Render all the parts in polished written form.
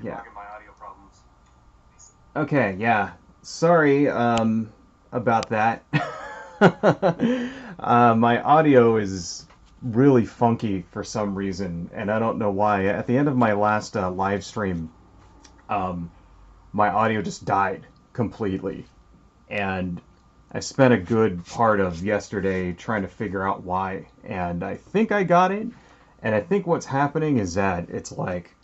Yeah. Okay, yeah. Sorry about that. My audio is really funky for some reason, and I don't know why. At the end of my last live stream, um, my audio just died completely, and I spent a good part of yesterday trying to figure out why, and I think I got it. And I think what's happening is that it's like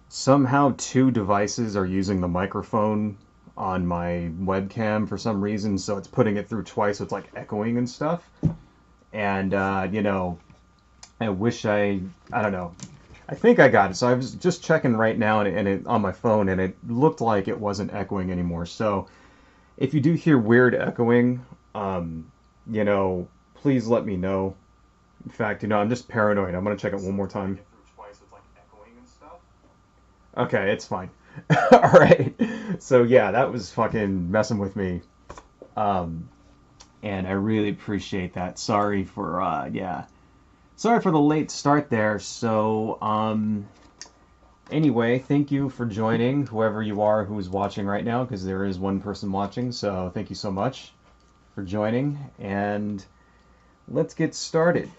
somehow two devices are using the microphone on my webcam for some reason, so it's putting it through twice, so it's like echoing and stuff. And I wish I don't know. I think I got it. So I was just checking right now, and it on my phone, and it looked like it wasn't echoing anymore. So if you do hear weird echoing, um, you know, please let me know. In fact, I'm just paranoid. I'm gonna check it one more time. Okay, it's fine. All right. So yeah, that was fucking messing with me. Um, and I really appreciate that. Sorry for yeah. Sorry for the late start there. So anyway, thank you for joining, whoever you are who's watching right now, because there is one person watching. So thank you so much for joining, and let's get started.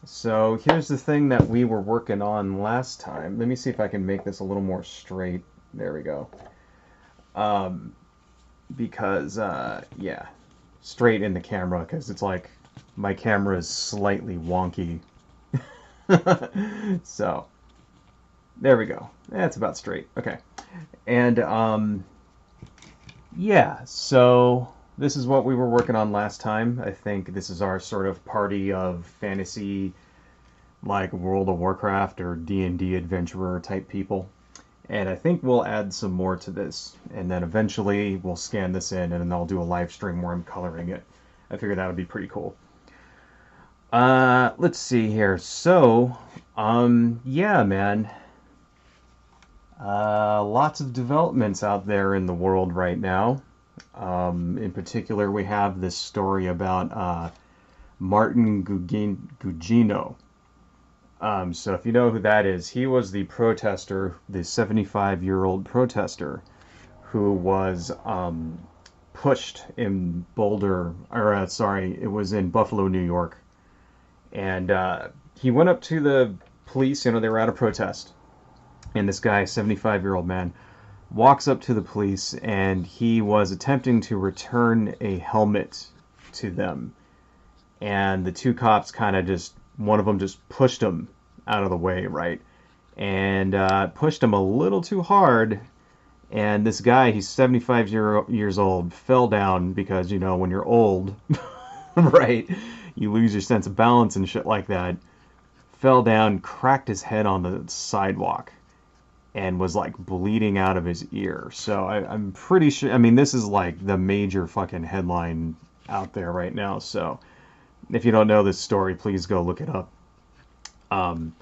So here's the thing that we were working on last time. Let me see if I can make this a little more straight. There we go. Um, because yeah, straight in the camera, because it's like my camera is slightly wonky. So there we go. That's about straight. Okay. And yeah, so this is what we were working on last time. I think this is our sort of party of fantasy, like World of Warcraft or D&D adventurer type people. And I think we'll add some more to this. And then eventually we'll scan this in, and then I'll do a live stream where I'm coloring it. I figured that would be pretty cool. Let's see here. So, yeah, man. Lots of developments out there in the world right now. In particular, we have this story about Martin Gugino. So if you know who that is, he was the protester, the 75-year-old protester who was pushed in Boulder, or sorry, it was in Buffalo, New York. And he went up to the police, they were at a protest. And this guy, 75-year-old man, walks up to the police, and he was attempting to return a helmet to them. And the two cops kind of just, one of them just pushed him out of the way, right? And pushed him a little too hard. And this guy, he's 75 years old, fell down because, when you're old, right, you lose your sense of balance and shit like that. Fell down, cracked his head on the sidewalk, and was like bleeding out of his ear. So I'm pretty sure, this is like the major fucking headline out there right now. So if you don't know this story, please go look it up. Um,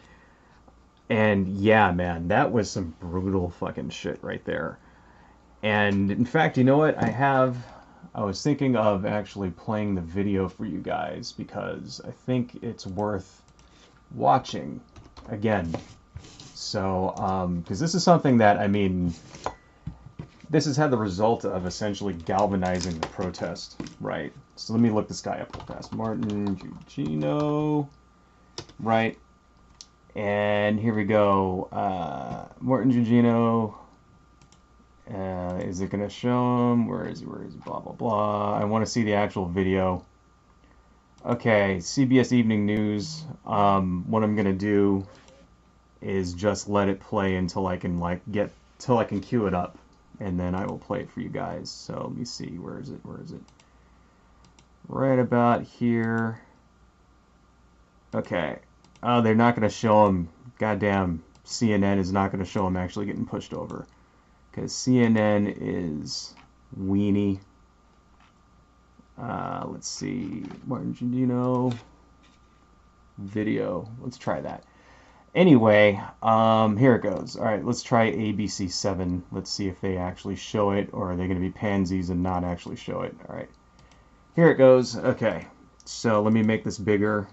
and yeah, man, that was some brutal fucking shit right there. And in fact, you know what? I was thinking of actually playing the video for you guys because I think it's worth watching again. So, because this is something that, this has had the result of essentially galvanizing the protest, right? So let me look this guy up real fast. Martin Gugino, right? And here we go. Martin Gugino. Is it going to show him? Where is he? Where is he? Blah, blah, blah. I want to see the actual video. Okay, CBS Evening News. What I'm going to do is just let it play until I can till I can cue it up, and then I will play it for you guys. So let me see, where is it? Right about here. Okay. Oh, they're not going to show him. Goddamn, CNN is not going to show him actually getting pushed over, because CNN is weenie. Let's see, Martin Gugino video. Let's try that. Anyway, here it goes. All right, let's try ABC7. Let's see if they actually show it, or are they going to be pansies and not actually show it. All right, here it goes. Okay, so let me make this bigger,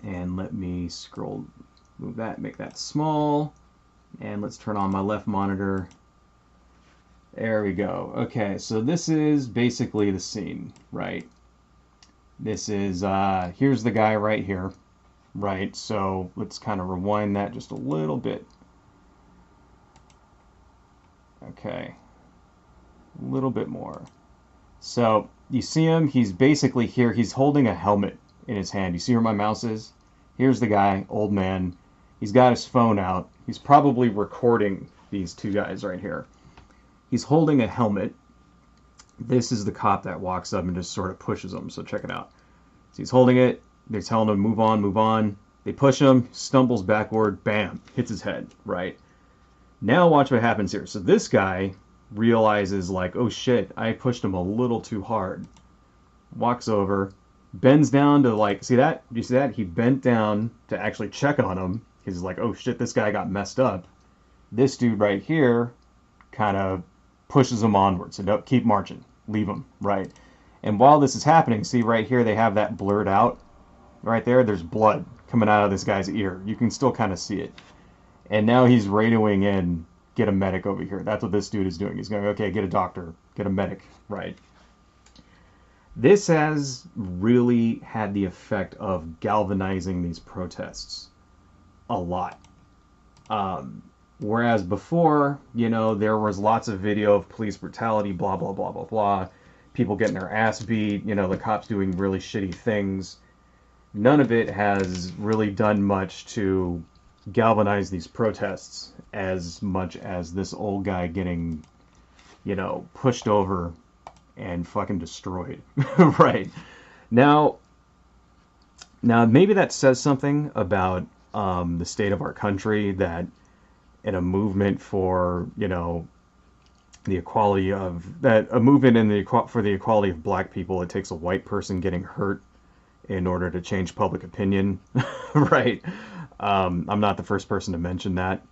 and let me scroll, move that, make that small. And let's turn on my left monitor. There we go. Okay, so this is basically the scene, right? This is, here's the guy right here, right? So let's kind of rewind that just a little bit. Okay, a little bit more. So you see him, he's basically here, he's holding a helmet in his hand. You see where my mouse is? Here's the guy, old man. He's got his phone out. He's probably recording these two guys right here. He's holding a helmet. This is the cop that walks up and just sort of pushes him. So check it out. So he's holding it. They're telling him, move on, move on. They push him, stumbles backward, bam, hits his head, right? Now watch what happens here. So this guy realizes, like, oh shit, I pushed him a little too hard. Walks over, bends down to, like, see that? Do you see that? He bent down to actually check on him. He's like, oh shit, this guy got messed up. This dude right here kind of pushes him onward. So don't keep marching. Leave him, right? And while this is happening, see right here, they have that blurred out. Right there, there's blood coming out of this guy's ear. You can still kind of see it. And now he's radioing in, get a medic over here. That's what this dude is doing. He's going, okay, get a doctor, get a medic, right? This has really had the effect of galvanizing these protests a lot. Whereas before, you know, there was lots of video of police brutality, blah, blah, blah, blah, blah. People getting their ass beat, you know, the cops doing really shitty things. None of it has really done much to galvanize these protests as much as this old guy getting, you know, pushed over and fucking destroyed. Right. Now maybe that says something about the state of our country, that in a movement for, you know, the equality of that, a movement in the for the equality of black people, it takes a white person getting hurt in order to change public opinion. Right. I'm not the first person to mention that.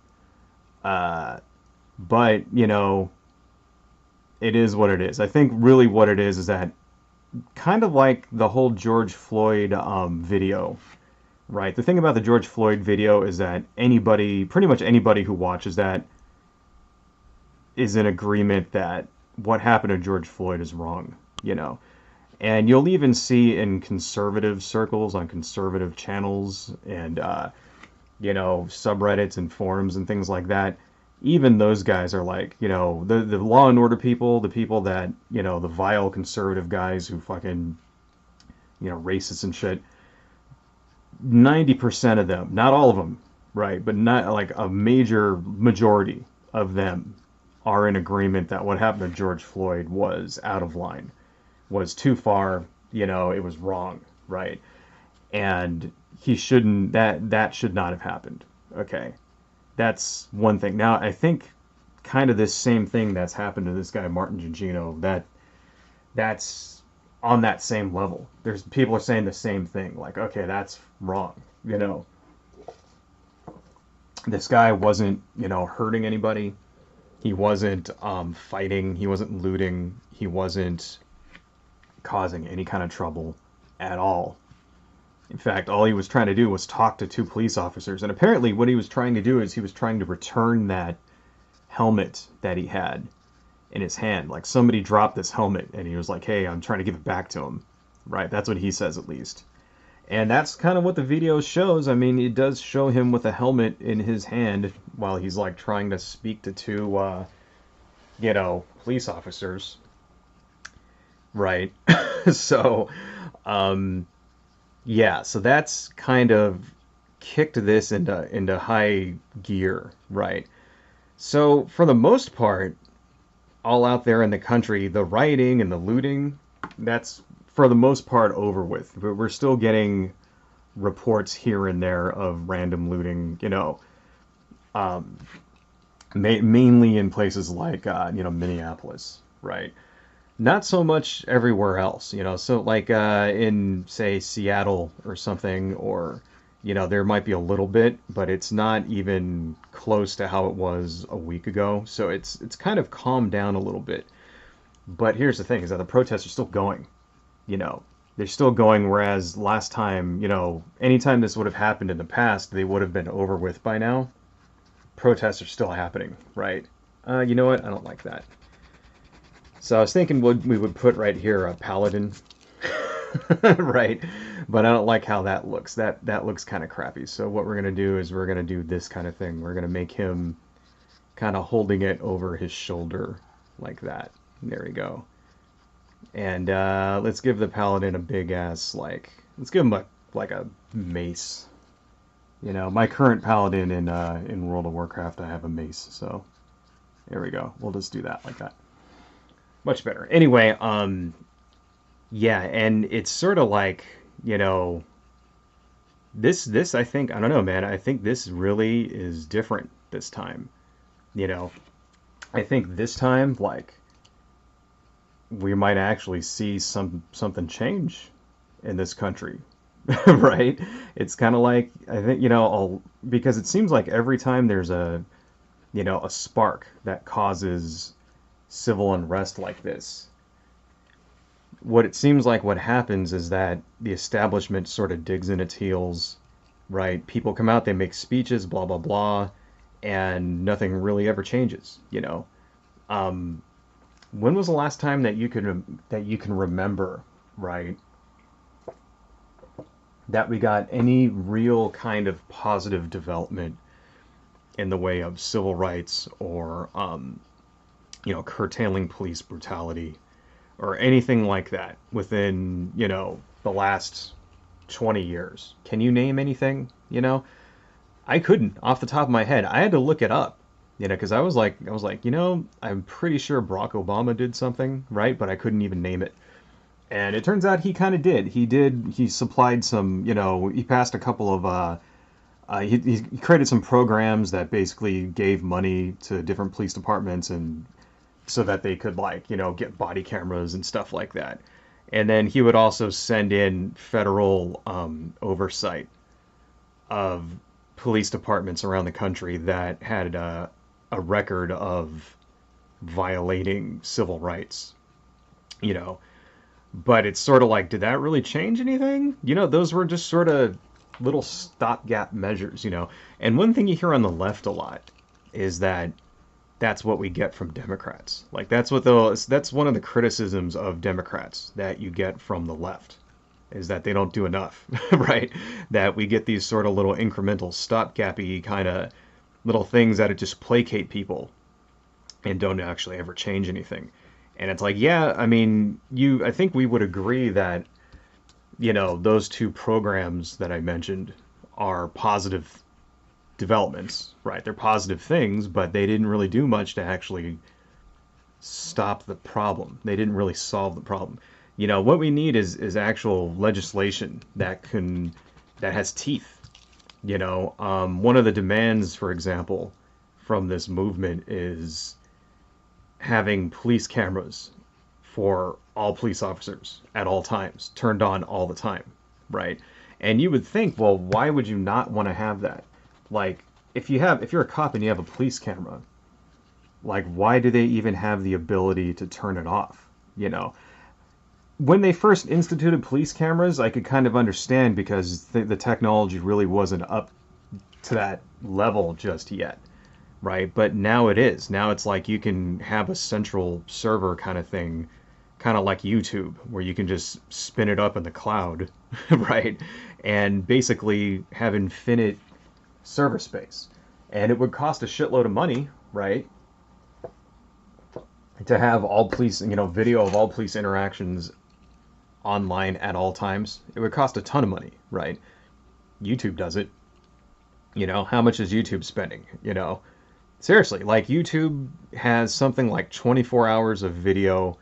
But, you know, it is what it is. I think really what it is that kind of like the whole George Floyd video, right? The thing about the George Floyd video is that anybody, pretty much anybody who watches that is in agreement that what happened to George Floyd is wrong, you know? And you'll even see in conservative circles, on conservative channels, and, you know, subreddits and forums and things like that, even those guys are like, you know, the law and order people, the people that, you know, the vile conservative guys who fucking, you know, racists and shit, 90% of them, not all of them, right, but not like a major majority of them are in agreement that what happened to George Floyd was out of line, was too far, you know, it was wrong, right? And he shouldn't, that should not have happened. Okay. That's one thing. Now, I think kind of this same thing that's happened to this guy, Martin Gugino, that's on that same level. There's people are saying the same thing. Like, okay, that's wrong. You know, this guy wasn't, you know, hurting anybody. He wasn't fighting. He wasn't looting. He wasn't causing any kind of trouble at all. In fact, all he was trying to do was talk to two police officers. And apparently what he was trying to do is he was trying to return that helmet that he had in his hand. Like, somebody dropped this helmet and he was like, hey, I'm trying to give it back to him. Right? That's what he says, at least. And that's kind of what the video shows. I mean, it does show him with a helmet in his hand while he's like trying to speak to two, you know, police officers. Right? So, yeah, so that's kind of kicked this into high gear, right? So for the most part, all out there in the country, the rioting and the looting, that's for the most part over with. But we're still getting reports here and there of random looting, you know, mainly in places like, you know, Minneapolis, right? Not so much everywhere else, you know, so like in, say, Seattle or something, or, you know, there might be a little bit, but it's not even close to how it was a week ago. So it's kind of calmed down a little bit. But here's the thing, is that the protests are still going, you know, they're still going, whereas last time, you know, anytime this would have happened in the past, they would have been over with by now. protests are still happening, right? You know what? I don't like that. So I was thinking we would put right here a paladin, right? But I don't like how that looks. That looks kind of crappy. So what we're gonna do is we're gonna do this kind of thing. We're gonna make him kind of holding it over his shoulder like that. There we go. And let's give the paladin a big ass let's give him like a mace. You know, my current paladin in World of Warcraft, I have a mace. So there we go. We'll just do that like that. Much better. Anyway, yeah, and it's sort of like, you know, this I think, I don't know, man. I think this really is different this time. You know, I think this time, like, we might actually see something change in this country, right? It's kind of like, I think, you know, because it seems like every time there's a spark that causes civil unrest like this, what it seems like what happens is that the establishment sort of digs in its heels, right? People come out, they make speeches, blah blah blah, and nothing really ever changes, you know. Um, when was the last time that you can remember, right, that we got any real kind of positive development in the way of civil rights or curtailing police brutality or anything like that within, the last 20 years? Can you name anything? I couldn't off the top of my head. I had to look it up, because I was like, I'm pretty sure Barack Obama did something, right? But I couldn't even name it. And it turns out he kind of did. He supplied some, he passed a couple of, he created some programs that basically gave money to different police departments and so that they could get body cameras and stuff like that. And then he would also send in federal oversight of police departments around the country that had a record of violating civil rights, But it's sort of like, did that really change anything? Those were just sort of little stopgap measures, And one thing you hear on the left a lot is that that's what we get from Democrats. Like that's one of the criticisms of Democrats that you get from the left is that they don't do enough, right? That we get these sort of little incremental stopgappy kind of little things that just placate people and don't actually ever change anything. And it's like, yeah, I mean, I think we would agree that, those two programs that I mentioned are positive developments, right? They're positive things, but they didn't really do much to actually stop the problem. They didn't really solve the problem. What we need is actual legislation that has teeth. One of the demands, for example, from this movement is having police cameras for all police officers at all times, turned on all the time, right? And you would think, well, why would you not want to have that? Like, if you're a cop and you have a police camera, like, why do they even have the ability to turn it off? When they first instituted police cameras, I could kind of understand because the technology really wasn't up to that level just yet, right? But now it is. Now it's like you can have a central server kind of thing, kind of like YouTube, where you can just spin it up in the cloud, right? And basically have infinite server space. And it would cost a shitload of money, right, to have all police, video of all police interactions online at all times. It would cost a ton of money, right? YouTube does it. How much is YouTube spending? Seriously, like YouTube has something like 24 hours of video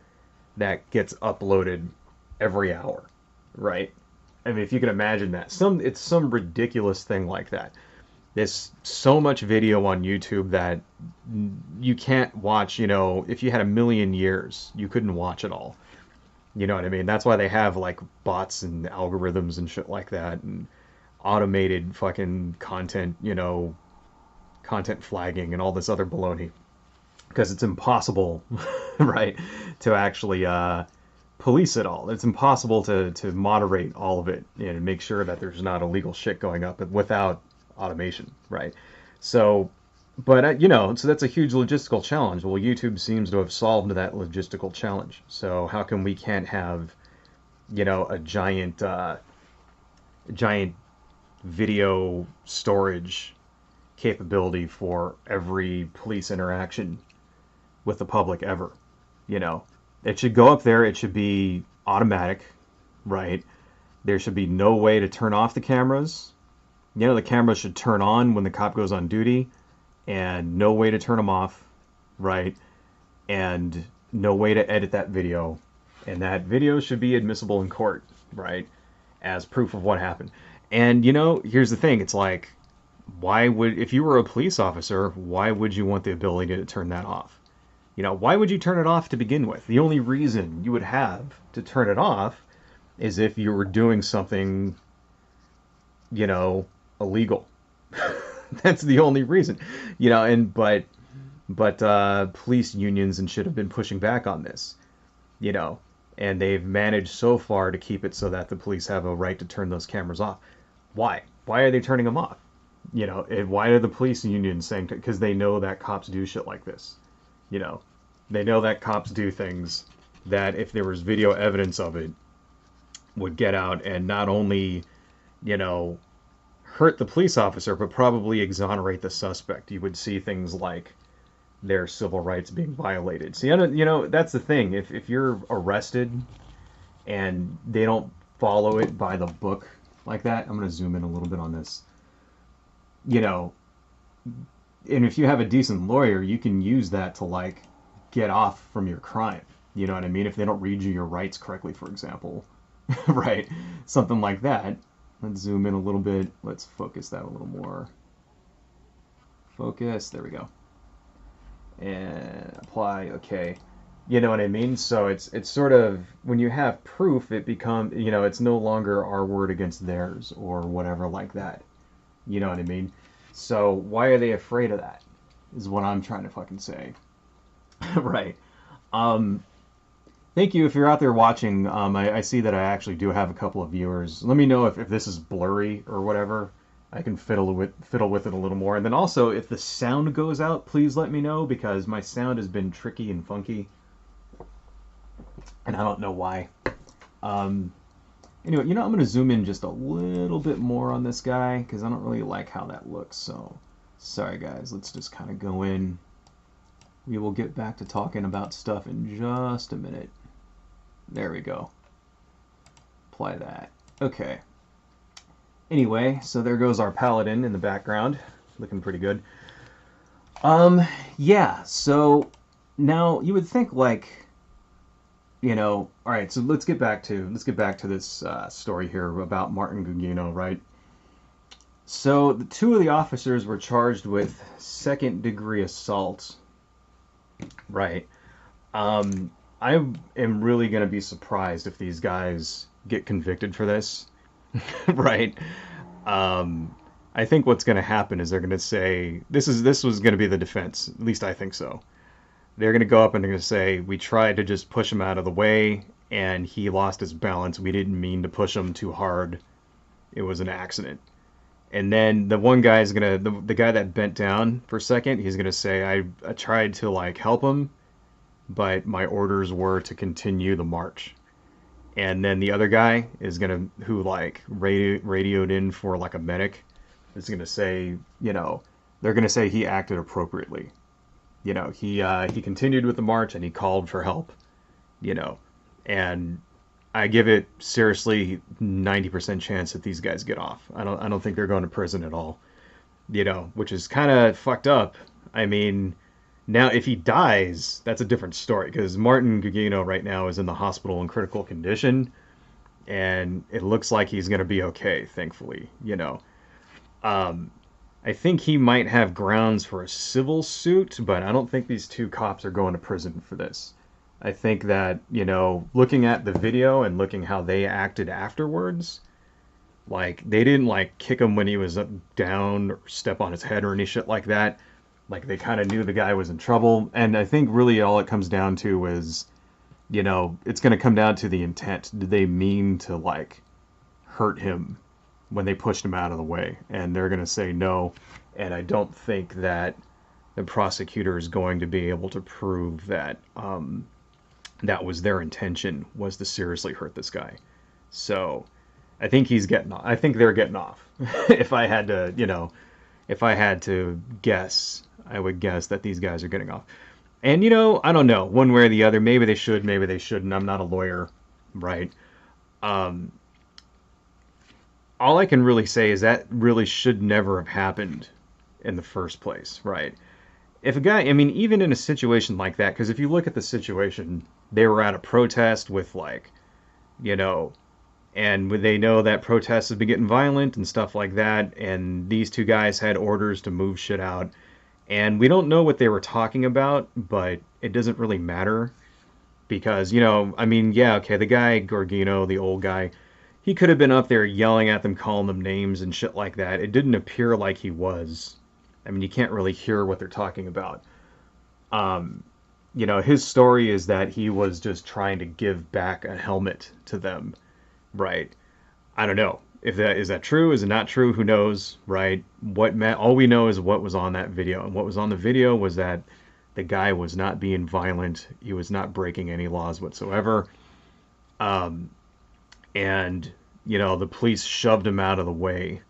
that gets uploaded every hour, right? I mean, if you can imagine that. It's some ridiculous thing like that. There's so much video on YouTube that you can't watch, if you had a million years, you couldn't watch it all. You know what I mean? That's why they have like bots and algorithms and shit like that and automated fucking content, content flagging and all this other baloney. Because it's impossible, right, to actually police it all. It's impossible to moderate all of it and make sure that there's not illegal shit going up without automation, right? So But you know, so that's a huge logistical challenge. Well, YouTube seems to have solved that logistical challenge. So how come we can't have, you know, a giant video storage capability for every police interaction with the public ever? You know, it should go up there. It should be automatic, right? There should be no way to turn off the cameras. You know, the cameras should turn on when the cop goes on duty, and no way to turn them off, right? And no way to edit that video. And that video should be admissible in court, right? As proof of what happened. And, you know, here's the thing. It's like, why would, if you were a police officer, why would you want the ability to turn that off? You know, why would you turn it off to begin with? The only reason you would have to turn it off is if you were doing something, you know, illegal. That's the only reason, you know. And but police unions and shit have been pushing back on this, you know, and they've managed so far to keep it so that the police have a right to turn those cameras off. Why? Why are they turning them off? You know, why are the police unions saying? Because they know that cops do shit like this. You know, they know that cops do things that if there was video evidence of it would get out and not only, you know, hurt the police officer, but probably exonerate the suspect. You would see things like their civil rights being violated. See, you know, that's the thing. If you're arrested and they don't follow it by the book like that, I'm going to zoom in a little bit on this. You know, and if you have a decent lawyer, you can use that to like get off from your crime. You know what I mean? If they don't read you your rights correctly, for example, right? Something like that. Let's zoom in a little bit. Let's focus that a little more. Focus. There we go. And apply. Okay. You know what I mean? So it's sort of, when you have proof, it becomes, you know, it's no longer our word against theirs or whatever like that. You know what I mean? So why are they afraid of that? Is what I'm trying to fucking say. Right. Thank you if you're out there watching. I see that I actually do have a couple of viewers. Let me know if this is blurry or whatever. I can fiddle with it a little more. And then also, if the sound goes out, please let me know, because my sound has been tricky and funky. And I don't know why. Anyway, you know, I'm going to zoom in just a little bit more on this guy, because I don't really like how that looks. So, sorry guys, let's just kind of go in. We will get back to talking about stuff in just a minute. There we go. Apply that. Okay. Anyway, so there goes our paladin in the background. Looking pretty good. Yeah, so now you would think, like, you know, all right, so let's get back to this story here about Martin Gugino, right? So the two of the officers were charged with second-degree assault, right? I am really going to be surprised if these guys get convicted for this, right? I think what's going to happen is they're going to say, this was going to be the defense. At least I think so. They're going to go up and they're going to say, we tried to just push him out of the way and he lost his balance. We didn't mean to push him too hard. It was an accident. And then the one guy is going to, the guy that bent down for a second, he's going to say, I tried to like help him, but my orders were to continue the march. And then the other guy is going to, who like radioed in for like a medic, is going to say, you know, they're going to say he acted appropriately. You know, he continued with the march and he called for help, you know, and I give it seriously 90% chance that these guys get off. I don't think they're going to prison at all, you know, which is kind of fucked up. I mean, now if he dies, that's a different story, because Martin Gugino right now is in the hospital in critical condition and it looks like he's going to be okay, thankfully, you know. I think he might have grounds for a civil suit, but I don't think these two cops are going to prison for this. I think that, you know, looking at the video and looking how they acted afterwards, like, they didn't, like, kick him when he was down or step on his head or any shit like that. Like, they kind of knew the guy was in trouble. And I think really all it comes down to is, you know, it's going to come down to the intent. Did they mean to, like, hurt him when they pushed him out of the way? And they're going to say no. And I don't think that the prosecutor is going to be able to prove that that was their intention, was to seriously hurt this guy. So I think he's getting off. I think they're getting off. If I had to, if I had to guess, I would guess that these guys are getting off. And I don't know, one way or the other. Maybe they should, maybe they shouldn't. I'm not a lawyer, right? Um, all I can really say is that really should never have happened in the first place, right? If a guy, I mean, even in a situation like that, because if you look at the situation, they were at a protest with like, you know, and they know that protests have been getting violent and stuff like that, and these two guys had orders to move shit out, and we don't know what they were talking about, but it doesn't really matter because, I mean, yeah, okay, the guy, Gugino, the old guy, he could have been up there yelling at them, calling them names and shit like that. It didn't appear like he was. I mean, you can't really hear what they're talking about. Um, his story is that he was just trying to give back a helmet to them, right? I don't know if that is that true. Is it not true? Who knows, right? All we know is what was on that video, and what was on the video was that the guy was not being violent. He was not breaking any laws whatsoever. Um, and the police shoved him out of the way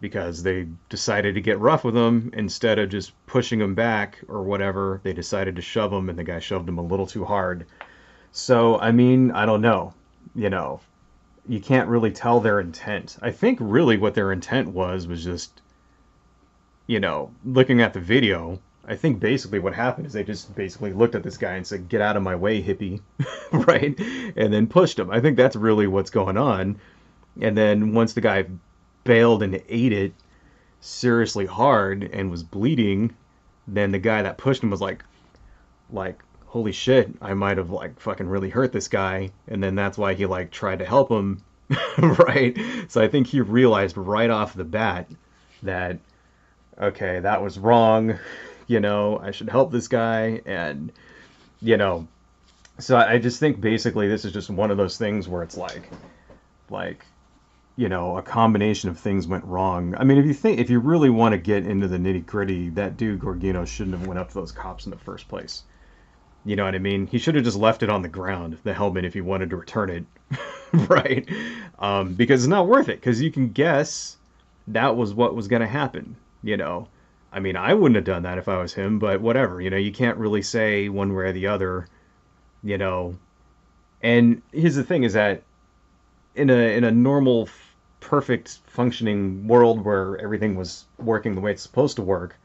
because they decided to get rough with him instead of just pushing him back or whatever. They decided to shove him, and the guy shoved him a little too hard. So, I mean, I don't know. You can't really tell their intent. I think really what their intent was just, looking at the video, I think basically what happened is they just basically looked at this guy and said, "Get out of my way, hippie," right? And then pushed him. I think that's really what's going on. And then once the guy bailed and ate it seriously hard and was bleeding, then the guy that pushed him was like, holy shit, I might have like fucking really hurt this guy. And then that's why he like tried to help him, right? So I think he realized right off the bat that, okay, that was wrong. I should help this guy. And, so I just think basically this is just one of those things where it's like, a combination of things went wrong. I mean, if you really want to get into the nitty gritty, that dude Gugino shouldn't have went up to those cops in the first place. You know what I mean? He should have just left it on the ground, the helmet, if he wanted to return it, right? Because it's not worth it. Because you can guess that was what was going to happen. I mean, I wouldn't have done that if I was him, but whatever. You can't really say one way or the other. And here's the thing: is that in a normal, perfect functioning world where everything was working the way it's supposed to work,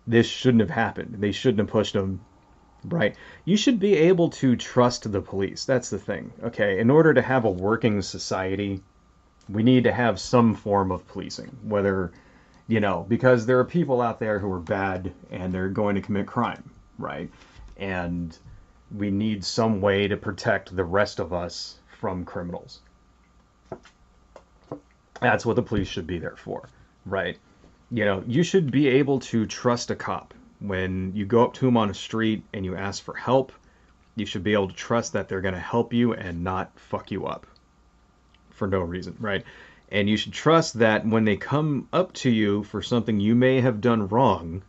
this shouldn't have happened. They shouldn't have pushed him, right? You should be able to trust the police. That's the thing. Okay, in order to have a working society, we need to have some form of policing, whether, because there are people out there who are bad and they're going to commit crime, right? And we need some way to protect the rest of us from criminals. That's what the police should be there for, right? You should be able to trust a cop. When you go up to them on a street and you ask for help, you should be able to trust that they're going to help you and not fuck you up for no reason, right? And you should trust that when they come up to you for something you may have done wrong,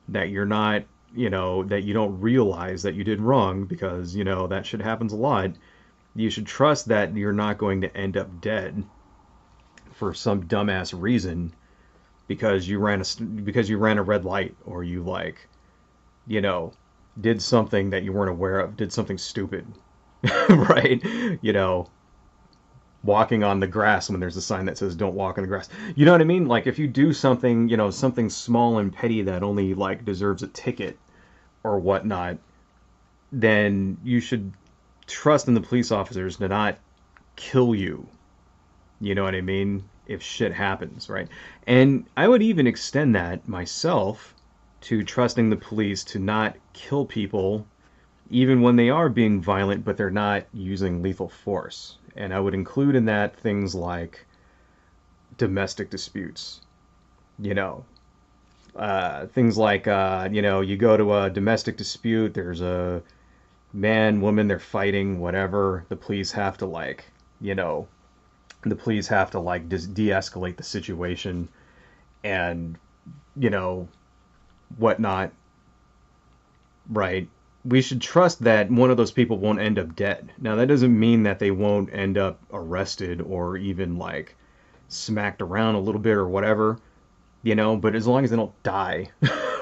that you're not, that you don't realize that you did wrong, because, that shit happens a lot. You should trust that you're not going to end up dead for some dumbass reason because you ran a red light, or you did something that you weren't aware of, did something stupid, right? Walking on the grass when there's a sign that says "Don't walk on the grass." You know what I mean? Like if you do something, something small and petty that only like deserves a ticket or whatnot, then you should trust in the police officers to not kill you. You know what I mean? If shit happens, right? And I would even extend that myself to trusting the police to not kill people even when they are being violent, but they're not using lethal force. And I would include in that things like domestic disputes. Things like, you go to a domestic dispute, there's a man, woman, they're fighting, whatever. The police have to just de-escalate the situation and, whatnot, right? We should trust that one of those people won't end up dead. Now, that doesn't mean that they won't end up arrested or even like smacked around a little bit or whatever, but as long as they don't die,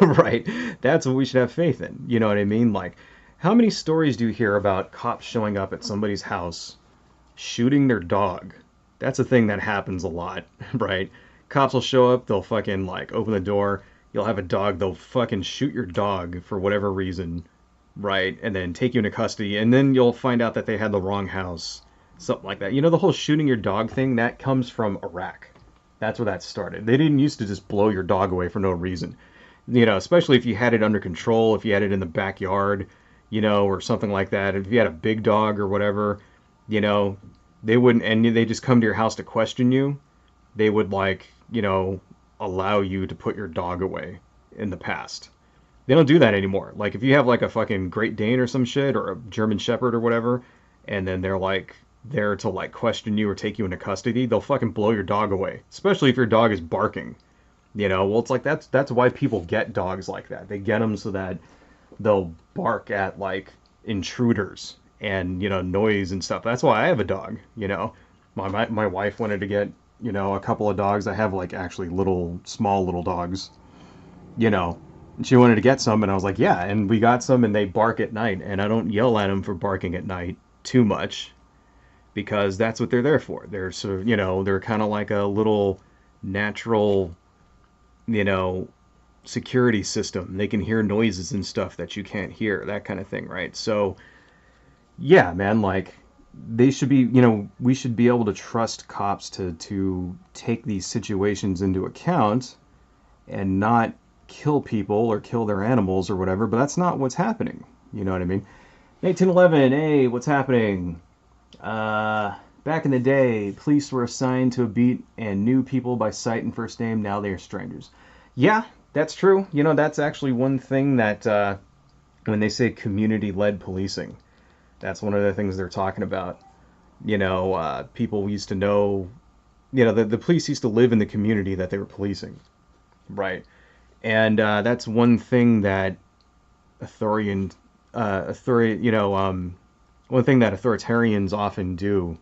right? That's what we should have faith in. You know what I mean? Like, how many stories do you hear about cops showing up at somebody's house, shooting their dog? That's a thing that happens a lot, right? Cops will show up, they'll fucking like open the door, you'll have a dog, they'll fucking shoot your dog for whatever reason, right? And then take you into custody, and then you'll find out that they had the wrong house, something like that. The whole shooting your dog thing, that comes from Iraq. That's where that started. They didn't used to just blow your dog away for no reason. Especially if you had it under control, if you had it in the backyard, or something like that. If you had a big dog or whatever, they wouldn't, and they just come to your house to question you. They would allow you to put your dog away in the past. They don't do that anymore. Like if you have like a fucking Great Dane or some shit or a German Shepherd or whatever, and then they're like there to like question you or take you into custody, they'll fucking blow your dog away. Especially if your dog is barking. Well, it's like that's why people get dogs like that. They get them so that they'll bark at like intruders and noise and stuff. That's why I have a dog. My wife wanted to get a couple of dogs. I have like actually small little dogs. And she wanted to get some, and I was like, yeah. And we got some, and they bark at night, and I don't yell at them for barking at night too much, because that's what they're there for. They're sort of they're kind of like a little natural security system. They can hear noises and stuff that you can't hear, that kind of thing, right? So yeah, man, like they should be, we should be able to trust cops to take these situations into account and not kill people or kill their animals or whatever, but that's not what's happening. You know what I mean? 1811, hey, what's happening? Back in the day, police were assigned to a beat and knew people by sight and first name. Now they are strangers. Yeah, that's true. That's actually one thing that when they say community-led policing, that's one of the things they're talking about. People used to know, the police used to live in the community that they were policing, right? And that's one thing that one thing that authoritarians often do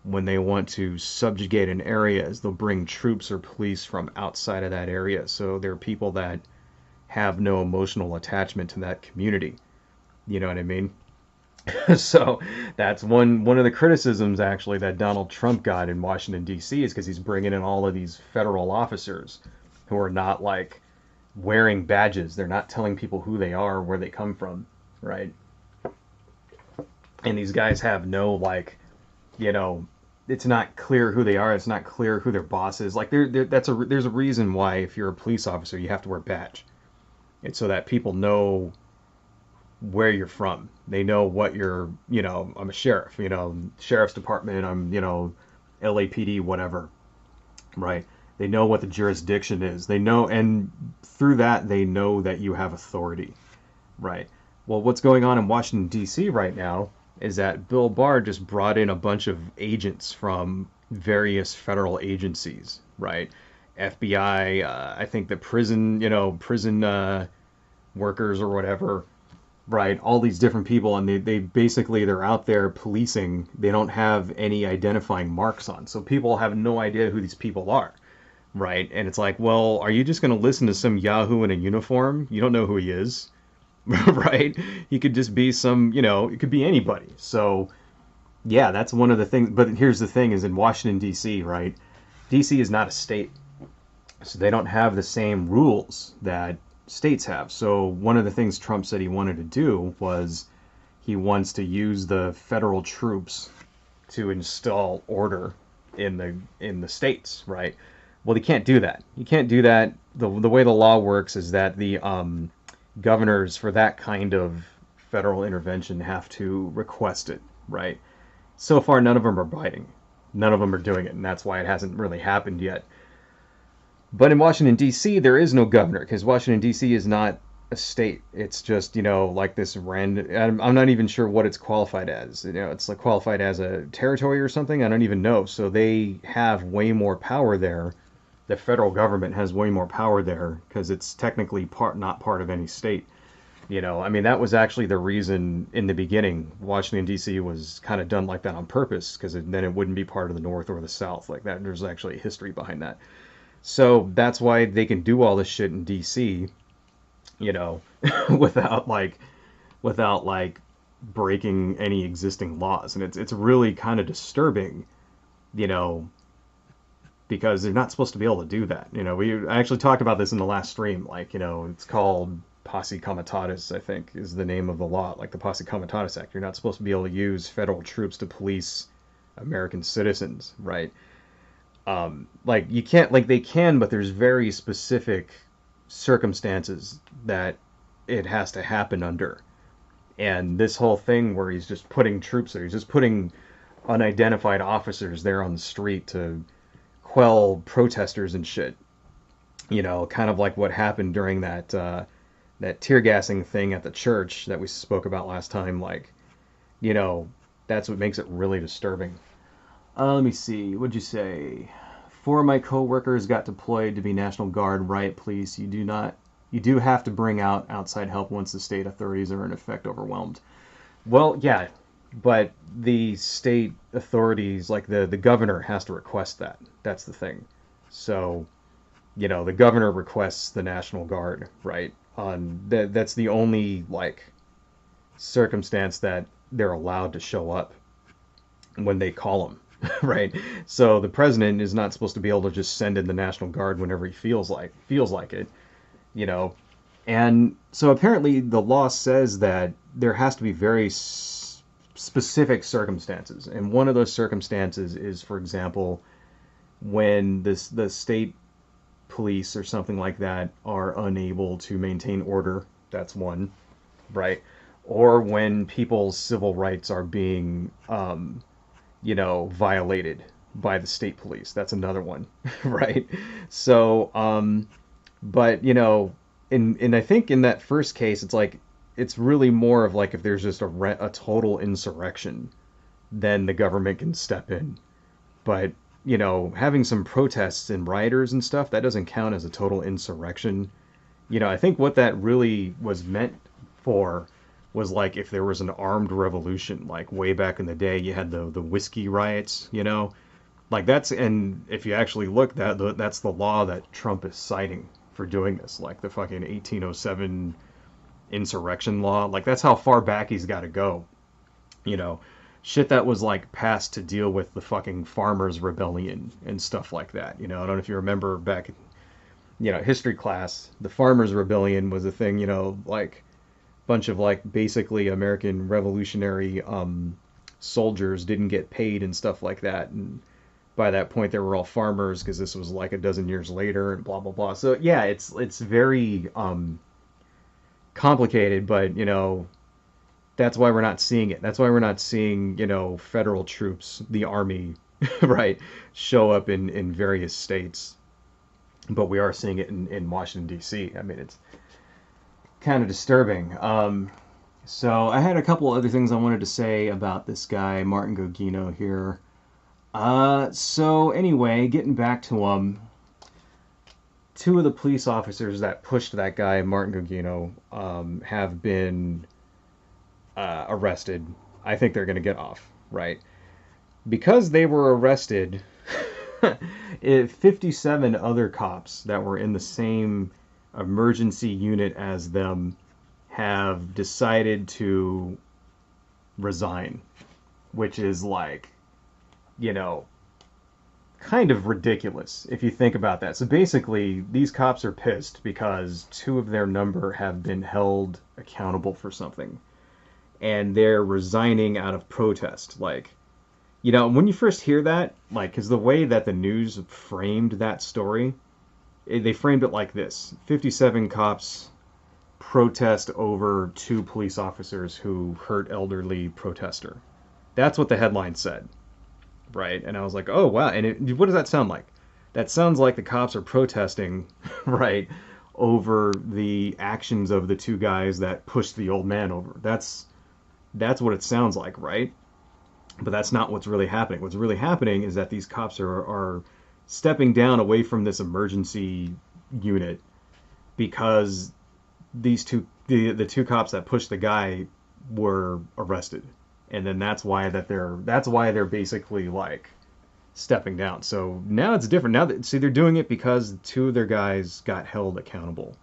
when they want to subjugate an area is they'll bring troops or police from outside of that area. So they're people that have no emotional attachment to that community. You know what I mean? So that's one of the criticisms actually that Donald Trump got in Washington, D.C. is because he's bringing in all of these federal officers who are not like wearing badges. They're not telling people who they are, where they come from, right? And these guys have no it's not clear who they are. It's not clear who their boss is. Like there's a reason why if you're a police officer you have to wear a badge. It's so that people know where you're from. They know what you're, I'm a sheriff, sheriff's department, I'm, LAPD, whatever, right? They know what the jurisdiction is. They know, and through that, they know that you have authority, right? Well, what's going on in Washington, D.C. right now is that Bill Barr just brought in a bunch of agents from various federal agencies, right? FBI, I think the prison workers or whatever, right? All these different people, and they basically, they're out there policing. They don't have any identifying marks on. So people have no idea who these people are, right? And it's like, well, are you just going to listen to some Yahoo in a uniform? You don't know who he is, right? He could just be some, it could be anybody. So yeah, that's one of the things. But here's the thing is in Washington, D.C., right? D.C. is not a state. So they don't have the same rules that states have. So one of the things Trump said he wanted to do was he wants to use the federal troops to install order in the states, right? Well, he can't do that. You can't do that. The way the law works is that the governors for that kind of federal intervention have to request it, right? So far, none of them are biting. None of them are doing it, and that's why it hasn't really happened yet. But in Washington, D.C., there is no governor, because Washington, D.C. is not a state. It's just, like this random... I'm not even sure what it's qualified as. It's like qualified as a territory or something. I don't even know. So they have way more power there the federal government has way more power there because it's technically not part of any state. I mean, that was actually the reason in the beginning Washington, D.C. was kind of done like that on purpose, because then it wouldn't be part of the North or the South like that. There's actually a history behind that. So that's why they can do all this shit in D.C., you know, without like breaking any existing laws. And it's really kind of disturbing, you know, because they're not supposed to be able to do that. I actually talked about this in the last stream. It's called Posse Comitatus, I think, is the name of the law, like the Posse Comitatus Act. You're not supposed to be able to use federal troops to police American citizens, right? Like you can't, like they can, but there's very specific circumstances that it has to happen under. And this whole thing where he's just putting troops there, he's just putting unidentified officers there on the street to quell protesters and shit. Kind of like what happened during that tear gassing thing at the church that we spoke about last time. That's what makes it really disturbing. Let me see. What'd you say? 4 of my coworkers got deployed to be National Guard riot police. You do have to bring out outside help once the state authorities are in effect overwhelmed. Well, yeah, but the state authorities, like the governor, has to request that. That's the thing. So, the governor requests the National Guard, right? That's the only circumstance that they're allowed to show up when they call them, right? So the president is not supposed to be able to just send in the National Guard whenever he feels like it, And so apparently the law says that there has to be very specific circumstances, and one of those circumstances is, for example, when the state police or something like that are unable to maintain order. That's one, right? Or when people's civil rights are being, violated by the state police. That's another one, right? So, but and I think in that first case, it's really more of if there's just a total insurrection, then the government can step in. But having some protests and rioters and stuff, that doesn't count as a total insurrection. I think what that really was meant for was if there was an armed revolution, way back in the day, you had the whiskey riots, and if you actually look, that's the law that Trump is citing for doing this, the fucking 1807 insurrection law. That's how far back he's got to go. Shit that was passed to deal with the fucking farmers' rebellion and stuff like that. I don't know if you remember back in, history class, the farmers' rebellion was a thing, bunch of basically American revolutionary soldiers didn't get paid and stuff like that. And by that point they were all farmers because this was a dozen years later and blah, blah, blah. So yeah, it's very complicated, but that's why we're not seeing it. That's why we're not seeing, federal troops, the army, right, show up in various states. But we are seeing it in Washington, D.C. I mean, it's kind of disturbing. So I had a couple other things I wanted to say about this guy, Martin Gugino here. So anyway, getting back to 2 of the police officers that pushed that guy, Martin Gugino, have been arrested. I think they're going to get off, right? Because they were arrested, 57 other cops that were in the same emergency unit as them have decided to resign, which is kind of ridiculous if you think about that. So basically, these cops are pissed because 2 of their number have been held accountable for something, and they're resigning out of protest. When you first hear that, because the way that the news framed that story, they framed it like this: 57 cops protest over 2 police officers who hurt elderly protester. That's what the headline said, right? And I was like, oh wow. And what does that sound like? That sounds like the cops are protesting, right, over the actions of the 2 guys that pushed the old man over. That's what it sounds like, right? But that's not what's really happening. What's really happening is that these cops are stepping down away from this emergency unit because the two cops that pushed the guy were arrested, and then that's why they're basically like stepping down. So now it's different. Now that see they're doing it because two of their guys got held accountable,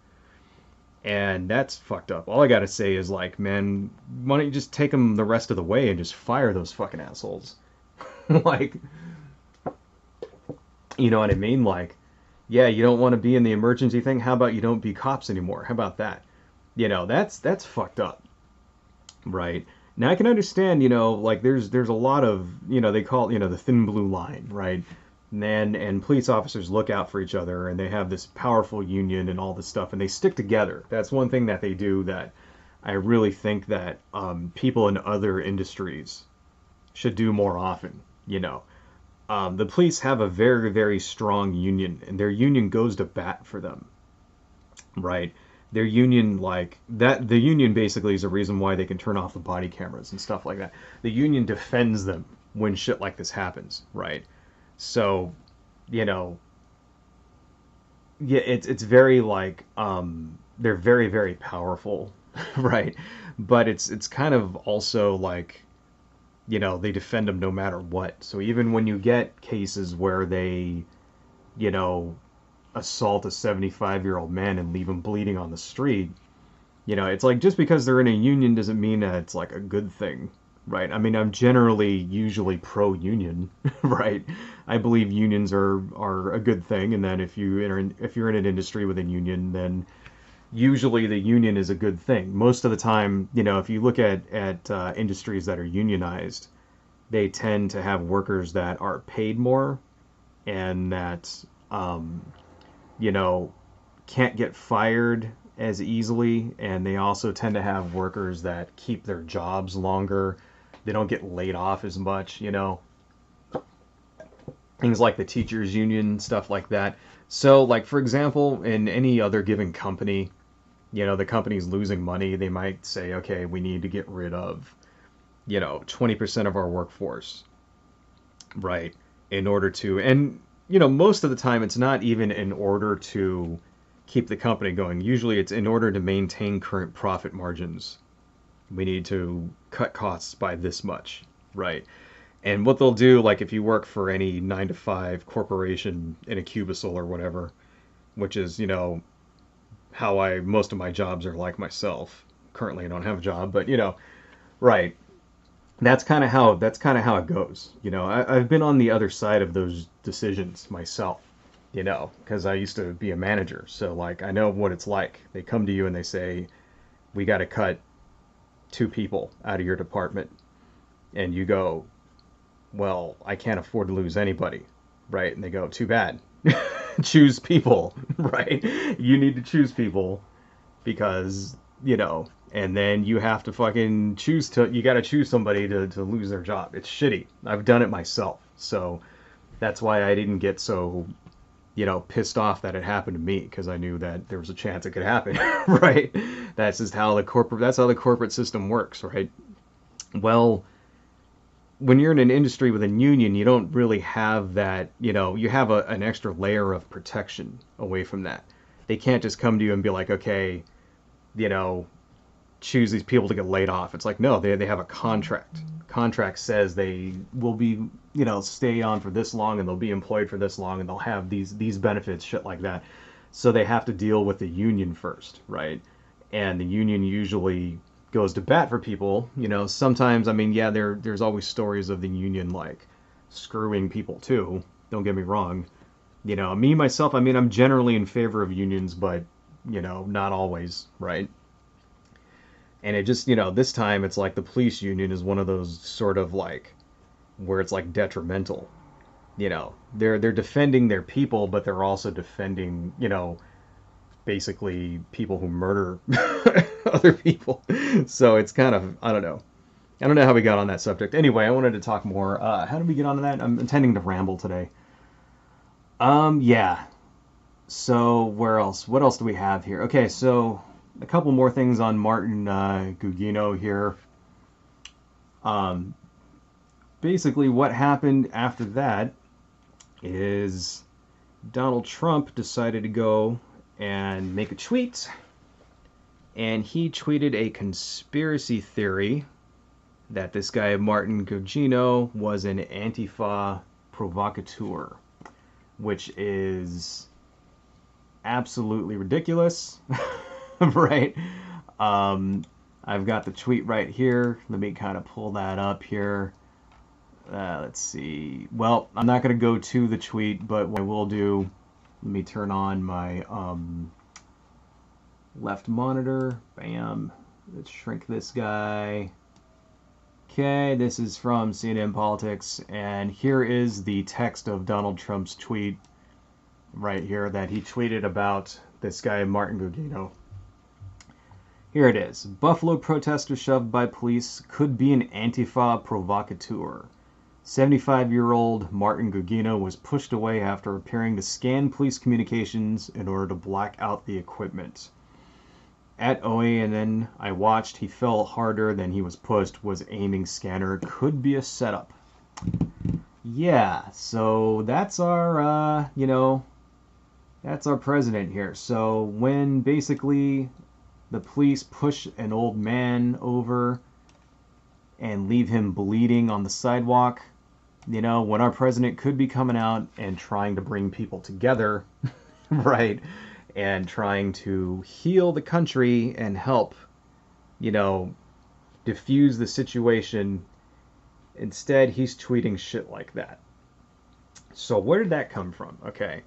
and that's fucked up. All I gotta say is like, man, why don't you just take them the rest of the way and just fire those fucking assholes? Like, you know what I mean? Like, yeah, you don't want to be in the emergency thing. How about you don't be cops anymore? How about that? You know, that's fucked up, right? Now I can understand, you know, like there's a lot of, you know, they call it, you know, the thin blue line, right? And police officers look out for each other, and they have this powerful union and all this stuff, and they stick together. That's one thing that they do that I really think that people in other industries should do more often. You know, the police have a very, very strong union, and their union goes to bat for them, right? Their union, like that, the union basically is a reason why they can turn off the body cameras and stuff like that. The union defends them when shit like this happens, right? So, you know, yeah, it's very like they're very, very powerful, right? But it's kind of also like, you know, they defend them no matter what. So even when you get cases where they, you know, assault a 75-year-old man and leave him bleeding on the street, you know, it's like just because they're in a union doesn't mean that it's like a good thing, right? I mean, I'm generally usually pro-union, right? I believe unions are a good thing, and that if you're in an industry with a union, then usually the union is a good thing. Most of the time, you know, if you look at industries that are unionized, they tend to have workers that are paid more and that you know, can't get fired as easily, and they also tend to have workers that keep their jobs longer. They don't get laid off as much, you know. Things like the teachers union, stuff like that. So, like for example, in any other given company, you know, the company's losing money, they might say, okay, we need to get rid of, you know, 20% of our workforce, right? In order to, and you know, most of the time it's not even in order to keep the company going. Usually it's in order to maintain current profit margins. We need to cut costs by this much, right? And what they'll do, like if you work for any 9 to 5 corporation in a cubicle or whatever, which is, you know, how most of my jobs are like myself. Currently I don't have a job, but you know, right. That's kind of how it goes. You know, I've been on the other side of those decisions myself. You know, because I used to be a manager, so like I know what it's like. They come to you and they say, "We got to cut 2 people out of your department," and you go, "Well, I can't afford to lose anybody," right? And they go, "Too bad. Choose people," right? You need to choose people because you know, and then you have to fucking you got to choose somebody to lose their job. It's shitty. I've done it myself. So that's why I didn't get so, you know, pissed off that it happened to me, because I knew that there was a chance it could happen, right? That's how the corporate system works, right? Well, when you're in an industry with a union, you don't really have that, you know, you have an extra layer of protection away from that. They can't just come to you and be like, okay, you know, choose these people to get laid off. It's like, no, they have a contract. Contract says they will be, you know, stay on for this long, and they'll be employed for this long, and they'll have these benefits, shit like that. So they have to deal with the union first, right? And the union usually goes to bat for people. You know, sometimes, I mean, yeah, there's always stories of the union like screwing people too. Don't get me wrong. You know, me myself, I mean, I'm generally in favor of unions, but you know, not always, right? And it just, you know, this time it's like the police union is one of those sort of like where it's like detrimental. You know, they're defending their people, but they're also defending, you know, basically people who murder other people. So it's kind of, I don't know. I don't know how we got on that subject. Anyway, I wanted to talk more. How did we get onto that? I'm intending to ramble today. Yeah. So where else? What else do we have here? Okay, so a couple more things on Martin Gugino here. Basically, what happened after that is Donald Trump decided to go and make a tweet, and he tweeted a conspiracy theory that this guy Martin Gugino was an Antifa provocateur, which is absolutely ridiculous, right? I've got the tweet right here. Let me kind of pull that up here. Let's see. Well, I'm not going to go to the tweet, but what I will do, let me turn on my left monitor. Bam. Let's shrink this guy. Okay, this is from CNN Politics, and here is the text of Donald Trump's tweet right here that he tweeted about this guy Martin Gugino. Here it is. Buffalo protester shoved by police could be an Antifa provocateur. 75-year-old Martin Gugino was pushed away after appearing to scan police communications in order to black out the equipment. At OANN, I watched. He fell harder than he was pushed. Was aiming scanner. Could be a setup. Yeah, so that's our, that's our president here. So when basically the police push an old man over and leave him bleeding on the sidewalk, when our president could be coming out and trying to bring people together, right? And trying to heal the country and help, diffuse the situation. Instead, he's tweeting shit like that. So where did that come from? Okay.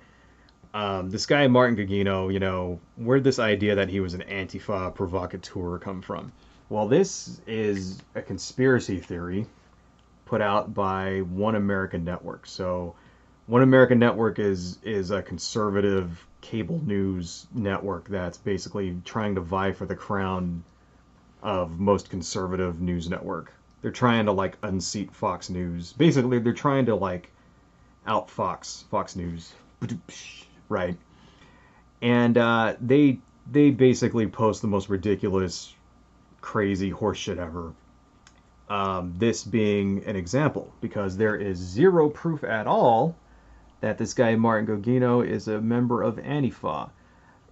This guy, Martin Gugino, where'd this idea that he was an Antifa provocateur come from? Well, this is a conspiracy theory put out by One American Network. So One American Network is a conservative cable news network that's basically trying to vie for the crown of most conservative news network. They're trying to unseat Fox News. Basically, they're trying to out Fox News, right? And they basically post the most ridiculous, crazy horseshit ever. This being an example, because there is zero proof at all that this guy Martin Gugino is a member of Antifa.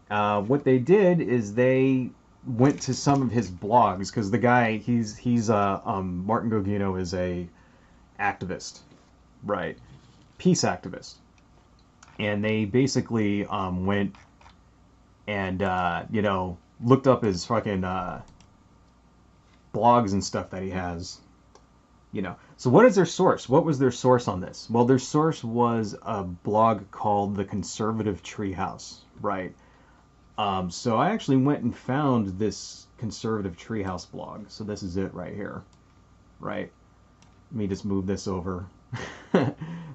What they did is they went to some of his blogs, because the guy Martin Gugino is a activist, right? Peace activist, and they basically went and looked up his fucking blogs and stuff that he has. So what is their source? What was their source on this? Well, their source was a blog called The Conservative Treehouse, right? So I actually went and found this Conservative Treehouse blog. So this is it right here, right? Let me just move this over.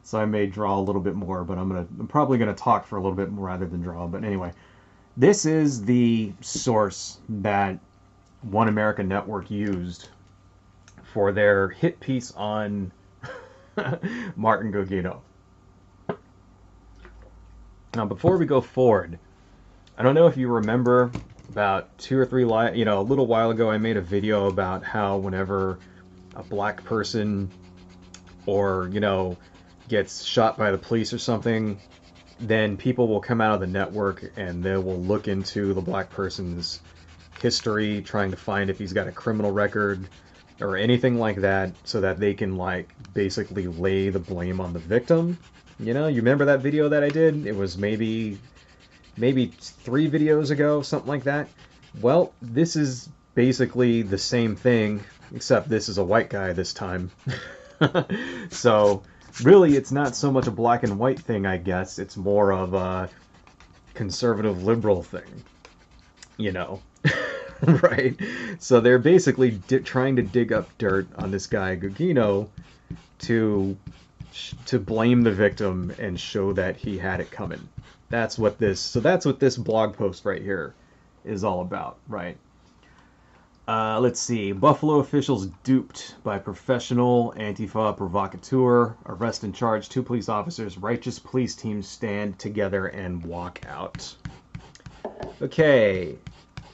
So I may draw a little bit more, but I'm probably gonna talk for a little bit more rather than draw. But anyway, this is the source that One American Network used for their hit piece on Martin Gugino. Now, before we go forward, I don't know if you remember about a little while ago, I made a video about how whenever a black person or, gets shot by the police or something, then people will come out of the network and they will look into the black person's history, trying to find if he's got a criminal record or anything like that, so that they can basically lay the blame on the victim. You remember that video that I did? It was maybe 3 videos ago, something like that. Well, this is basically the same thing, except this is a white guy this time. So really, it's not so much a black and white thing, I guess. It's more of a conservative liberal thing, right? So they're basically trying to dig up dirt on this guy Gugino to blame the victim and show that he had it coming. That's what this blog post right here is all about, right? Let's see. Buffalo officials duped by professional Antifa provocateur. Arrest and charge 2 police officers. Righteous police teams stand together and walk out. Okay.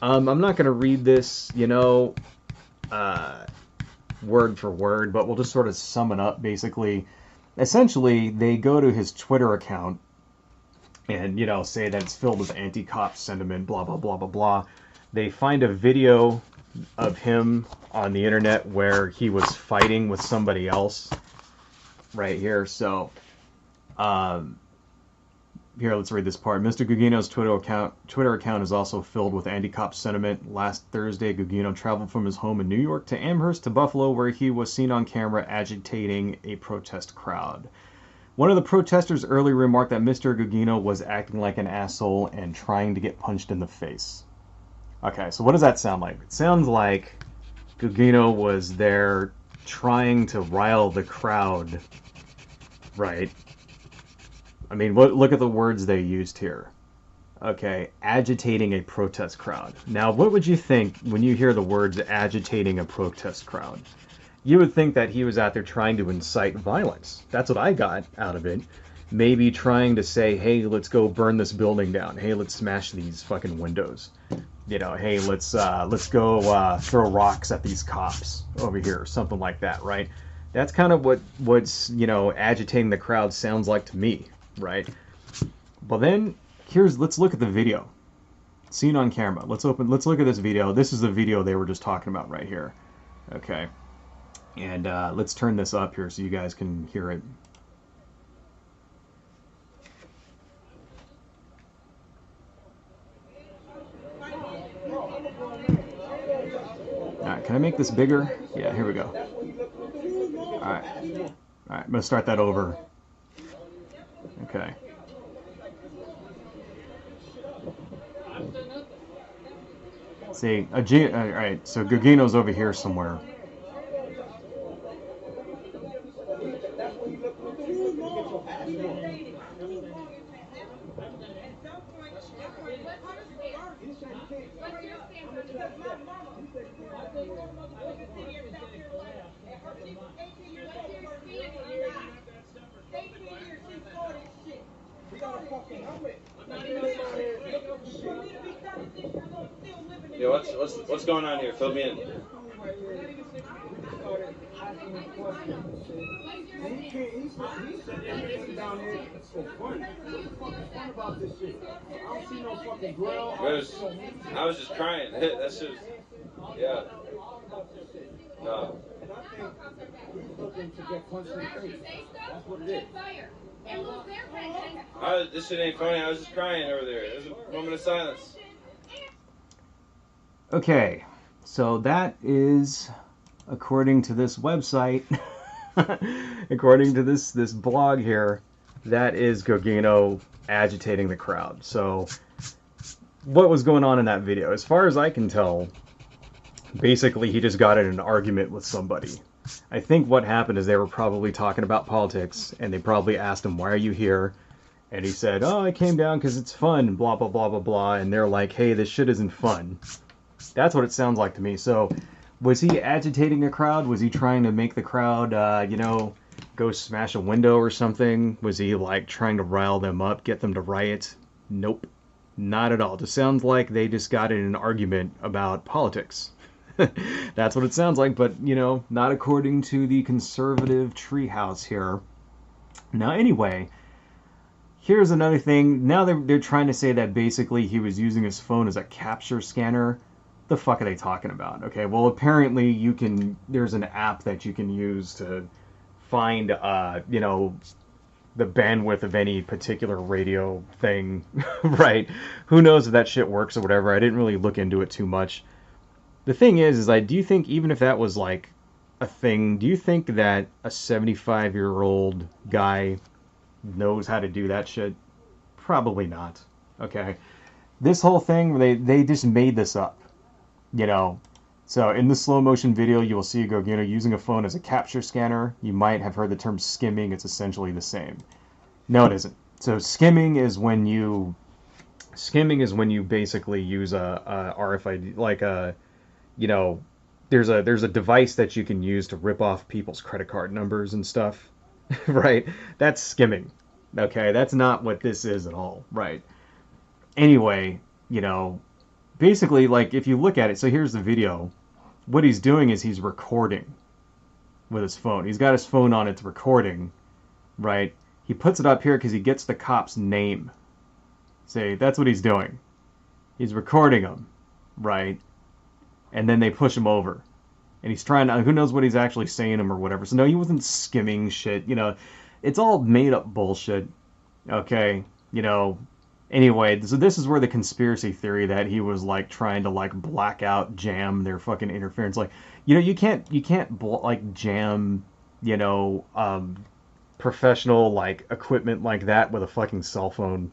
I'm not going to read this, word for word, but we'll just sort of sum it up, basically. Essentially, they go to his Twitter account, and, you know, say that it's filled with anti-cop sentiment, blah, blah, blah, blah, blah. They find a video of him on the internet where he was fighting with somebody else right here. So, here, let's read this part. Mr. Gugino's Twitter account is also filled with anti-cop sentiment. Last Thursday, Gugino traveled from his home in New York to Amherst to Buffalo, where he was seen on camera agitating a protest crowd. One of the protesters earlier remarked that Mr. Gugino was acting like an asshole and trying to get punched in the face. Okay, so what does that sound like? It sounds like Gugino was there trying to rile the crowd, right? I mean, look at the words they used here. Okay, agitating a protest crowd. Now, what would you think when you hear the words agitating a protest crowd? You would think that he was out there trying to incite violence. That's what I got out of it. Maybe trying to say, hey, let's go burn this building down. Hey, let's smash these fucking windows. You know, hey, let's go throw rocks at these cops over here, or something like that, right? That's kind of what's, you know, agitating the crowd sounds like to me. Right. Well, then let's look at the video. Seen on camera. Let's look at this video. This is the video they were just talking about right here. Okay. And let's turn this up here so you guys can hear it. All right, can I make this bigger? Yeah, here we go. All right. All right, I'm going to start that over. Okay. See, all right, so Gugino's over here somewhere. Yeah, what's going on here? Fill me in. I was just crying. That's just, yeah. No. This shit ain't funny. I was just crying over there. It was a moment of silence. Okay, so that is, according to this website, according to this blog here, that is Gugino agitating the crowd. So, what was going on in that video? As far as I can tell, basically he just got in an argument with somebody. I think what happened is they were probably talking about politics, and they probably asked him, why are you here? And he said, oh, I came down because it's fun, blah, blah, blah, blah, blah. And they're like, hey, this shit isn't fun. That's what it sounds like to me. So, was he agitating a crowd? Was he trying to make the crowd, you know, go smash a window or something? Was he, like, trying to rile them up, get them to riot? Nope. Not at all. It just sounds like they just got in an argument about politics. That's what it sounds like, but, you know, not according to the conservative treehouse here. Now, anyway, here's another thing. Now they're trying to say that basically he was using his phone as a capture scanner. The fuck are they talking about? Okay, well, apparently there's an app that you can use to find, you know, the bandwidth of any particular radio thing, right? Who knows if that shit works or whatever. I didn't really look into it too much. The thing is like, do you think even if that was like a thing, do you think that a 75-year-old guy knows how to do that shit? Probably not. Okay. This whole thing, they just made this up. You know, so in the slow motion video, you will see Gugino using a phone as a capture scanner. You might have heard the term skimming. It's essentially the same. No, it isn't. So skimming is when you basically use a RFID, like a, you know, there's a device that you can use to rip off people's credit card numbers and stuff, right? That's skimming. Okay, that's not what this is at all, right? Anyway, you know, basically, like, if you look at it, so here's the video. What he's doing is he's recording with his phone. He's got his phone on, it's recording, right? He puts it up here because he gets the cop's name, See, that's what he's doing. He's recording them, right? And then they push him over. And he's trying to, who knows what he's actually saying him or whatever. So no, he wasn't skimming shit. It's all made up bullshit. Okay, Anyway, so this is where the conspiracy theory that he was like trying to like black out jam their fucking interference. Like, you can't like jam, you know, um, professional like equipment like that with a fucking cell phone.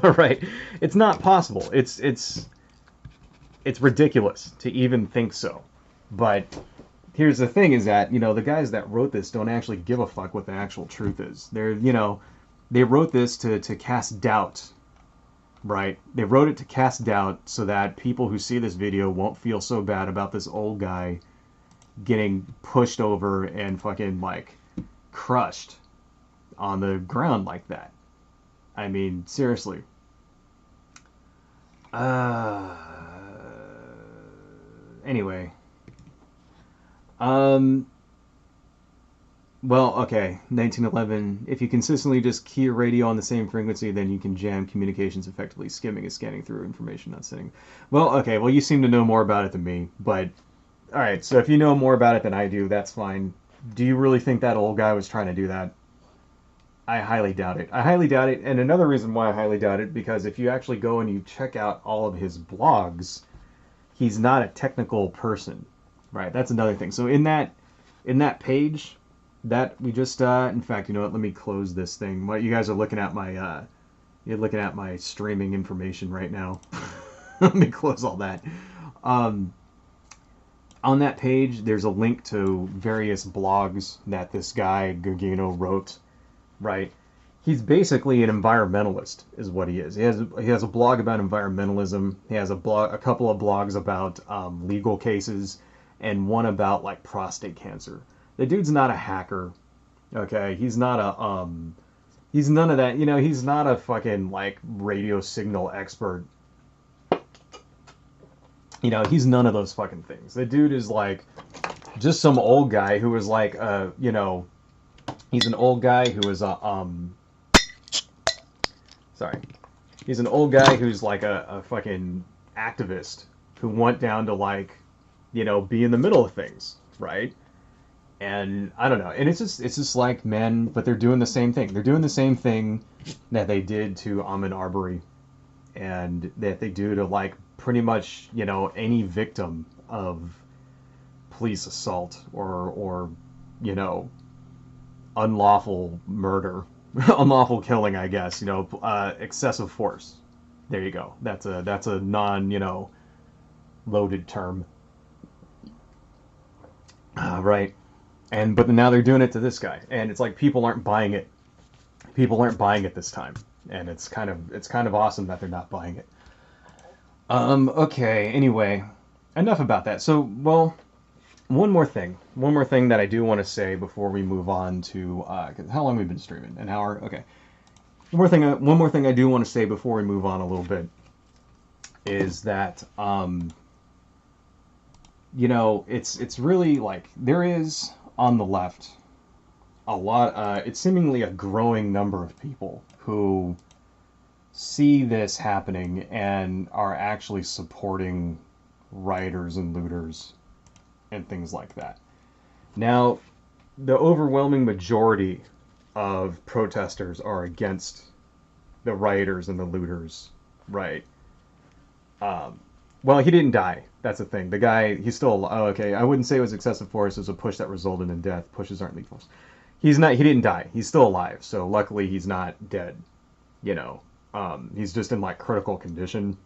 Right? It's not possible. It's ridiculous to even think so. But here's the thing: is that the guys that wrote this don't actually give a fuck what the actual truth is. They wrote this to cast doubt, right? They wrote it to cast doubt so that people who see this video won't feel so bad about this old guy getting pushed over and fucking like crushed on the ground like that. I mean, seriously. Uh, anyway. Um, well, okay. 1911. If you consistently just key a radio on the same frequency, then you can jam communications effectively. Skimming is scanning through information, not sending. Well, okay. Well, you seem to know more about it than me. But, alright. So if you know more about it than I do, that's fine. Do you really think that old guy was trying to do that? I highly doubt it. I highly doubt it. And another reason why I highly doubt it, because if you actually go and you check out all of his blogs, he's not a technical person, right? That's another thing. So in that page that we just in fact, you know what? Let me close this thing. What you guys are looking at my you're looking at my streaming information right now. Let me close all that. Um, on that page, there's a link to various blogs that this guy Gugino wrote. Right? He's basically an environmentalist, is what he is. He has a blog about environmentalism. He has a couple of blogs about legal cases, and one about like prostate cancer. The dude's not a hacker. Okay, he's none of that. He's not a fucking like radio signal expert. He's none of those fucking things. The dude is like just some old guy who was like he's an old guy who is sorry. He's an old guy who's like a fucking activist who went down to like, be in the middle of things, right? And I don't know. And it's just like men, but they're doing the same thing. They're doing the same thing that they did to Ahmaud Arbery and that they do to like pretty much, any victim of police assault or unlawful murder, unlawful killing, I guess. Excessive force. There you go. That's a non loaded term, right? But now they're doing it to this guy, and it's like people aren't buying it. People aren't buying it this time, and it's kind of awesome that they're not buying it. Okay. Anyway, enough about that. So, well, one more thing that I do want to say before we move on to 'cause how long we've been streaming? An hour. Okay. One more thing I do want to say before we move on a little bit is that it's really like there is on the left a lot. It's seemingly a growing number of people who see this happening and are actually supporting rioters and looters and things like that. Now, the overwhelming majority of protesters are against the rioters and the looters, right? Um, well, he didn't die. That's the thing. The guy, he's still. Oh, okay. I wouldn't say it was excessive force. It was a push that resulted in death. Pushes aren't lethal. He's not. He didn't die. He's still alive. So luckily, he's not dead. He's just in like critical condition.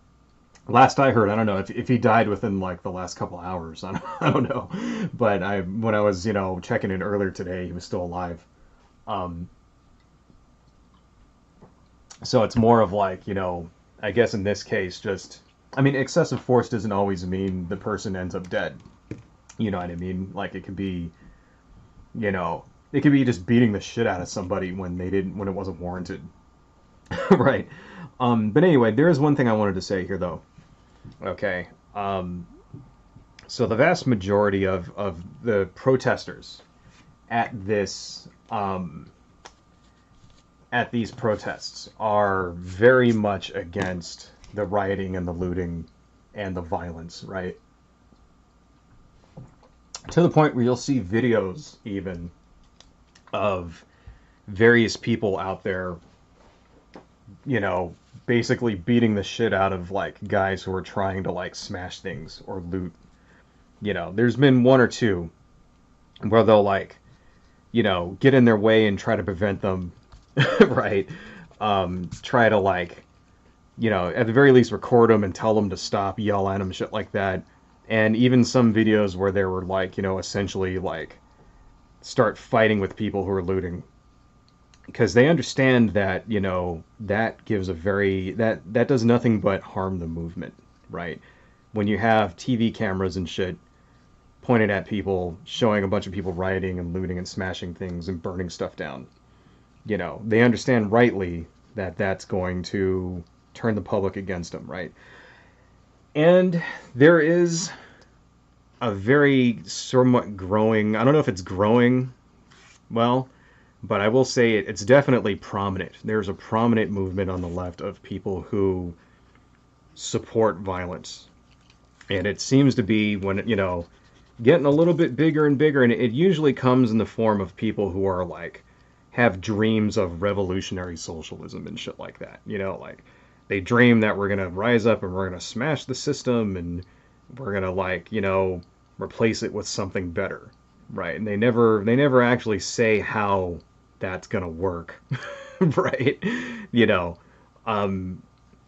Last I heard, I don't know if he died within like the last couple hours. I don't know, but when I was checking in earlier today, he was still alive. Um, so it's more of like I guess in this case, just I mean, excessive force doesn't always mean the person ends up dead. You know what I mean? Like you know, it could be just beating the shit out of somebody when it wasn't warranted, right? But anyway, there is one thing I wanted to say here though. Okay. So the vast majority of the protesters at this at these protests are very much against the rioting and the looting and the violence, right? To the point where you'll see videos even of various people out there, you know, basically beating the shit out of like guys who are trying to like smash things or loot. You know, there's been one or two where they'll like, you know, get in their way and try to prevent them, right? Try to like, you know, at the very least record them and tell them to stop, yell at them, shit like that. And even some videos where they were like, you know, essentially like start fighting with people who are looting, because they understand that, you know, that gives a very that does nothing but harm the movement, right? When you have TV cameras and shit pointed at people, showing a bunch of people rioting and looting and smashing things and burning stuff down, you know, they understand rightly that that's going to turn the public against them, right? And there is a very somewhat growing, I don't know if it's growing well, but I will say it's definitely prominent. There's a prominent movement on the left of people who support violence. And it seems to be, when, you know, getting a little bit bigger and bigger, and it usually comes in the form of people who are like, have dreams of revolutionary socialism and shit like that. You know, like, they dream that we're gonna rise up and we're gonna smash the system and we're gonna, like, you know, replace it with something better, right? And they never actually say how that's gonna work, right? You know,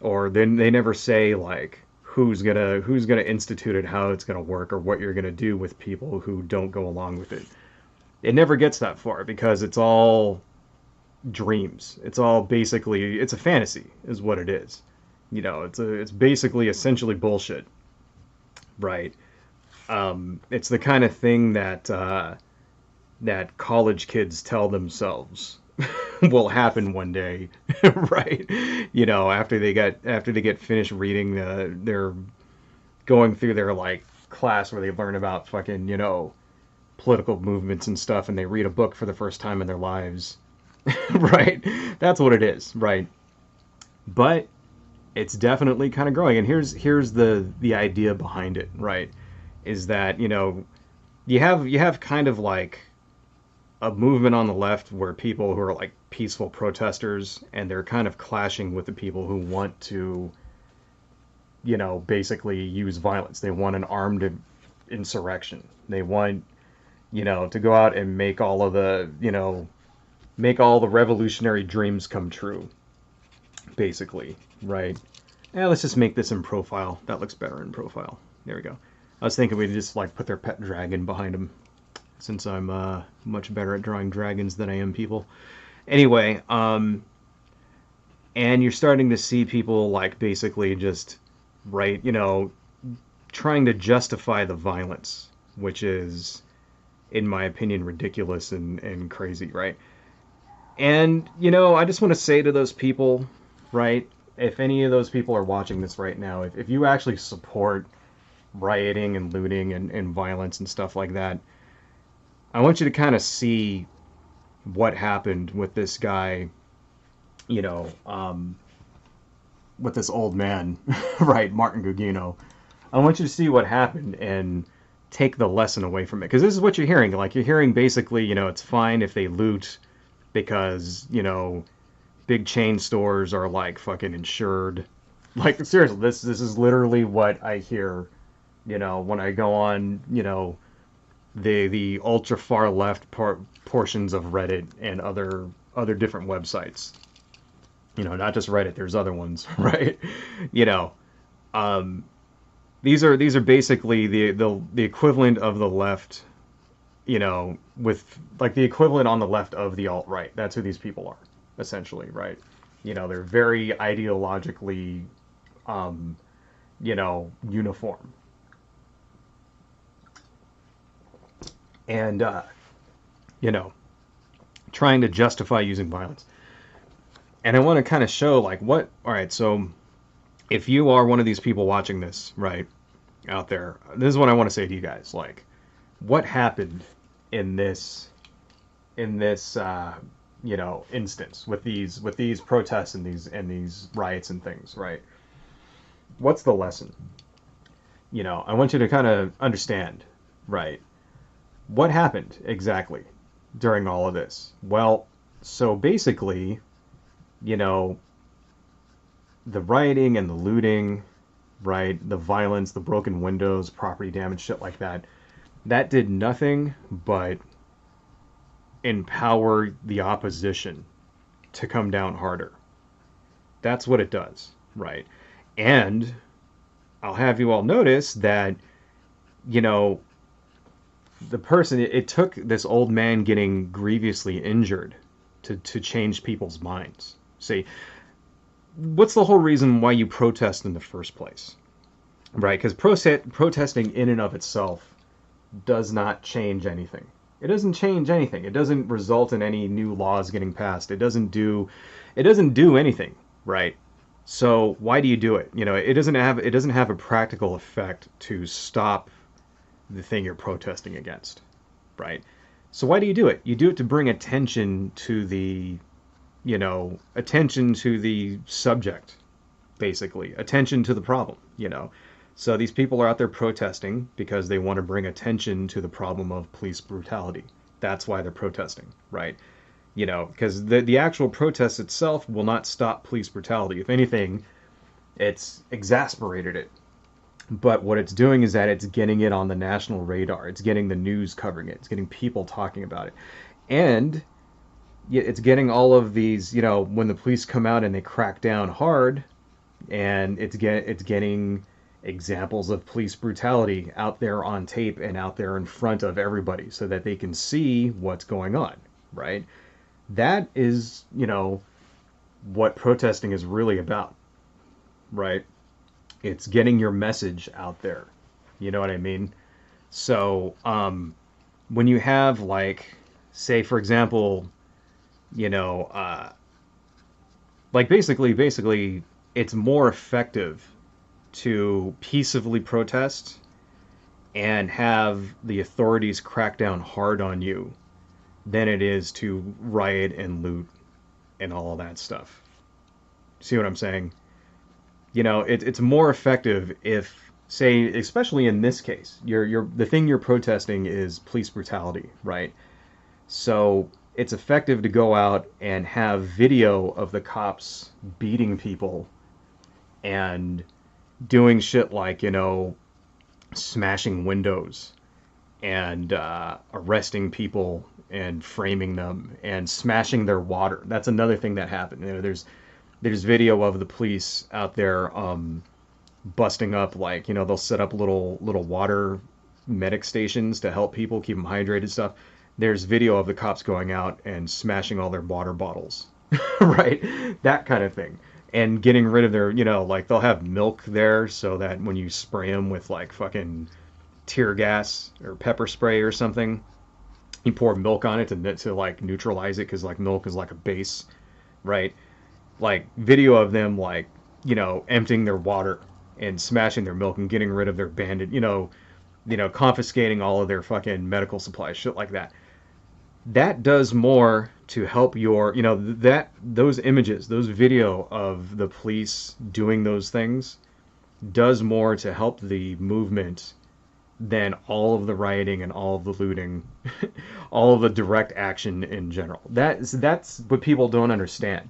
or then they never say like who's gonna institute it, how it's gonna work, or what you're gonna do with people who don't go along with it. It never gets that far because it's all dreams. It's all basically, it's a fantasy is what it is. You know, it's basically essentially bullshit, right? It's the kind of thing that that college kids tell themselves will happen one day, right? You know, after they get finished reading their going through their like class where they learn about fucking, you know, political movements and stuff, and they read a book for the first time in their lives, right? That's what it is, right? But it's definitely kind of growing, and here's the idea behind it, right? Is that, you know, you have kind of like a movement on the left where people who are like peaceful protesters, and they're kind of clashing with the people who want to, you know, basically use violence. They want an armed insurrection. They want, you know, to go out and make all of the, you know, make all the revolutionary dreams come true, basically, right? Yeah, let's just make this in profile. That looks better in profile. There we go. I was thinking we'd just like put their pet dragon behind them, since I'm much better at drawing dragons than I am people. Anyway, and you're starting to see people like basically just, right, you know, trying to justify the violence, which is, in my opinion, ridiculous and crazy, right? And, you know, I just want to say to those people, right, if any of those people are watching this right now, if you actually support rioting and looting and violence and stuff like that, I want you to kind of see what happened with this guy, you know, with this old man, right, Martin Gugino. I want you to see what happened and take the lesson away from it. Because this is what you're hearing. Like, you're hearing basically, you know, it's fine if they loot because, you know, big chain stores are like fucking insured. Like, seriously, this is literally what I hear, you know, when I go on, you know, the ultra far left portions of Reddit and other different websites. You know, not just Reddit. There's other ones, right? You know, these are basically the equivalent of the left. You know, with like the equivalent on the left of the alt-right. That's who these people are, essentially, right? You know, they're very ideologically, you know, uniform. And, you know, trying to justify using violence. And I want to kind of show, like, what, all right, so if you are one of these people watching this, right, out there, this is what I want to say to you guys, like, what happened in this instance with these protests and these riots and things, right? What's the lesson? I want you to kind of understand, right? What happened exactly during all of this? Well, so basically, you know, the rioting and the looting, right? The violence, the broken windows, property damage, shit like that. That did nothing but empower the opposition to come down harder. That's what it does, right? And I'll have you all notice that, you know, the person, it took this old man getting grievously injured to change people's minds. See, what's the whole reason why you protest in the first place? Right? Because protesting in and of itself does not change anything. It doesn't change anything. It doesn't result in any new laws getting passed. It doesn't do anything, right? So why do you do it? It doesn't have a practical effect to stop the thing you're protesting against, right? So why do you do it? You do it to bring attention to the subject, basically, attention to the problem. So these people are out there protesting because they want to bring attention to the problem of police brutality. That's why they're protesting, right? Because the actual protest itself will not stop police brutality. If anything, it's exasperated it. But what it's doing is that it's getting it on the national radar. It's getting the news covering it. It's getting people talking about it. And it's getting all of these, when the police come out and they crack down hard, and it's getting examples of police brutality out there on tape and out there in front of everybody so that they can see what's going on, right? That is, what protesting is really about, right? It's getting your message out there. You know what I mean? So, when you have, like, say, for example, like basically, it's more effective to peaceably protest and have the authorities crack down hard on you than it is to riot and loot and all of that stuff. See what I'm saying? It's more effective if, say, especially in this case, the thing you're protesting is police brutality, right? So it's effective to go out and have video of the cops beating people and doing shit like, smashing windows and arresting people and framing them and smashing their water. That's another thing that happened. There's video of the police out there busting up, like, they'll set up little water medic stations to help people keep them hydrated stuff. There's video of the cops going out and smashing all their water bottles, right? That kind of thing. And getting rid of their, like, they'll have milk there so that when you spray them with, like, fucking tear gas or pepper spray or something, you pour milk on it to like, neutralize it, because, like, milk is like a base, right? Like, video of them, like, emptying their water and smashing their milk and getting rid of their bandit, confiscating all of their fucking medical supplies, shit like that. That does more to help those images, those video of the police doing those things does more to help the movement than all of the rioting and all of the looting, all of the direct action in general. That's what people don't understand.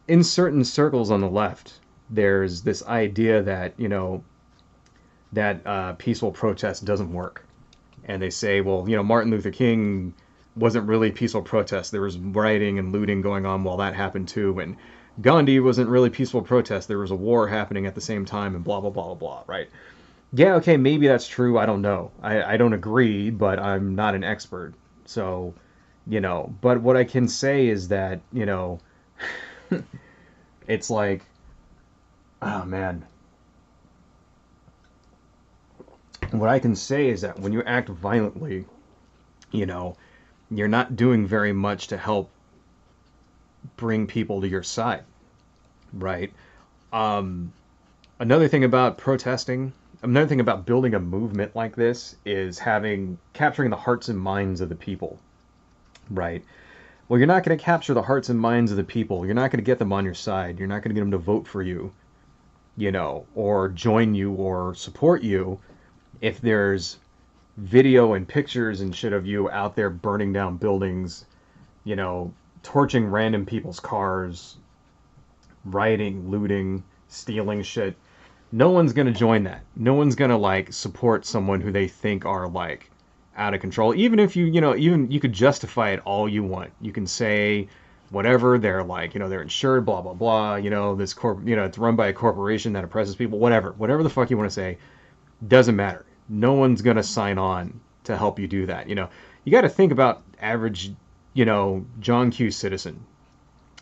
In certain circles on the left, there's this idea that, that peaceful protest doesn't work. And they say, well, Martin Luther King wasn't really peaceful protest. There was rioting and looting going on while that happened too. And Gandhi wasn't really peaceful protest. There was a war happening at the same time and blah, blah, blah, blah, blah, right? Yeah, okay, maybe that's true. I don't know. I don't agree, but I'm not an expert. So, but what I can say is that, it's like, oh man. What I can say is that when you act violently, you're not doing very much to help bring people to your side, right? Another thing about protesting, another thing about building a movement like this is capturing the hearts and minds of the people, right? Well, you're not going to capture the hearts and minds of the people. You're not going to get them on your side. You're not going to get them to vote for you, or join you or support you if there's video and pictures and shit of you out there burning down buildings, torching random people's cars, rioting, looting, stealing shit. No one's going to join that. No one's going to support someone who they think are out of control. Even if even you could justify it all you want. You can say whatever, they're they're insured, blah blah blah, this it's run by a corporation that oppresses people, whatever the fuck you want to say, doesn't matter. No one's going to sign on to help you do that. You got to think about average, John Q. Citizen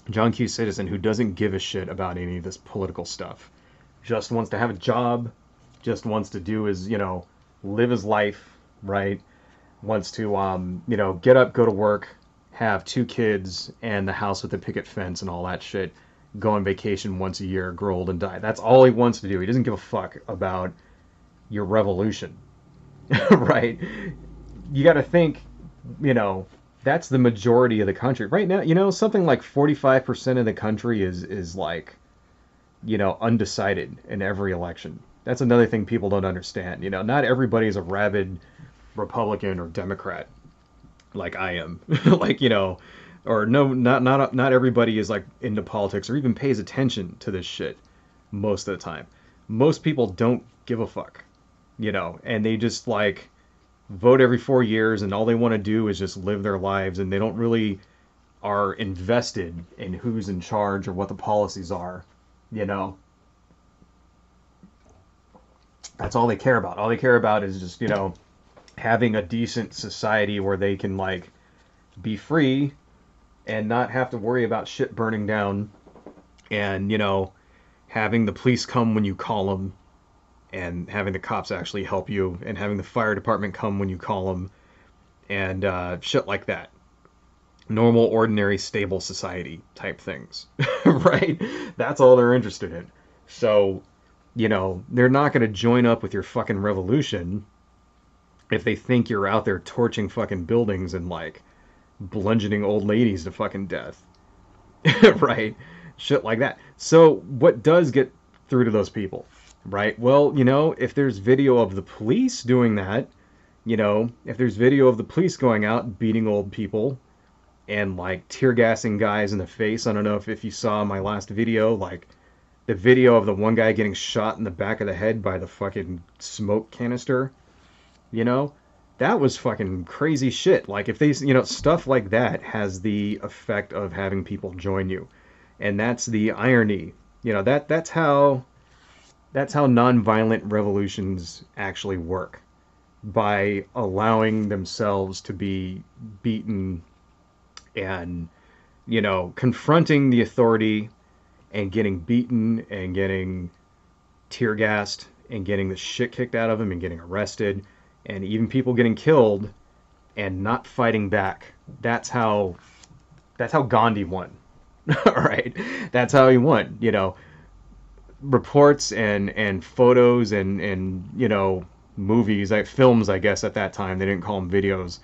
who doesn't give a shit about any of this political stuff. Just wants to have a job, just wants to do his, live his life, right? Wants to, get up, go to work, have 2 kids, and the house with the picket fence and all that shit. Go on vacation once a year, grow old and die. That's all he wants to do. He doesn't give a fuck about your revolution, right? You got to think, that's the majority of the country. Right now, something like 45% of the country is undecided in every election. That's another thing people don't understand. Not everybody is a rabid Republican or Democrat like I am. Or no, not everybody is into politics or even pays attention to this shit most of the time. Most people don't give a fuck, and they just vote every 4 years, and all they want to do is just live their lives, and they don't really are invested in who's in charge or what the policies are. That's all they care about. All they care about is just, having a decent society where they can be free and not have to worry about shit burning down, and having the police come when you call them, and having the cops actually help you, and having the fire department come when you call them, and shit like that. Normal, ordinary, stable society type things, right? That's all they're interested in. So, they're not going to join up with your fucking revolution if they think you're out there torching fucking buildings and bludgeoning old ladies to fucking death, right? Shit like that. So what does get through to those people, right? Well, if there's video of the police doing that, if there's video of the police going out beating old people and tear gassing guys in the face. I don't know if you saw my last video, the video of the one guy getting shot in the back of the head by the fucking smoke canister, that was fucking crazy shit. If they, stuff like that has the effect of having people join you. And that's the irony. That's how nonviolent revolutions actually work, by allowing themselves to be beaten and, confronting the authority and getting beaten and getting tear gassed and getting the shit kicked out of them and getting arrested and even people getting killed and not fighting back. That's how Gandhi won. All right. That's how he won. Reports and photos and movies, films, I guess at that time, they didn't call them videos,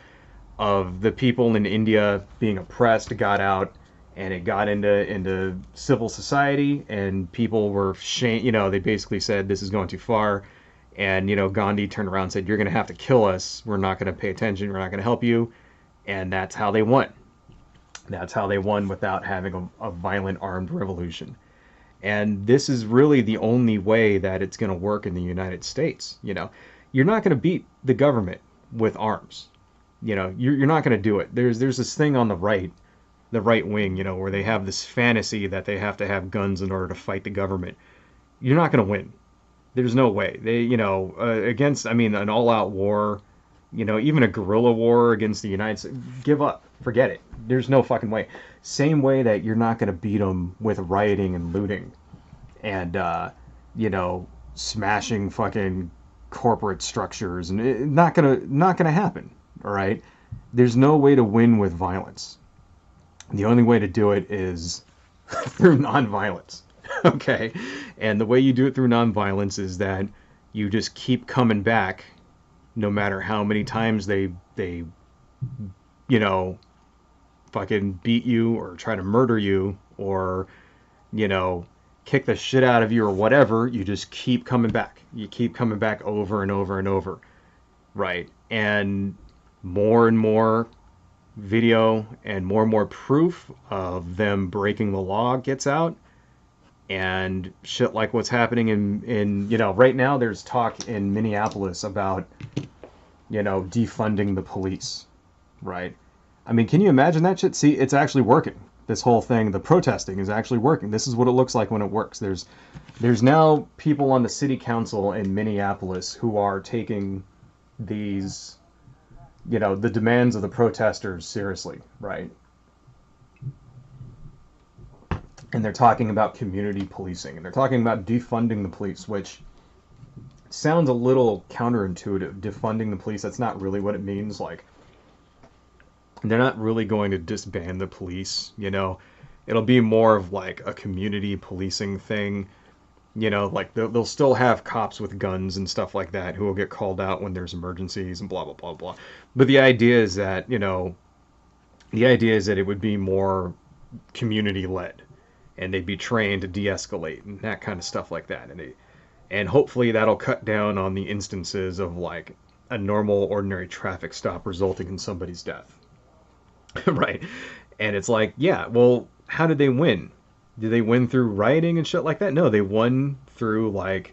of the people in India being oppressed got out, and it got into civil society, and people were they basically said this is going too far, and Gandhi turned around and said, you're going to have to kill us, we're not going to pay attention, we're not going to help you. And that's how they won. That's how they won without having a violent armed revolution. And this is really the only way that it's going to work in the United States. You're not going to beat the government with arms. You're not going to do it. There's this thing on the right wing, where they have this fantasy that they have to have guns in order to fight the government. You're not going to win. There's no way. They, against, an all-out war, even a guerrilla war against the United States, give up. Forget it. There's no fucking way. Same way that you're not going to beat them with rioting and looting and, smashing fucking corporate structures, and it's not gonna happen. All right. There's no way to win with violence. The only way to do it is through nonviolence. Okay. And the way you do it through nonviolence is that you just keep coming back, no matter how many times they fucking beat you or try to murder you or, you know, kick the shit out of you or whatever, you just keep coming back. You keep coming back over and over and over, right? And more video and more proof of them breaking the law gets out, and shit like what's happening in you know, right now there's talk in Minneapolis about, you know, defunding the police, right? I mean, can you imagine that shit? See, it's actually working. This whole thing, the protesting is actually working. This is what it looks like when it works. There's now people on the city council in Minneapolis who are taking these, you know, the demands of the protesters seriously, right? And they're talking about community policing, and they're talking about defunding the police, which sounds a little counterintuitive. Defunding the police, that's not really what it means. Like, they're not really going to disband the police, you know. It'll be more of like a community policing thing, you know, like they'll still have cops with guns and stuff like that who will get called out when there's emergencies and blah blah blah blah. But the idea is that, you know, the idea is that it would be more community led, and they'd be trained to de-escalate and that kind of stuff like that. And hopefully that'll cut down on the instances of like a normal ordinary traffic stop resulting in somebody's death. Right? And it's like, yeah, well, how did they win? Did they win through rioting and shit like that? No, they won through like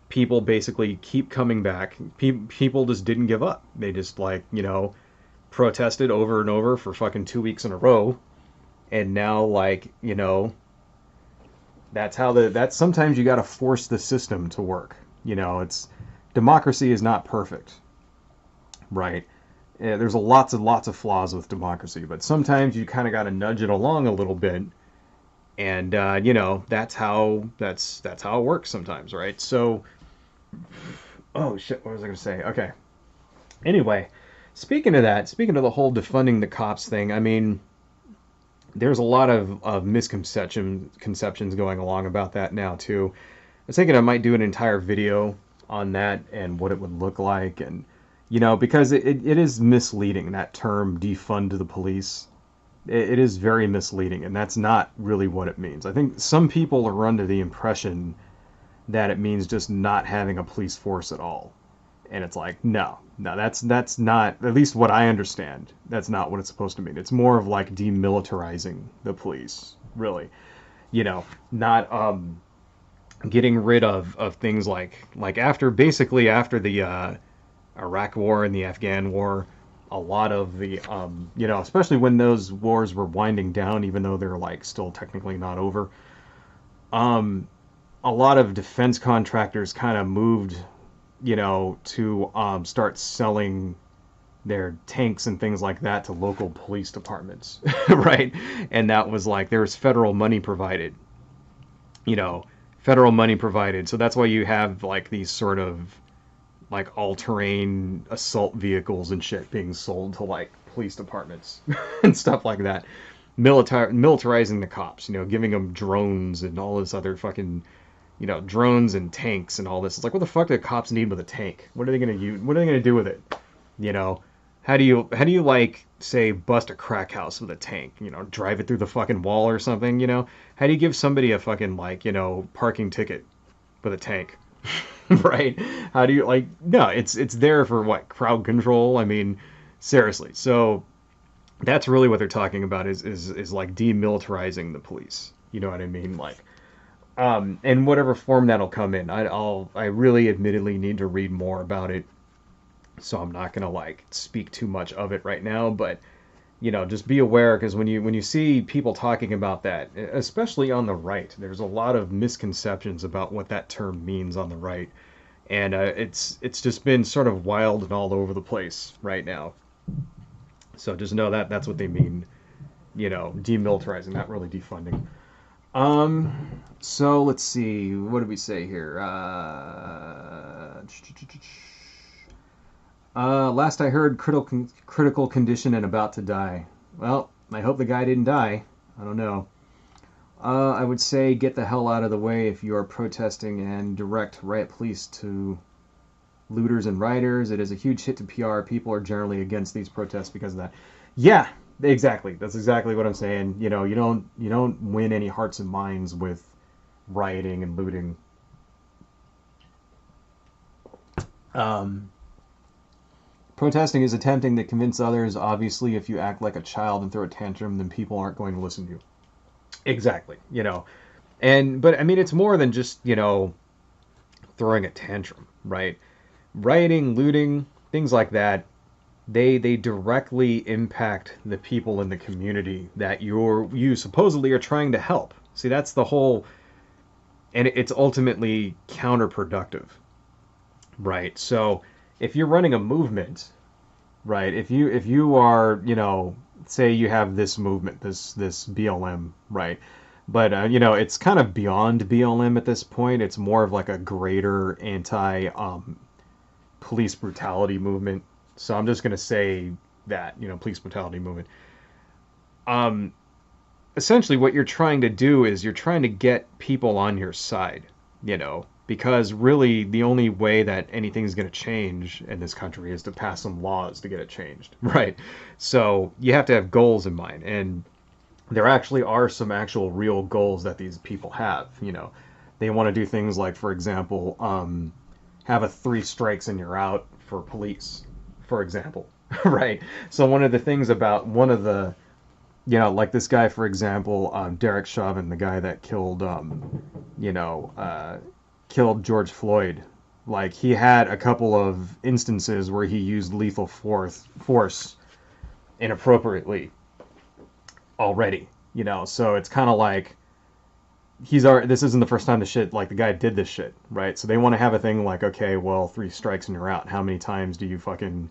people basically keep coming back. People just didn't give up. They just, like, you know, protested over and over for fucking 2 weeks in a row. And now, like, you know, that's sometimes you got to force the system to work. You know, it's democracy is not perfect, right? There's lots and lots of flaws with democracy, but sometimes you kind of got to nudge it along a little bit, and you know, that's how it works sometimes, right? So, oh shit, what was I gonna say? Okay. Anyway, speaking of the whole defunding the cops thing, I mean, there's a lot of misconceptions going along about that now too. I was thinking I might do an entire video on that and what it would look like, and you know, because it is misleading, that term defund the police. It is very misleading, and that's not really what it means. I think some people are under the impression that it means just not having a police force at all. And it's like, no, that's not, at least what I understand, that's not what it's supposed to mean. It's more of like demilitarizing the police, really. You know, not getting rid of things like after the Iraq War and the Afghan War, a lot of the, you know, especially when those wars were winding down, even though they're like still technically not over, a lot of defense contractors kind of moved, you know, to start selling their tanks and things like that to local police departments, right? And that was like, there was federal money provided, you know, so that's why you have like these sort of like all-terrain assault vehicles and shit being sold to like police departments and stuff like that. Militarizing the cops, you know, giving them drones and all this other fucking, you know, drones and tanks and all this. It's like, what the fuck do the cops need with a tank? What are they gonna use? What are they gonna do with it? You know, how do you like, say, bust a crack house with a tank? You know, drive it through the fucking wall or something? You know, how do you give somebody a fucking, like, you know, parking ticket with a tank? Right? How do you, like, no, it's there for what, crowd control? I mean, seriously. So that's really what they're talking about is like demilitarizing the police. You know what I mean? Like, in whatever form that'll come in. I really admittedly need to read more about it, so I'm not gonna like speak too much of it right now. But you know, just be aware, because when you see people talking about that, especially on the right, there's a lot of misconceptions about what that term means on the right, and it's just been sort of wild and all over the place right now. So just know that that's what they mean. You know, demilitarizing, not really defunding. So let's see, what did we say here? Last I heard, critical condition and about to die. Well, I hope the guy didn't die. I don't know. I would say get the hell out of the way if you are protesting, and direct riot police to looters and rioters. It is a huge hit to PR. People are generally against these protests because of that. Yeah, Exactly. That's exactly what I'm saying. You don't win any hearts and minds with rioting and looting. Um, Protesting is attempting to convince others. Obviously, if you act like a child and throw a tantrum, then people aren't going to listen to you. Exactly. But I mean, it's more than just throwing a tantrum, right? Rioting, looting, things like that. They directly impact the people in the community that you supposedly are trying to help. See, that's the whole, and it's ultimately counterproductive, right? So if you're running a movement, right? If you are, say you have this movement, this BLM, right? But it's kind of beyond BLM at this point. It's more of like a greater anti police brutality movement. So I'm just gonna say that, police brutality movement. Um, Essentially, what you're trying to do is you're trying to get people on your side, because really the only way that anything's going to change in this country is to pass some laws to get it changed, right? So you have to have goals in mind, and there actually are some actual real goals that these people have. They want to do things like, for example, have a three strikes and you're out for police, for example, right? So one of the things about one of the like this guy, for example, Derek Chauvin, the guy that you know, uh, killed George Floyd. Like he had a couple of instances where he used lethal force inappropriately already. So it's kind of like this isn't the first time the shit like the guy did this shit, right? So they want to have a thing like, okay, well, three strikes and you're out. How many times do you fucking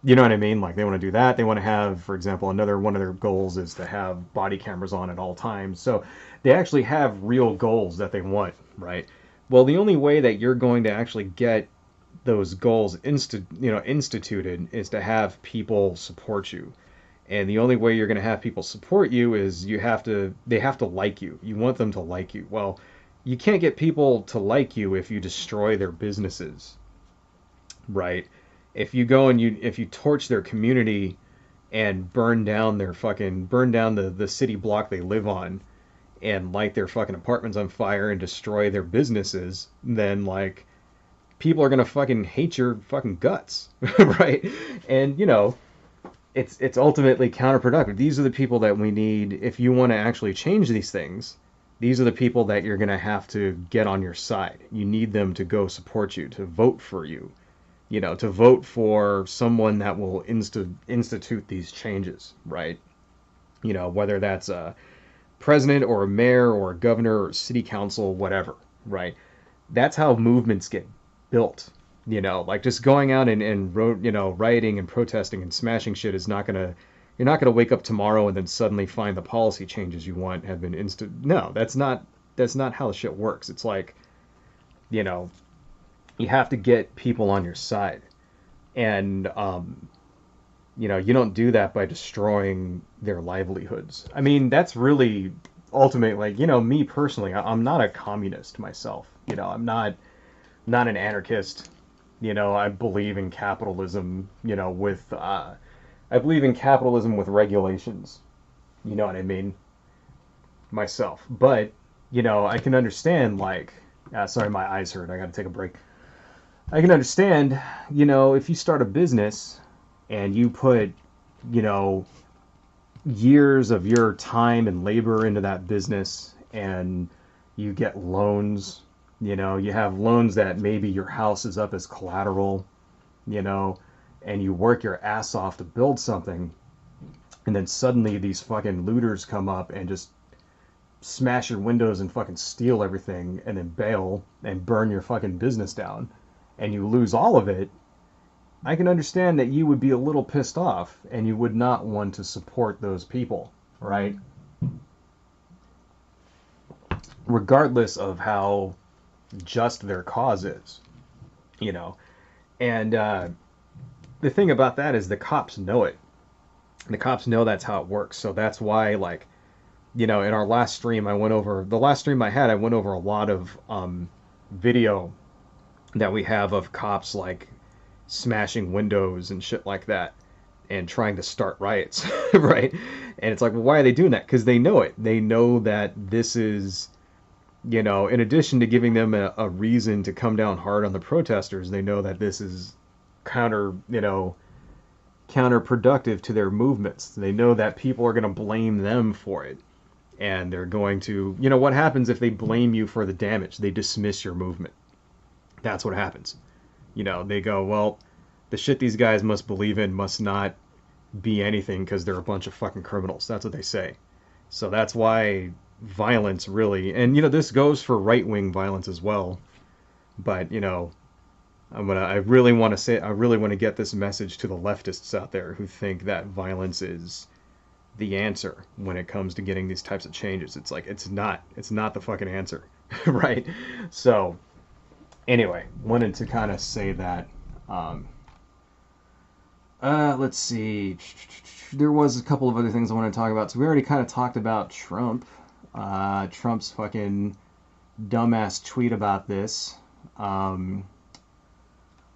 you know what I mean? Like they want to do that. They want to have, for example, another one of their goals is to have body cameras on at all times. So they actually have real goals that they want, right? Well, the only way that you're going to actually get those goals instituted is to have people support you. And the only way you're going to have people support you is they have to like you. You want them to like you. Well, you can't get people to like you if you destroy their businesses, right? If you go and if you torch their community and burn down the city block they live on and light their fucking apartments on fire and destroy their businesses, then like people are gonna fucking hate your fucking guts, right? And it's ultimately counterproductive. These are the people that we need if you want to actually change these things. These are the people that you're gonna have to get on your side. You need them to go support you, to vote for you, to vote for someone that will institute these changes, right? Whether that's a president or a mayor or a governor or city council, whatever, right? That's how movements get built. Like just going out and rioting and protesting and smashing shit is not gonna, you're not gonna wake up tomorrow and then suddenly find the policy changes you want have been no, that's not how the shit works. It's like, you know, you have to get people on your side. And, you don't do that by destroying their livelihoods. I mean, that's really ultimately, like, me personally, I'm not a communist myself. I'm not an anarchist. I believe in capitalism, I believe in capitalism with regulations. You know what I mean? Myself. But, I can understand, like, sorry, my eyes hurt. I got to take a break. I can understand, if you start a business and you put, you know, years of your time and labor into that business and you get loans, you have loans that maybe your house is up as collateral, you know, and you work your ass off to build something, and then suddenly these fucking looters come up and just smash your windows and fucking steal everything and then bail and burn your fucking business down and you lose all of it. I can understand that you would be a little pissed off and you would not want to support those people, right? Regardless of how just their cause is, you know. And the thing about that is the cops know it. The cops know that's how it works. So that's why, like, in our last stream, I went over a lot of video that we have of cops, like, smashing windows and shit like that. and trying to start riots, right? And it's like, well, why are they doing that? Because they know it. They know that this is, in addition to giving them a reason to come down hard on the protesters, they know that this is counterproductive to their movements. They know that people are going to blame them for it. And they're going to, what happens if they blame you for the damage? They dismiss your movement. That's what happens. They go, well, the shit these guys must believe in must not be anything because they're a bunch of fucking criminals. That's what they say. So that's why violence really, and this goes for right-wing violence as well. But I really want to get this message to the leftists out there who think that violence is the answer when it comes to getting these types of changes. It's like, it's not the fucking answer. Right? So anyway, wanted to kind of say that. Let's see. There was a couple of other things I want to talk about. So we already kind of talked about Trump. Trump's fucking dumbass tweet about this.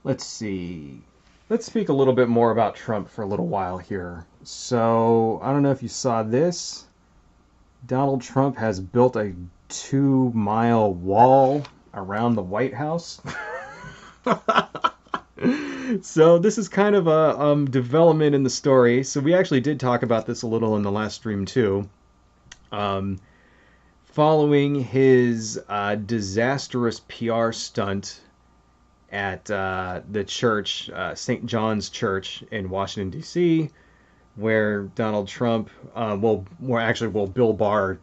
Let's see. Let's speak a little bit more about Trump for a little while here. So, I don't know if you saw this. Donald Trump has built a 2-mile wall around the White House. So this is kind of a development in the story. So we actually did talk about this a little in the last stream too. Following his disastrous PR stunt at the church, St. John's Church in Washington, D.C., where Donald Trump, Bill Barr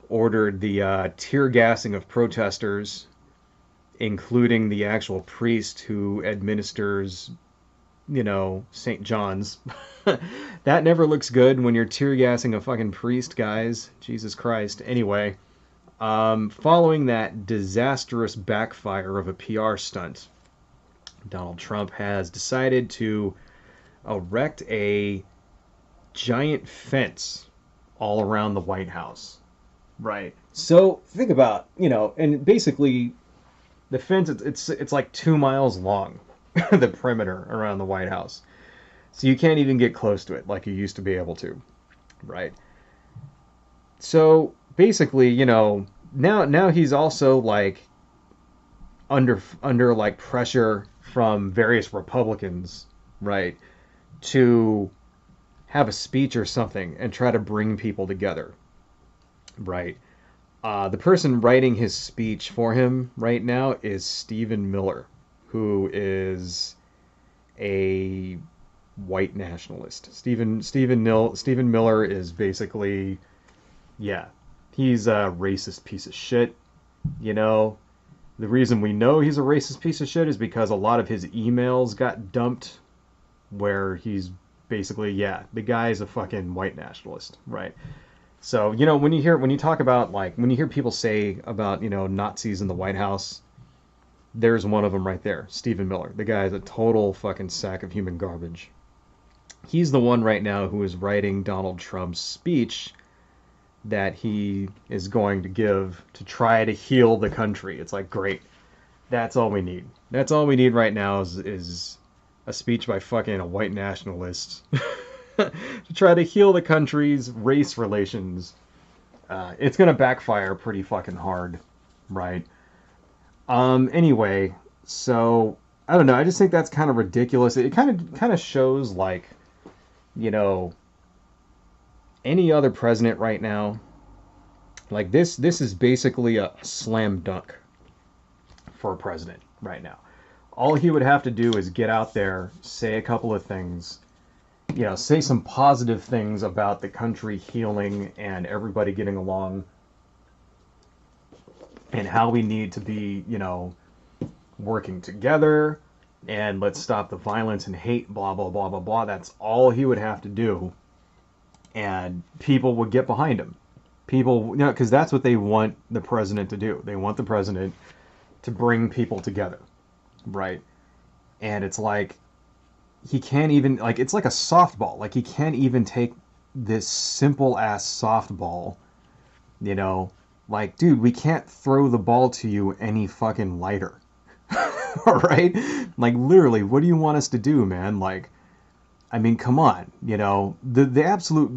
ordered the tear gassing of protesters, including the actual priest who administers, St. John's. That never looks good when you're tear gassing a fucking priest, guys. Jesus Christ. Anyway, following that disastrous backfire of a PR stunt, Donald Trump has decided to erect a giant fence all around the White House. Right. So think about, and basically the fence, it's like 2 miles long, the perimeter around the White House. So you can't even get close to it like you used to be able to. Right. So basically, now he's also like under like pressure from various Republicans, right, to have a speech or something and try to bring people together, right? The person writing his speech for him right now is Stephen Miller, who is a white nationalist. Stephen Miller is basically, yeah, he's a racist piece of shit. The reason we know he's a racist piece of shit is because a lot of his emails got dumped where he's basically, yeah, the guy's a fucking white nationalist, right? So, when you hear people say about, Nazis in the White House, there's one of them right there, Stephen Miller. The guy is a total fucking sack of human garbage. He's the one right now who is writing Donald Trump's speech that he is going to give to try to heal the country. It's like, great. That's all we need. That's all we need right now is a speech by fucking a white nationalist to try to heal the country's race relations. It's going to backfire pretty fucking hard, right? Anyway, so I don't know. I just think that's kind of ridiculous. It kind of shows like, any other president right now, like this is basically a slam dunk for a president right now. All he would have to do is get out there, say a couple of things, say some positive things about the country healing and everybody getting along and how we need to be, working together and let's stop the violence and hate, blah, blah, blah, blah, blah. That's all he would have to do. And people would get behind him. People, because that's what they want the president to do. They want the president to bring people together, right? And it's like, he can't even, like, it's like a softball. Like, he can't even take this simple-ass softball, like, dude, we can't throw the ball to you any fucking lighter. All right? Like, literally, what do you want us to do, man? Like, I mean, come on, the absolute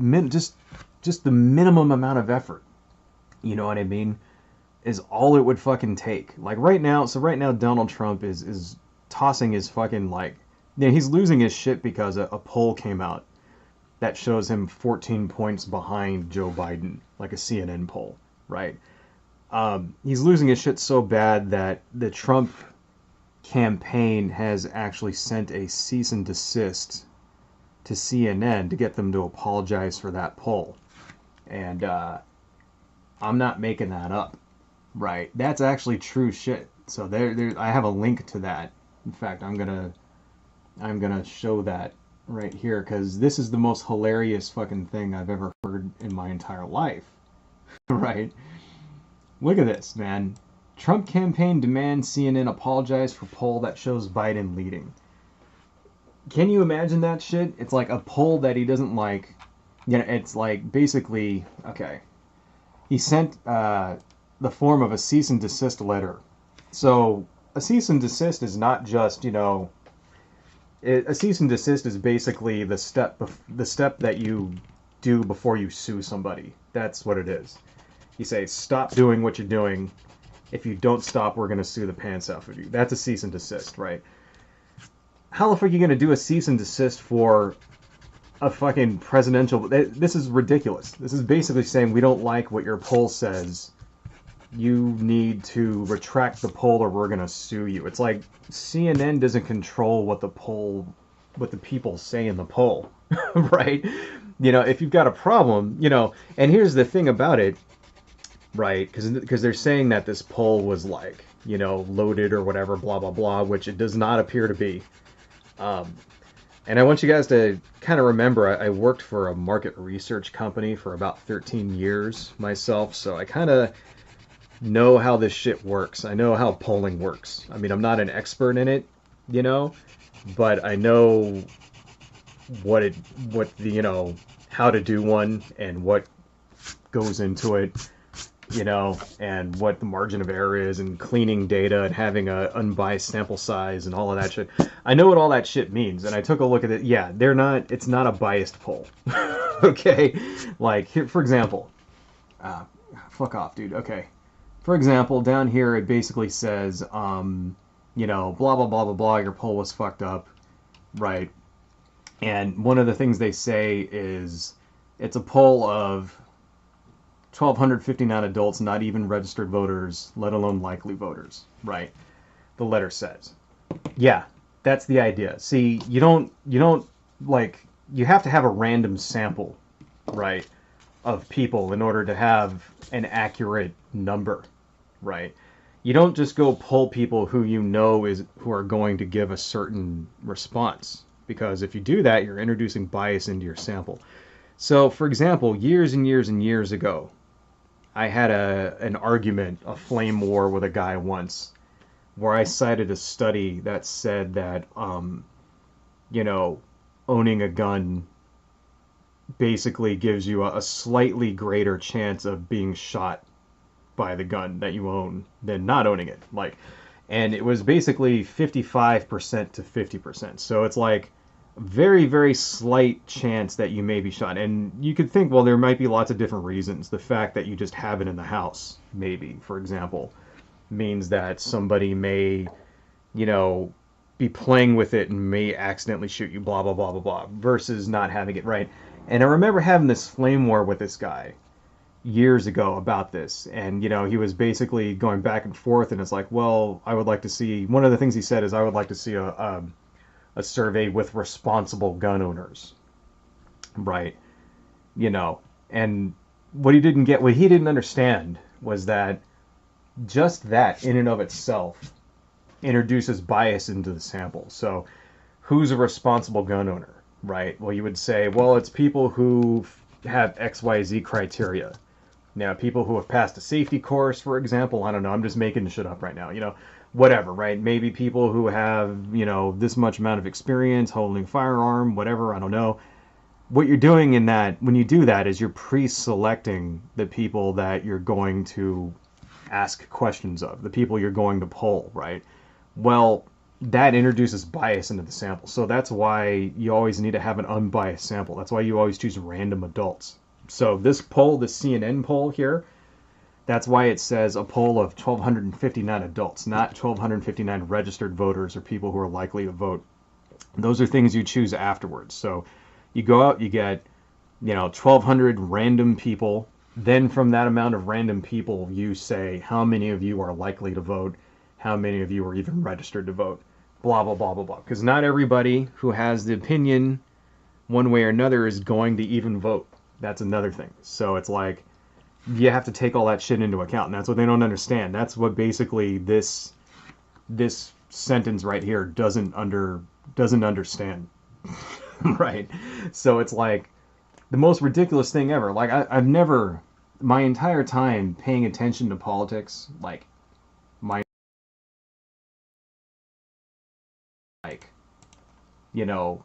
just the minimum amount of effort, you know what I mean, is all it would fucking take. Like right now Donald Trump is tossing his fucking like, he's losing his shit because a poll came out that shows him 14 points behind Joe Biden, like a CNN poll, right? He's losing his shit so bad that the Trump campaign has actually sent a cease and desist to CNN to get them to apologize for that poll. And I'm not making that up, right? That's actually true shit. So I have a link to that. In fact, I'm gonna show that right here because this is the most hilarious fucking thing I've ever heard in my entire life, right? Look at this, man. Trump campaign demands CNN apologize for poll that shows Biden leading. Can you imagine that shit? It's like a poll that he doesn't like. It's like basically, okay. He sent the form of a cease and desist letter. So a cease and desist is not just, a cease and desist is basically the step that you do before you sue somebody. That's what it is. You say, stop doing what you're doing. If you don't stop, we're going to sue the pants off of you. That's a cease and desist, right? How the fuck are you going to do a cease and desist for a fucking presidential... This is ridiculous. This is basically saying we don't like what your poll says. You need to retract the poll or we're going to sue you. It's like CNN doesn't control what the people say in the poll, right? If you've got a problem, and here's the thing about it, right? Because they're saying that this poll was like, loaded or whatever, blah, blah, blah, which it does not appear to be. And I want you guys to kind of remember, I worked for a market research company for about 13 years myself, so I kind of know how this shit works. I know how polling works. I mean, I'm not an expert in it, but I know how to do one and what goes into it, and what the margin of error is and cleaning data and having a unbiased sample size and all of that shit. I know what all that shit means, and I took a look at it. Yeah, it's not a biased poll. Okay? Like, here, for example, fuck off, dude. Okay. For example, down here it basically says, blah, blah, blah, blah, blah, your poll was fucked up, right? And one of the things they say is it's a poll of 1,259 adults, not even registered voters, let alone likely voters, right? The letter says. Yeah, that's the idea. See, you don't like, you have to have a random sample, right, of people in order to have an accurate number, right? You don't just go poll people who who are going to give a certain response, because if you do that, you're introducing bias into your sample. So, for example, years and years and years ago, I had an argument, a flame war with a guy once, where I cited a study that said that, owning a gun basically gives you a slightly greater chance of being shot by the gun that you own than not owning it. And it was basically 55% to 50%. So it's like very, very slight chance that you may be shot. And you could think, well, there might be lots of different reasons. The fact that you just have it in the house, maybe, for example, means that somebody may, be playing with it and may accidentally shoot you, blah, blah, blah, blah, blah, versus not having it, right? And I remember having this flame war with this guy years ago about this. And, he was basically going back and forth, and it's like, well, I would like to see, one of the things he said is, I would like to see a survey with responsible gun owners, right? And what he didn't understand was that just that in and of itself introduces bias into the sample. So who's a responsible gun owner, right? Well, you would say, well, it's people who have XYZ criteria. Now, people who have passed a safety course, for example, I don't know, I'm just making shit up right now, whatever, right? Maybe people who have, this much amount of experience holding a firearm, whatever, I don't know. What you're doing when you do that is you're pre-selecting the people that you're going to ask questions of, the people you're going to poll, right? Well, that introduces bias into the sample. So that's why you always need to have an unbiased sample. That's why you always choose random adults. So this poll, the CNN poll here, that's why it says a poll of 1,259 adults, not 1,259 registered voters or people who are likely to vote. Those are things you choose afterwards. So you go out, you get, 1,200 random people. Then from that amount of random people, you say how many of you are likely to vote, how many of you are even registered to vote, blah, blah, blah, blah, blah. Because not everybody who has the opinion one way or another is going to even vote. That's another thing. So it's like, you have to take all that shit into account, and that's what they don't understand. That's what basically this sentence right here doesn't understand. Right? So it's like the most ridiculous thing ever. Like I've never, my entire time paying attention to politics, like my like you know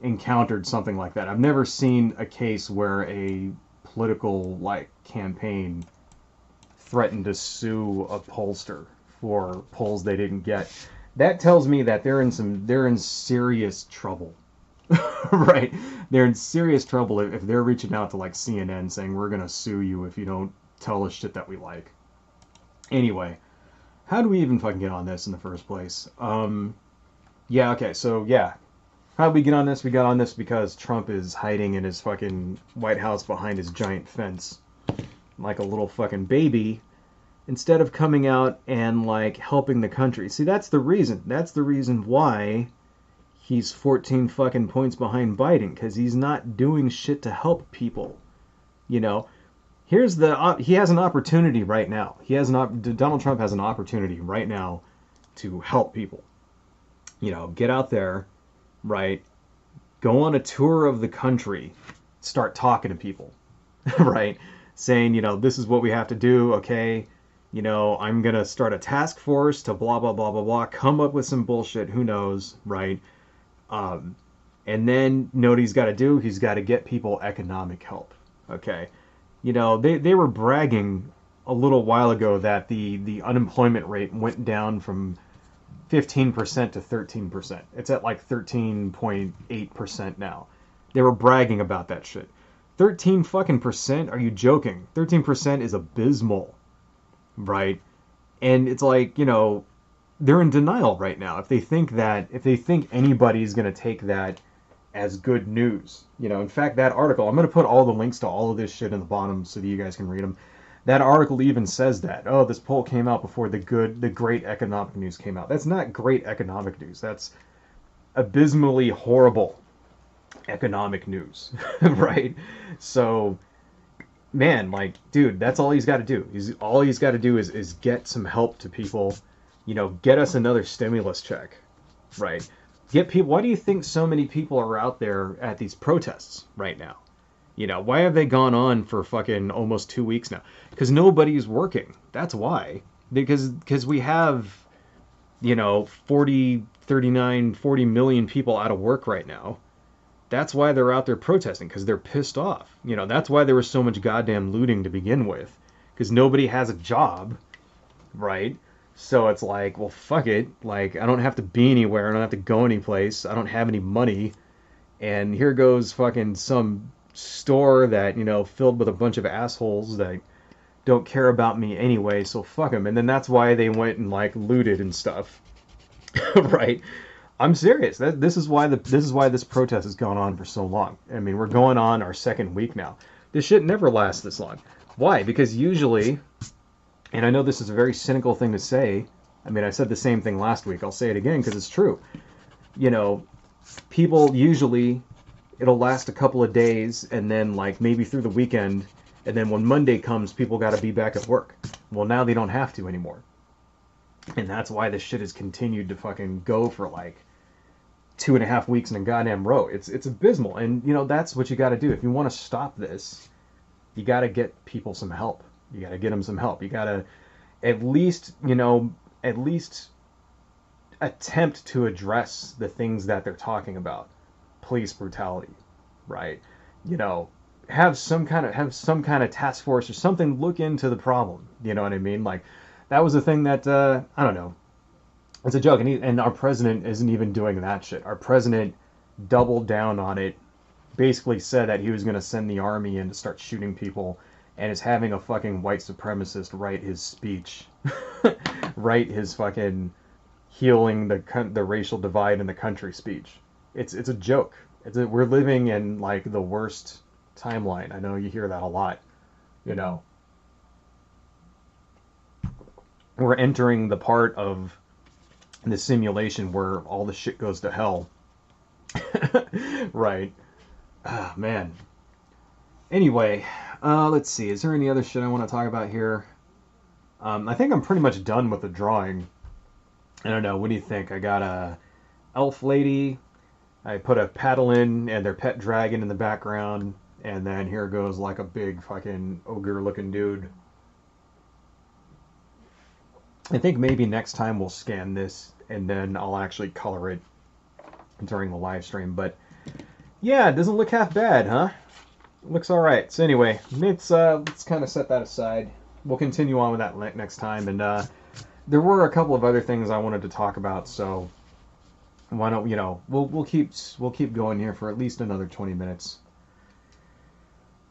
encountered something like that. I've never seen a case where a political like campaign threatened to sue a pollster for polls they didn't get. That tells me that they're in serious trouble. Right? They're in serious trouble if they're reaching out to like CNN saying we're gonna sue you if you don't tell us shit that we like. Anyway, how do we even fucking get on this in the first place? Yeah, okay, so yeah. How did we get on this? We got on this because Trump is hiding in his fucking White House behind his giant fence like a little fucking baby instead of coming out and like helping the country. See, that's the reason. That's the reason why he's 14 fucking points behind Biden, because he's not doing shit to help people. You know, he has an opportunity right now. Donald Trump has an opportunity right now to help people. Get out there, right? Go on a tour of the country, start talking to people, right? Saying, this is what we have to do, okay? I'm gonna start a task force to blah blah blah blah blah, come up with some bullshit, who knows, right? And then know what he's got to do? He's got to get people economic help, okay? They were bragging a little while ago that the unemployment rate went down from 15% to 13%. It's at like 13.8% now. They were bragging about that shit. 13 fucking percent? Are you joking? 13% is abysmal, right? And it's like, they're in denial right now. If they think anybody's going to take that as good news. In fact, that article, I'm going to put all the links to all of this shit in the bottom so that you guys can read them. That article even says that, oh, this poll came out before the great economic news came out. That's not great economic news. That's abysmally horrible economic news, right? So, man, like, dude, that's all he's got to do. All he's got to do is get some help to people, get us another stimulus check, right? Get people. Why do you think so many people are out there at these protests right now? Why have they gone on for fucking almost 2 weeks now? Because nobody's working. That's why. Because we have, 40 million people out of work right now. That's why they're out there protesting, because they're pissed off. That's why there was so much goddamn looting to begin with. Because nobody has a job, right? So it's like, well, fuck it. Like, I don't have to be anywhere. I don't have to go anyplace. I don't have any money. And here goes fucking some store that, filled with a bunch of assholes that don't care about me anyway, so fuck them. And then that's why they went and like looted and stuff. Right? I'm serious. This is why this protest has gone on for so long. I mean, we're going on our second week now. This shit never lasts this long. Why? Because usually, and I know this is a very cynical thing to say. I mean, I said the same thing last week. I'll say it again because it's true. People usually, it'll last a couple of days and then like maybe through the weekend, and then when Monday comes, people got to be back at work. Well, now they don't have to anymore. And that's why this shit has continued to fucking go for like 2.5 weeks in a goddamn row. It's abysmal. And that's what you got to do. If you want to stop this, you got to get people some help. You got to get them some help. You got to at least attempt to address the things that they're talking about. Police brutality, right? Have some kind of task force or something, look into the problem. You know what I mean? Like, that was a thing that I don't know. It's a joke, and our president isn't even doing that shit. Our president doubled down on it, basically said that he was going to send the army in to start shooting people, and is having a fucking white supremacist write his speech, write his fucking healing the racial divide in the country speech. It's a joke. We're living in like the worst timeline. I know you hear that a lot. You know, we're entering the part of the simulation where all the shit goes to hell. Right. Ah, man. Anyway, let's see. Is there any other shit I want to talk about here? I think I'm pretty much done with the drawing. I don't know. What do you think? I got a elf lady. I put a paddling and their pet dragon in the background. And then here goes like a big fucking ogre looking dude. I think maybe next time we'll scan this and then I'll actually color it during the live stream. But yeah, it doesn't look half bad, huh? It looks all right. So anyway, let's kind of set that aside. We'll continue on with that next time. And there were a couple of other things I wanted to talk about. So why don't we'll keep going here for at least another 20 minutes.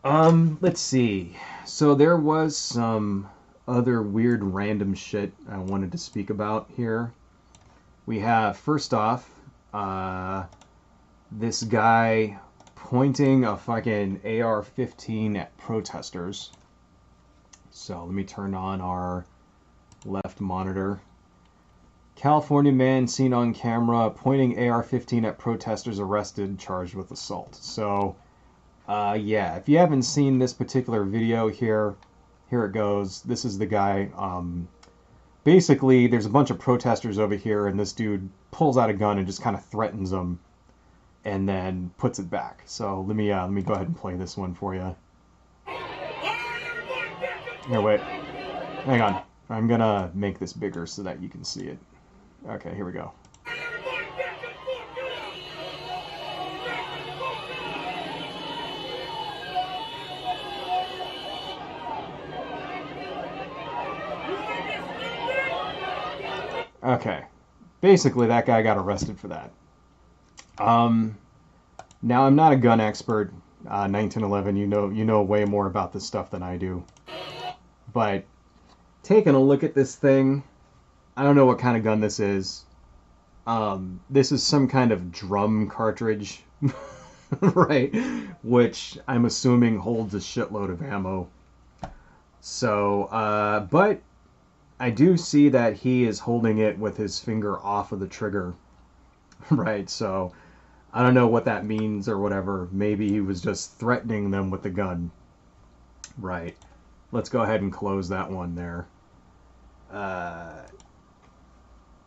Let's see. So there was some other weird random shit I wanted to speak about here. We have, first off, this guy pointing a fucking AR-15 at protesters. So let me turn on our left monitor. California man seen on camera pointing AR-15 at protesters, arrested, charged with assault. So, yeah, if you haven't seen this particular video here it goes. This is the guy. Basically, there's a bunch of protesters over here, and this dude pulls out a gun and just kind of threatens them, and then puts it back. So let me go ahead and play this one for you. Here, wait, hang on. I'm gonna make this bigger so that you can see it. Okay, here we go. Okay, basically that guy got arrested for that. Now I'm not a gun expert. 1911, you know way more about this stuff than I do. But taking a look at this thing, I don't know what kind of gun this is. This is some kind of drum cartridge, right? Which I'm assuming holds a shitload of ammo. So, but I do see that he is holding it with his finger off of the trigger, right? So I don't know what that means or whatever. Maybe he was just threatening them with the gun, right? Let's go ahead and close that one there.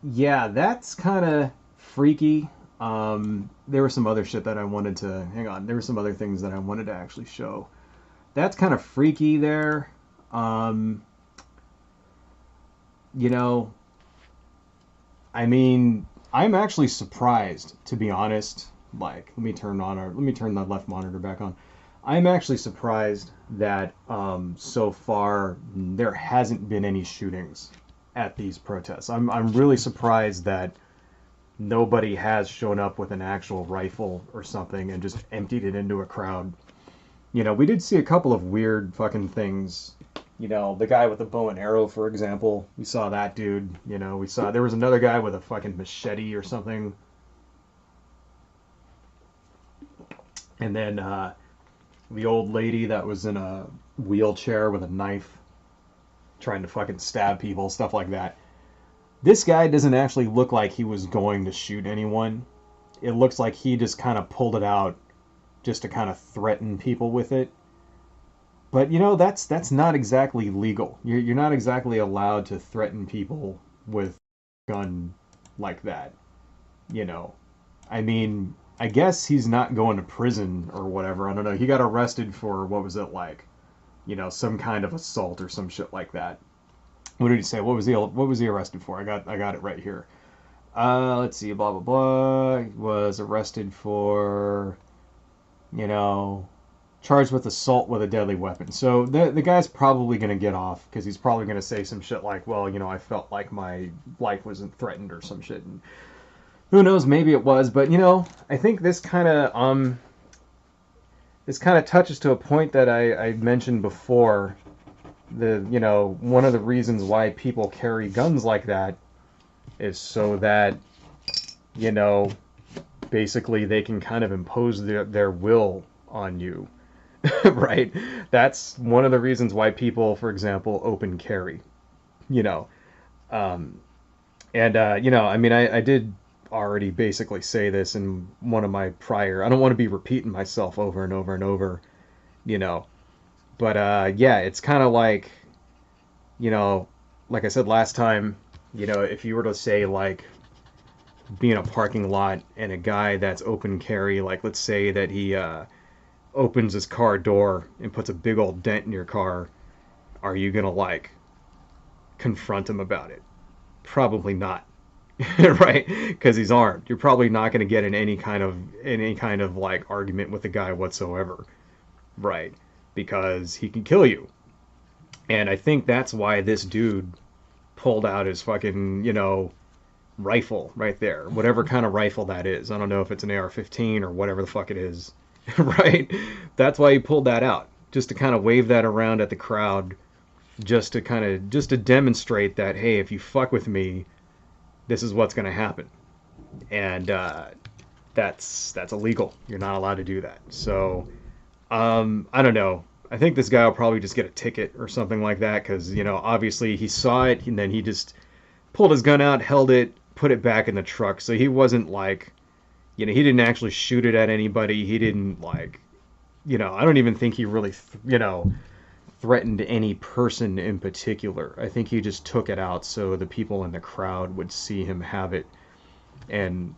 Yeah, that's kind of freaky. There was some other shit that I wanted to... Hang on. There were some other things that I wanted to actually show. That's kind of freaky there. You know, I mean, I'm actually surprised, to be honest. Like, let me turn the left monitor back on. I'm actually surprised that so far there hasn't been any shootings at these protests. I'm really surprised that nobody has shown up with an actual rifle or something and just emptied it into a crowd. You know, we did see a couple of weird fucking things. You know, the guy with the bow and arrow, for example. We saw that dude. You know, there was another guy with a fucking machete or something. And then the old lady that was in a wheelchair with a knife trying to fucking stab people, stuff like that. This guy doesn't actually look like he was going to shoot anyone. It looks like he just kind of pulled it out just to kind of threaten people with it. But, you know, that's not exactly legal. You're not exactly allowed to threaten people with a gun like that. You know, I mean, I guess he's not going to prison or whatever. I don't know. He got arrested for, what was it like? You know, some kind of assault or some shit like that. What did he say? What was he arrested for? I got it right here. Let's see, blah blah blah. He was arrested for, you know, charged with assault with a deadly weapon. So the guy's probably going to get off because he's probably going to say some shit like, well, you know, I felt like my life wasn't threatened or some shit. And who knows, maybe it was, but you know, I think this kind of touches to a point that I mentioned before. You know, one of the reasons why people carry guns like that is so that, you know, basically they can kind of impose their will on you. Right? That's one of the reasons why people, for example, open carry. You know, um, you know, I mean, I did already basically say this in one of my prior. I don't want to be repeating myself over and over and over, you know. But yeah, it's kind of like, you know, like I said last time, you know, if you were to say like be in a parking lot and a guy that's open carry, like let's say that he opens his car door and puts a big old dent in your car, are you gonna like confront him about it? Probably not. Right? Because he's armed. You're probably not going to get in any kind of like argument with the guy whatsoever. Right? Because he can kill you. And I think that's why this dude pulled out his fucking, you know, rifle right there. Whatever kind of rifle that is. I don't know if it's an AR-15 or whatever the fuck it is. Right? That's why he pulled that out. Just to kind of wave that around at the crowd. Just to demonstrate that, hey, if you fuck with me, this is what's going to happen. And that's illegal. You're not allowed to do that. So, I don't know. I think this guy will probably just get a ticket or something like that because, you know, obviously he saw it and then he just pulled his gun out, held it, put it back in the truck. So he wasn't like, you know, he didn't actually shoot it at anybody. He didn't like, you know, I don't even think he really, you know, threatened any person in particular. I think he just took it out so the people in the crowd would see him have it. And,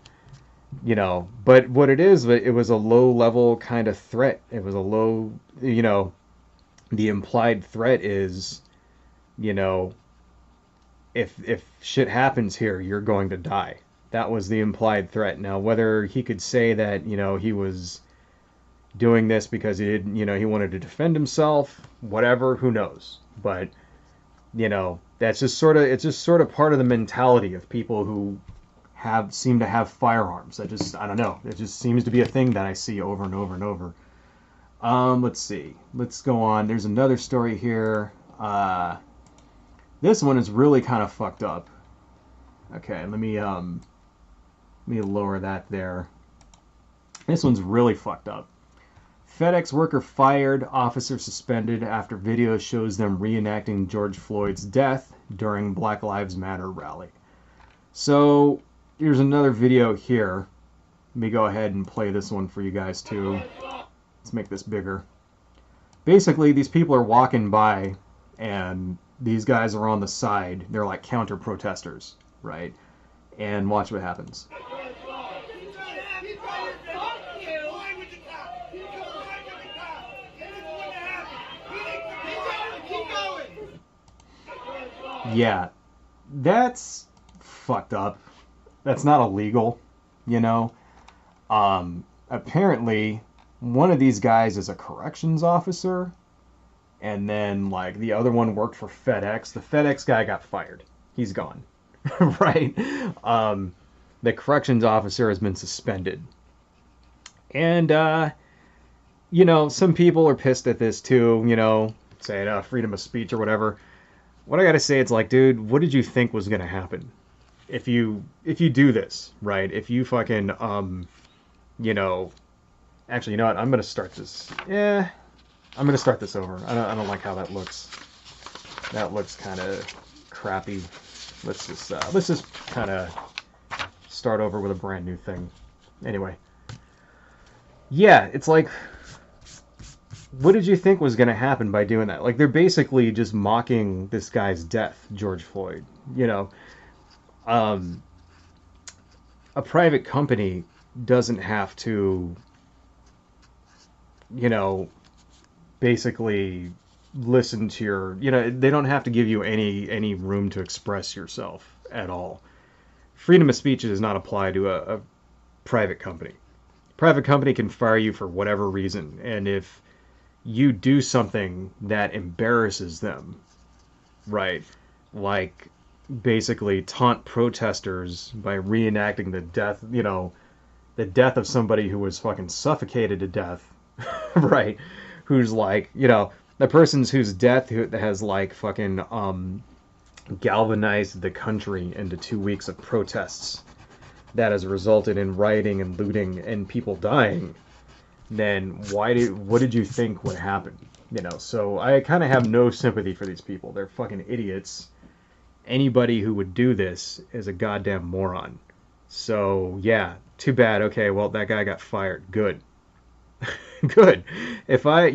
you know, but what it is, it was a low level kind of threat. It was a low, you know, the implied threat is, you know, if shit happens here, you're going to die. That was the implied threat. Now, whether he could say that, you know, he was doing this because he didn't, you know, he wanted to defend himself, whatever, who knows. But, you know, it's just sort of part of the mentality of people who seem to have firearms. I don't know. It just seems to be a thing that I see over and over and over. Let's see. Let's go on. There's another story here. This one is really kind of fucked up. Okay, let me lower that there. This one's really fucked up. FedEx worker fired, officer suspended after video shows them reenacting George Floyd's death during Black Lives Matter rally. So, here's another video here. Let me go ahead and play this one for you guys too. Let's make this bigger. Basically, these people are walking by, and these guys are on the side. They're like counter-protesters, right? And watch what happens. Yeah, that's fucked up. That's not illegal, you know? Apparently, one of these guys is a corrections officer, and then, like, the other one worked for FedEx. The FedEx guy got fired. He's gone, right? The corrections officer has been suspended. And, you know, some people are pissed at this, too, you know, saying freedom of speech or whatever. What I gotta say, it's like, dude, what did you think was gonna happen if you do this, right? If you fucking you know, actually, you know what? I'm gonna start this. Yeah, I'm gonna start this over. I don't like how that looks. That looks kind of crappy. Let's just kind of start over with a brand new thing. Anyway, yeah, it's like, what did you think was going to happen by doing that? Like, they're basically just mocking this guy's death, George Floyd. You know, a private company doesn't have to, you know, basically listen to your, you know, they don't have to give you any room to express yourself at all. Freedom of speech does not apply to a private company. Private company can fire you for whatever reason, and if you do something that embarrasses them, right? Like basically taunt protesters by reenacting the death, the death of somebody who was fucking suffocated to death, right? Who's like, the person's whose death who has like fucking galvanized the country into 2 weeks of protests that has resulted in rioting and looting and people dying, then what did you think would happen? So I kind of have no sympathy for these people. They're fucking idiots. Anybody who would do this is a goddamn moron. So yeah, too bad. Okay, well that guy got fired. Good. Good. If I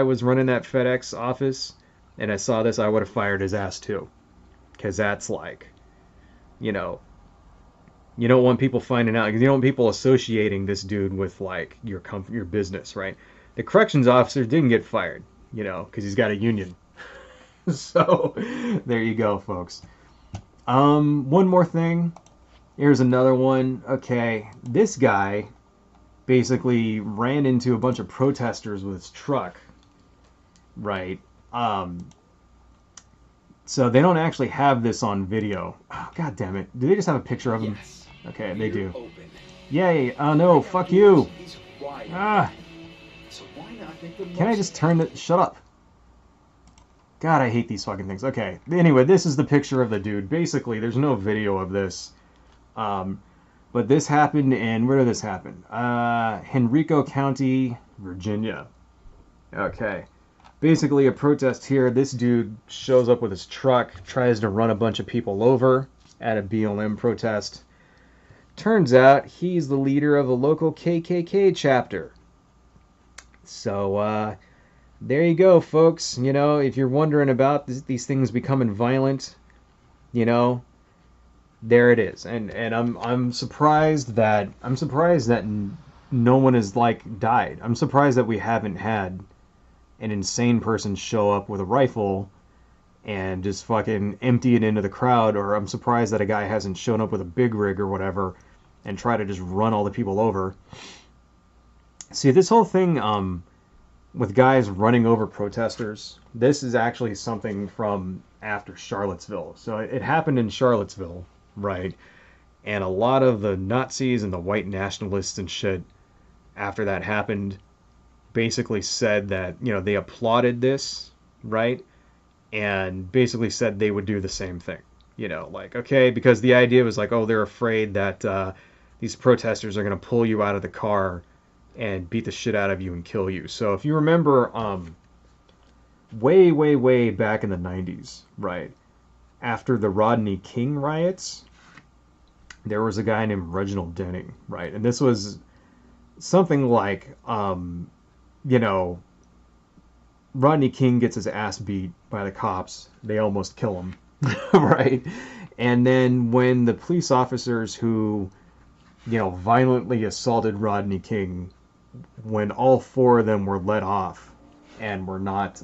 was running that FedEx office and I saw this, I would have fired his ass too. Cuz that's like, you know, you don't want people finding out. You don't want people associating this dude with like your business, right? The corrections officer didn't get fired, because he's got a union. So there you go, folks. One more thing. Here's another one. Okay, this guy basically ran into a bunch of protesters with his truck, right? So they don't actually have this on video. Oh, God damn it. Do they just have a picture of him? Yes. Okay, they do. Open. Yay. Oh, no. Fuck you. He's right. Ah. So why not make the Can I just turn the... Shut up. God, I hate these fucking things. Okay. Anyway, this is the picture of the dude. Basically, there's no video of this. But this happened in... Where did this happen? Henrico County, Virginia. Okay. Basically, a protest here. This dude shows up with his truck, tries to run a bunch of people over at a BLM protest. Turns out he's the leader of the local KKK chapter. So, there you go, folks. If you're wondering about these things becoming violent, there it is. And I'm surprised that no one has like died. I'm surprised that we haven't had an insane person show up with a rifle and just fucking empty it into the crowd, or I'm surprised that a guy hasn't shown up with a big rig or whatever and try to just run all the people over. See, this whole thing with guys running over protesters, this is actually something from after Charlottesville. So it happened in Charlottesville, right? And a lot of the Nazis and the white nationalists and shit after that happened basically said that, they applauded this, right? And basically said they would do the same thing. Like, okay, because the idea was like, oh, they're afraid that these protesters are going to pull you out of the car and beat the shit out of you and kill you. So if you remember way, way, way back in the 90s, right, after the Rodney King riots, there was a guy named Reginald Denning, right? And this was something like, Rodney King gets his ass beat by the cops. They almost kill him, right? And then when the police officers who, violently assaulted Rodney King, when all four of them were let off and were not,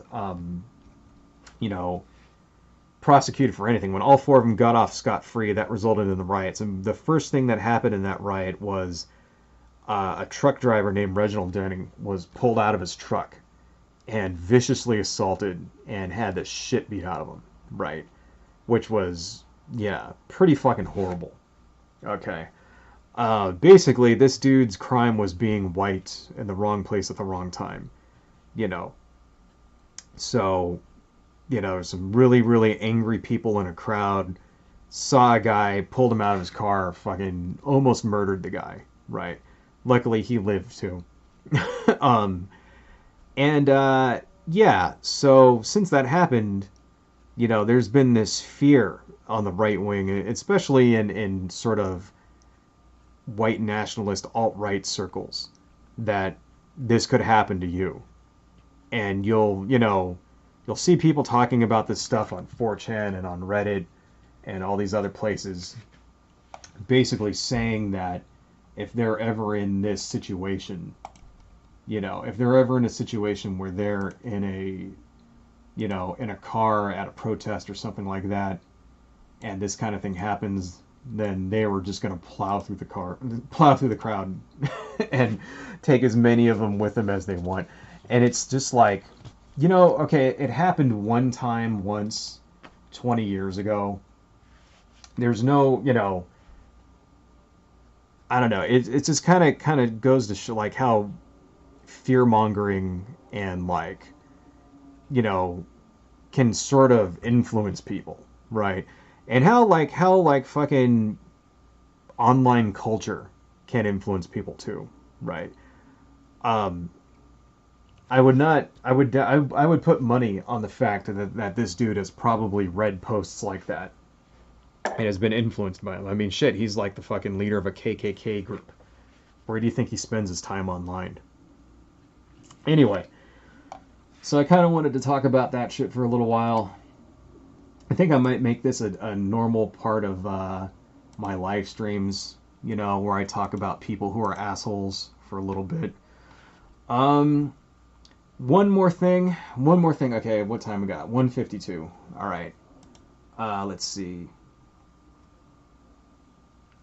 prosecuted for anything, when all four of them got off scot-free, that resulted in the riots. And the first thing that happened in that riot was a truck driver named Reginald Denning was pulled out of his truck and viciously assaulted and had the shit beat out of him, right? Which was, pretty fucking horrible. Okay. Basically, this dude's crime was being white in the wrong place at the wrong time, So, some really, really angry people in a crowd saw a guy, pulled him out of his car, fucking almost murdered the guy, right? Luckily, he lived too. So since that happened, there's been this fear on the right wing, especially in sort of white nationalist alt-right circles, that this could happen to you. And you'll see people talking about this stuff on 4chan and on Reddit and all these other places, basically saying that if they're ever in this situation, if they're ever in a situation where they're in a car at a protest or something like that, and this kind of thing happens, then they were just going to plow through the crowd, and take as many of them with them as they want. And it's just like, you know, okay, it happened one time once 20 years ago. There's no, you know, I don't know. It just kind of goes to show like how fear mongering and like, you know, can sort of influence people, right? And how like fucking online culture can influence people too, right? Um, I would not. I would put money on the fact that this dude has probably read posts like that and has been influenced by them. I mean, shit, he's like the fucking leader of a KKK group. Where do you think he spends his time online? Anyway, so I kind of wanted to talk about that shit for a little while. I think I might make this a normal part of my live streams, you know, where I talk about people who are assholes for a little bit. Um, one more thing. One more thing. Okay, what time we got? 1:52. All right. Let's see.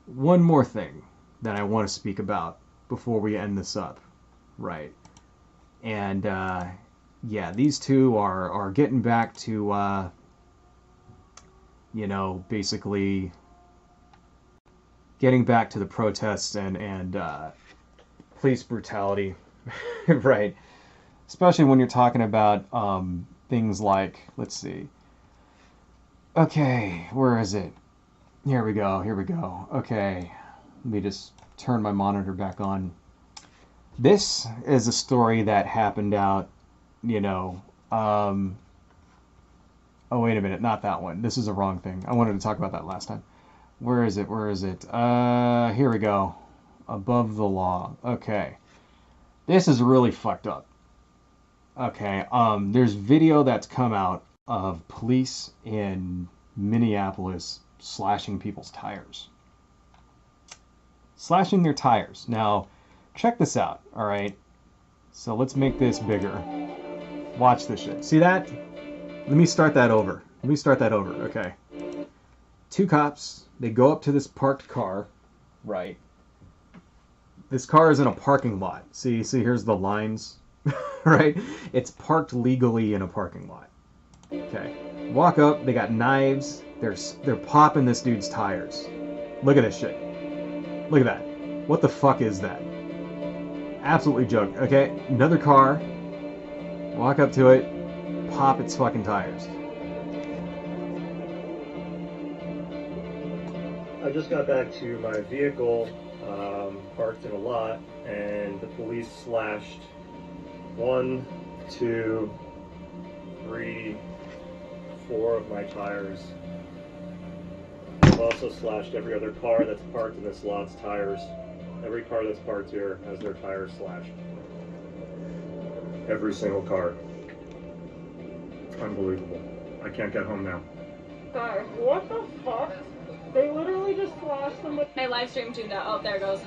One more thing that I want to speak about before we end this up. Right. And yeah, these two are getting back to you know, basically getting back to the protests and police brutality, right? Especially when you're talking about things like, let's see. Okay, where is it? Here we go. Here we go. Okay, let me just turn my monitor back on. This is a story that happened out, you know. Oh, wait a minute, not that one. This is a wrong thing. I wanted to talk about that last time. Where is it? Where is it? Here we go. Above the law. Okay. This is really fucked up. Okay. There's video that's come out of police in Minneapolis slashing people's tires. Slashing their tires. Now, check this out, all right? So let's make this bigger. Watch this shit. See that? Let me start that over. Let me start that over, okay. Two cops, they go up to this parked car, right? This car is in a parking lot. See, here's the lines, right? It's parked legally in a parking lot. Okay. Walk up, they got knives, they're popping this dude's tires. Look at this shit. Look at that. What the fuck is that? Absolutely joke. Okay, another car, walk up to it, pop its fucking tires. I just got back to my vehicle, parked in a lot, and the police slashed 1, 2, 3, 4 of my tires. They've also slashed every other car that's parked in this lot's tires. Every car that's parked here has their tires slashed. Every single car. Unbelievable. I can't get home now. Guys, what the fuck? They literally just slashed somebody. My live stream tuned out. Oh, there it goes.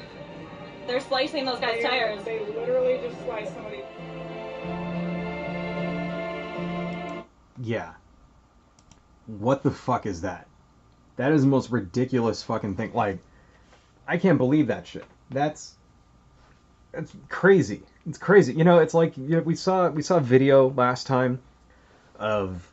They're slicing those guys' tires. They literally just sliced somebody. Yeah. What the fuck is that? That is the most ridiculous fucking thing. Like, I can't believe that shit. That's crazy. It's crazy. You know, it's like, you know, we saw a video last time of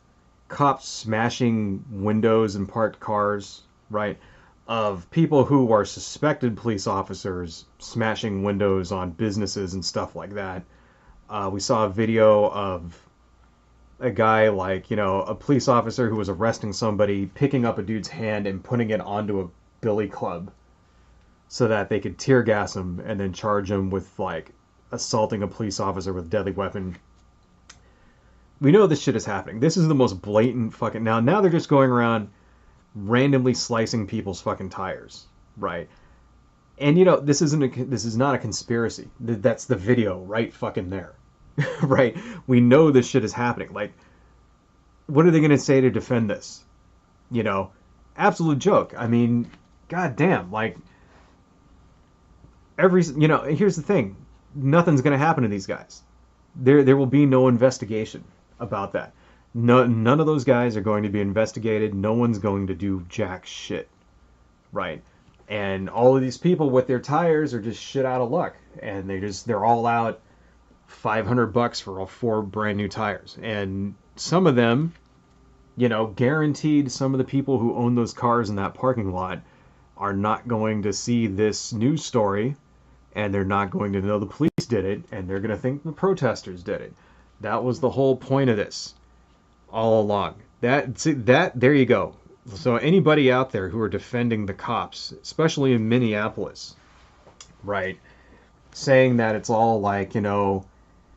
cops smashing windows in parked cars, right? Of people who are suspected police officers smashing windows on businesses and stuff like that. We saw a video of a guy, like, you know, a police officer who was arresting somebody, picking up a dude's hand and putting it onto a billy club so that they could tear gas him and then charge him with, like, assaulting a police officer with a deadly weapon. We know this shit is happening. This is the most blatant fucking... Now they're just going around randomly slicing people's fucking tires, right? And, you know, this is not a conspiracy. That's the video right fucking there, right? We know this shit is happening. Like, what are they going to say to defend this? You know, absolute joke. I mean, goddamn, like, you know, here's the thing. Nothing's going to happen to these guys. There will be no investigation about that. None of those guys are going to be investigated. No one's going to do jack shit, right? And all of these people with their tires are just shit out of luck, and they're all out $500 for all 4 brand new tires. And some of them, you know, guaranteed some of the people who own those cars in that parking lot are not going to see this news story, and they're not going to know the police did it, and they're going to think the protesters did it. That was the whole point of this all along. There you go. So anybody out there who are defending the cops, especially in Minneapolis, right, saying that it's all like, you know,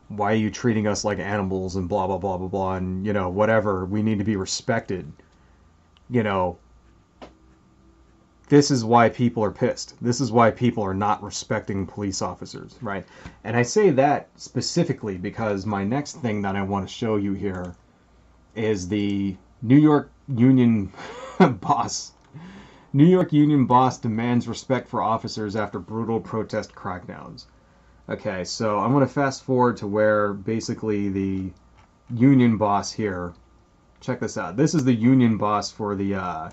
why are you treating us like animals and blah, blah, blah, blah, blah, and, you know, whatever, we need to be respected. You know, this is why people are pissed. This is why people are not respecting police officers, right? And I say that specifically because my next thing that I want to show you here is the New York Union boss. New York Union boss demands respect for officers after brutal protest crackdowns. Okay, so I'm going to fast forward to where basically the union boss here, check this out. This is the union boss for the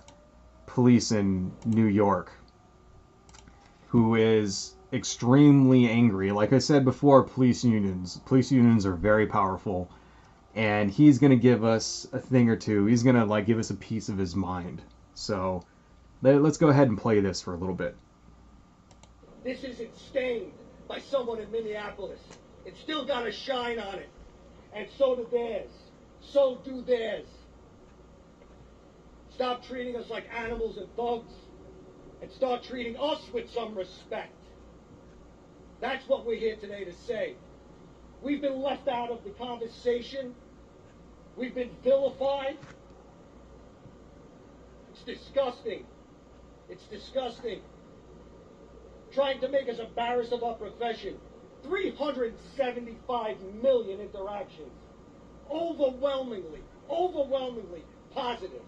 police in New York, who is extremely angry. Like I said before, police unions are very powerful, and he's going to give us a thing or two. He's going to like give us a piece of his mind. So let's go ahead and play this for a little bit. This isn't stained by someone in Minneapolis. It's still got a shine on it. And so do theirs. So do theirs. Stop treating us like animals and thugs, and start treating us with some respect. That's what we're here today to say. We've been left out of the conversation. We've been vilified. It's disgusting. It's disgusting. Trying to make us embarrassed of our profession. 375 million interactions. Overwhelmingly positive.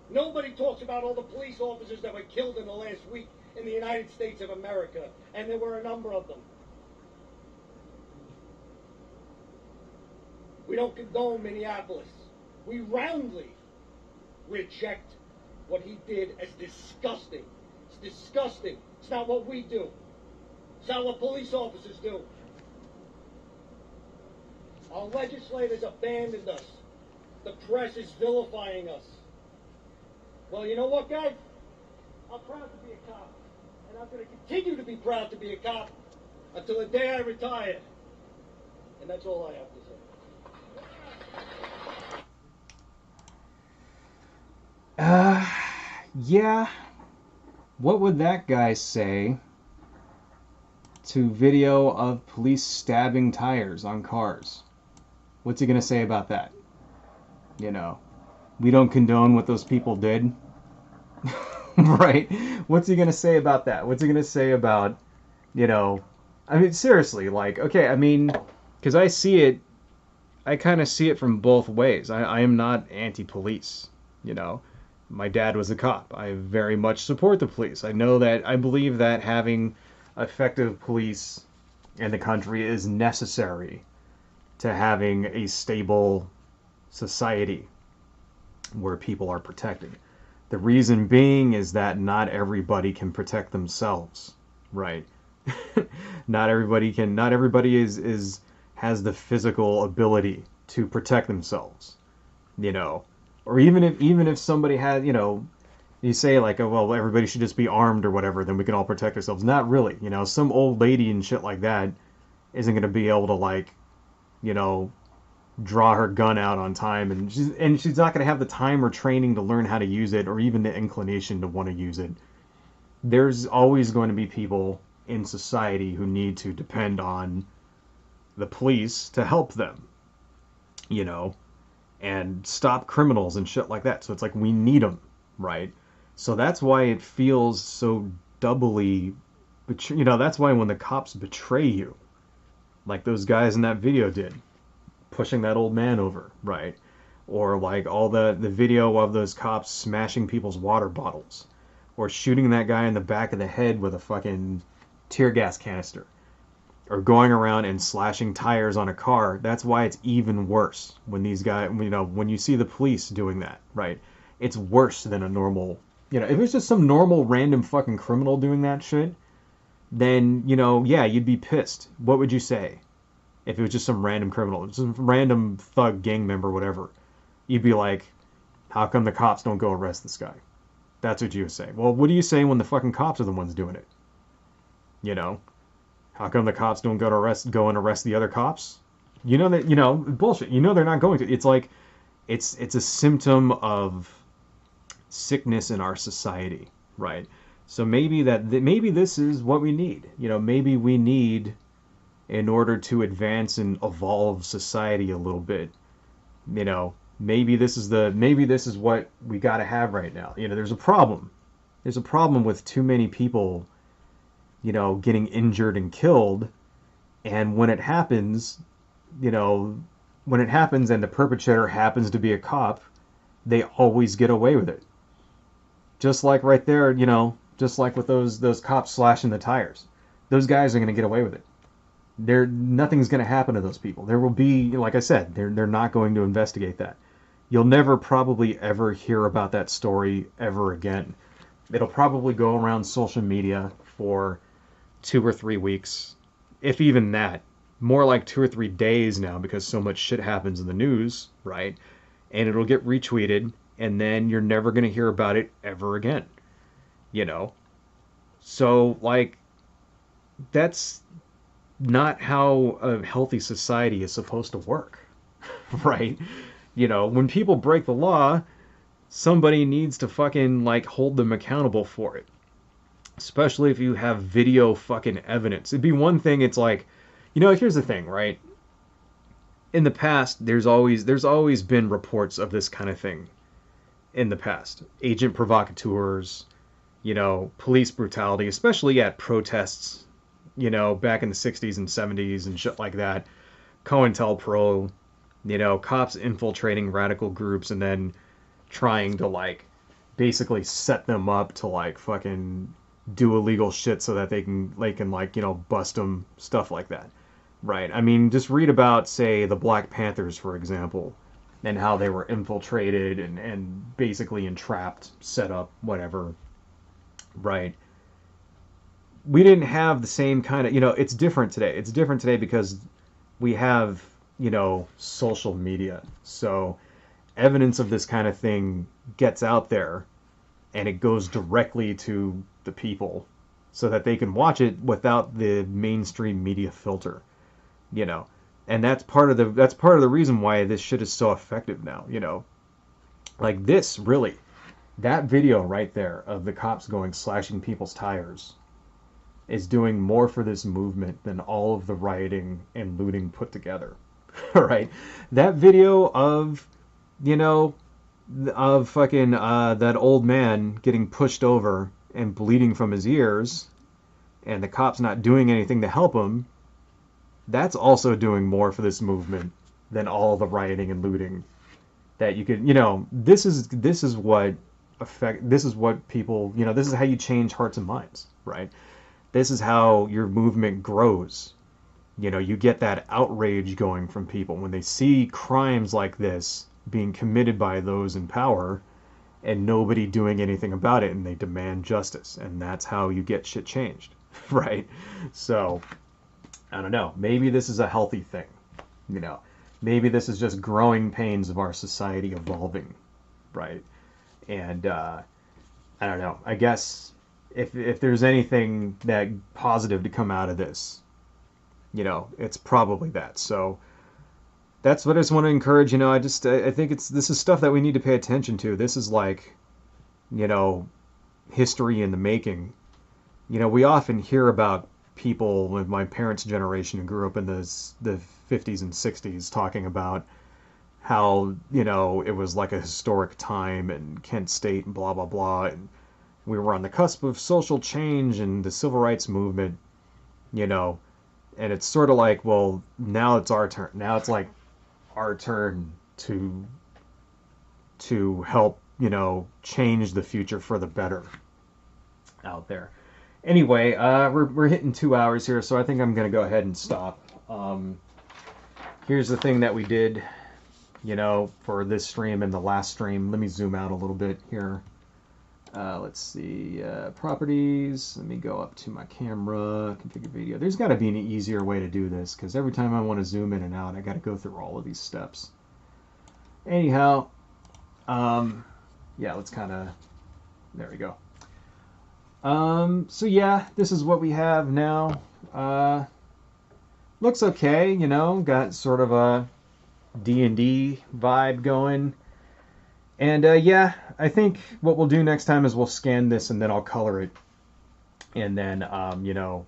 Nobody talks about all the police officers that were killed in the last week in the United States of America, and there were a number of them. We don't condone Minneapolis. We roundly reject what he did as disgusting. It's disgusting. It's not what we do. It's not what police officers do. Our legislators abandoned us. The press is vilifying us. Well, you know what, guys? I'm proud to be a cop. And I'm going to continue to be proud to be a cop until the day I retire. And that's all I have to say. Yeah. What would that guy say to video of police stabbing tires on cars? What's he going to say about that? You know, we don't condone what those people did. Right? What's he going to say about that? What's he going to say about, you know, I mean, seriously, like, okay, I mean, because I kind of see it from both ways. I am not anti-police, you know. My dad was a cop. I very much support the police. I believe that having effective police in the country is necessary to having a stable society where people are protected. The reason being is that not everybody can protect themselves, right? Not everybody has the physical ability to protect themselves, you know. Or even if somebody had, you know, you say like, oh, well, everybody should just be armed or whatever, then we can all protect ourselves. Not really, you know. Some old lady and shit like that isn't going to be able to, like, you know, draw her gun out on time, and she's not going to have the time or training to learn how to use it, or even the inclination to want to use it. There's always going to be people in society who need to depend on the police to help them, you know, and stop criminals and shit like that. So it's like, we need them, right? So that's why it feels so doubly, you know, that's why when the cops betray you, like those guys in that video did, pushing that old man over, right? Or like all the video of those cops smashing people's water bottles, or shooting that guy in the back of the head with a fucking tear gas canister, or going around and slashing tires on a car. That's why it's even worse when these guys, you know, when you see the police doing that, right? It's worse than a normal, you know, if it's just some normal random fucking criminal doing that shit, then, you know, yeah, you'd be pissed. What would you say if it was just some random criminal, some random thug gang member, whatever? You'd be like, how come the cops don't go arrest this guy? That's what you would say. Well, what do you say when the fucking cops are the ones doing it? You know? How come the cops don't go and arrest the other cops? You know that, you know, bullshit. You know they're not going to. It's like, it's a symptom of sickness in our society, right? So maybe maybe this is what we need. You know, maybe we need, in order to advance and evolve society a little bit, you know, maybe this is what we got to have right now. You know, there's a problem. There's a problem with too many people, you know, getting injured and killed. And when it happens, you know, when it happens and the perpetrator happens to be a cop, they always get away with it. Just like right there, you know, just like with those cops slashing the tires. Those guys are going to get away with it. Nothing's going to happen to those people. There will be, like I said, they're not going to investigate that. You'll never probably ever hear about that story ever again. It'll probably go around social media for 2 or 3 weeks, if even that. More like 2 or 3 days now, because so much shit happens in the news, right? And it'll get retweeted, and then you're never going to hear about it ever again. You know? So, like, that's not how a healthy society is supposed to work, right? You know, when people break the law, somebody needs to fucking, like, hold them accountable for it. Especially if you have video fucking evidence. It'd be one thing, it's like, you know, here's the thing, right? In the past, there's always been reports of this kind of thing. In the past, agent provocateurs, you know, police brutality, especially at protests, you know, back in the 60s and 70s and shit like that. COINTELPRO, you know, cops infiltrating radical groups and then trying to, like, basically set them up to, like, fucking do illegal shit so that they can like, you know, bust them, stuff like that. Right? I mean, just read about, say, the Black Panthers, for example, and how they were infiltrated and basically entrapped, set up, whatever. Right? We didn't have the same kind of, you know, it's different today. It's different today because we have, you know, social media. So evidence of this kind of thing gets out there and it goes directly to the people so that they can watch it without the mainstream media filter, you know. And that's part of the reason why this shit is so effective now, you know. Like this, really, that video right there of the cops slashing people's tires is doing more for this movement than all of the rioting and looting put together. Right? That video of, you know, of fucking that old man getting pushed over and bleeding from his ears and the cops not doing anything to help him, that's also doing more for this movement than all the rioting and looting that you could, you know. This is what people, you know, this is how you change hearts and minds, right? This is how your movement grows. You know, you get that outrage going from people when they see crimes like this being committed by those in power and nobody doing anything about it, and they demand justice, and that's how you get shit changed. Right? So I don't know, maybe this is a healthy thing, you know, maybe this is just growing pains of our society evolving, right? And I don't know, I guess if there's anything that positive to come out of this, you know, it's probably that. So that's what I just want to encourage. You know, I think this is stuff that we need to pay attention to. This is like, you know, history in the making. You know, we often hear about people with my parents' generation who grew up in the 50s and 60s talking about how, you know, it was like a historic time in Kent State and blah, blah, blah. And we were on the cusp of social change and the civil rights movement, you know. And it's sort of like, well, now it's our turn. Now it's like our turn to help, you know, change the future for the better out there. Anyway, we're hitting 2 hours here, so I think I'm going to go ahead and stop. Here's the thing that we did, you know, for this stream and the last stream. Let me zoom out a little bit here. Let's see, properties. Let me go up to my camera, configure video. There's got to be an easier way to do this, because every time I want to zoom in and out, I got to go through all of these steps. Anyhow, yeah, let's kind of, there we go. So yeah, this is what we have now. Looks okay, you know, got sort of a D&D vibe going. And yeah, I think what we'll do next time is we'll scan this and then I'll color it. And then, you know,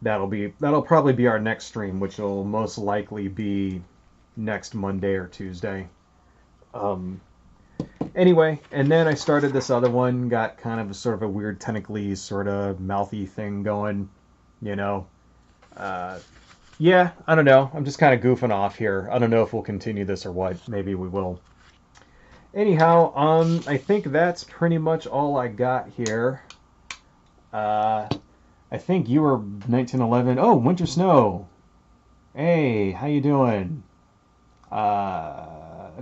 that'll probably be our next stream, which will most likely be next Monday or Tuesday. Anyway, and then I started this other one, got kind of a sort of a weird tentacly sort of mouthy thing going, you know. Yeah, I don't know. I'm just kind of goofing off here. I don't know if we'll continue this or what. Maybe we will. Anyhow, I think that's pretty much all I got here. I think you were 1911. Oh, Winter Snow. Hey, how you doing?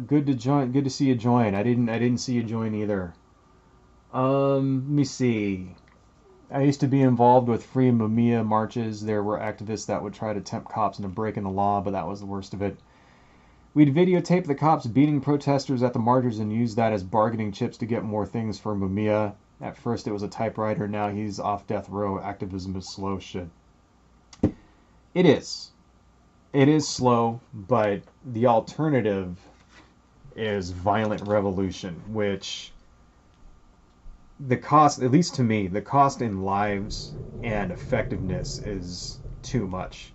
Good to join. Good to see you join. I didn't see you join either. Let me see. I used to be involved with free Mumia marches. There were activists that would try to tempt cops into breaking the law, but that was the worst of it. We'd videotape the cops beating protesters at the marches and use that as bargaining chips to get more things for Mumia. At first it was a typewriter, now he's off death row. Activism is slow shit. It is. It is slow, but the alternative is violent revolution, which the cost, at least to me, the cost in lives and effectiveness is too much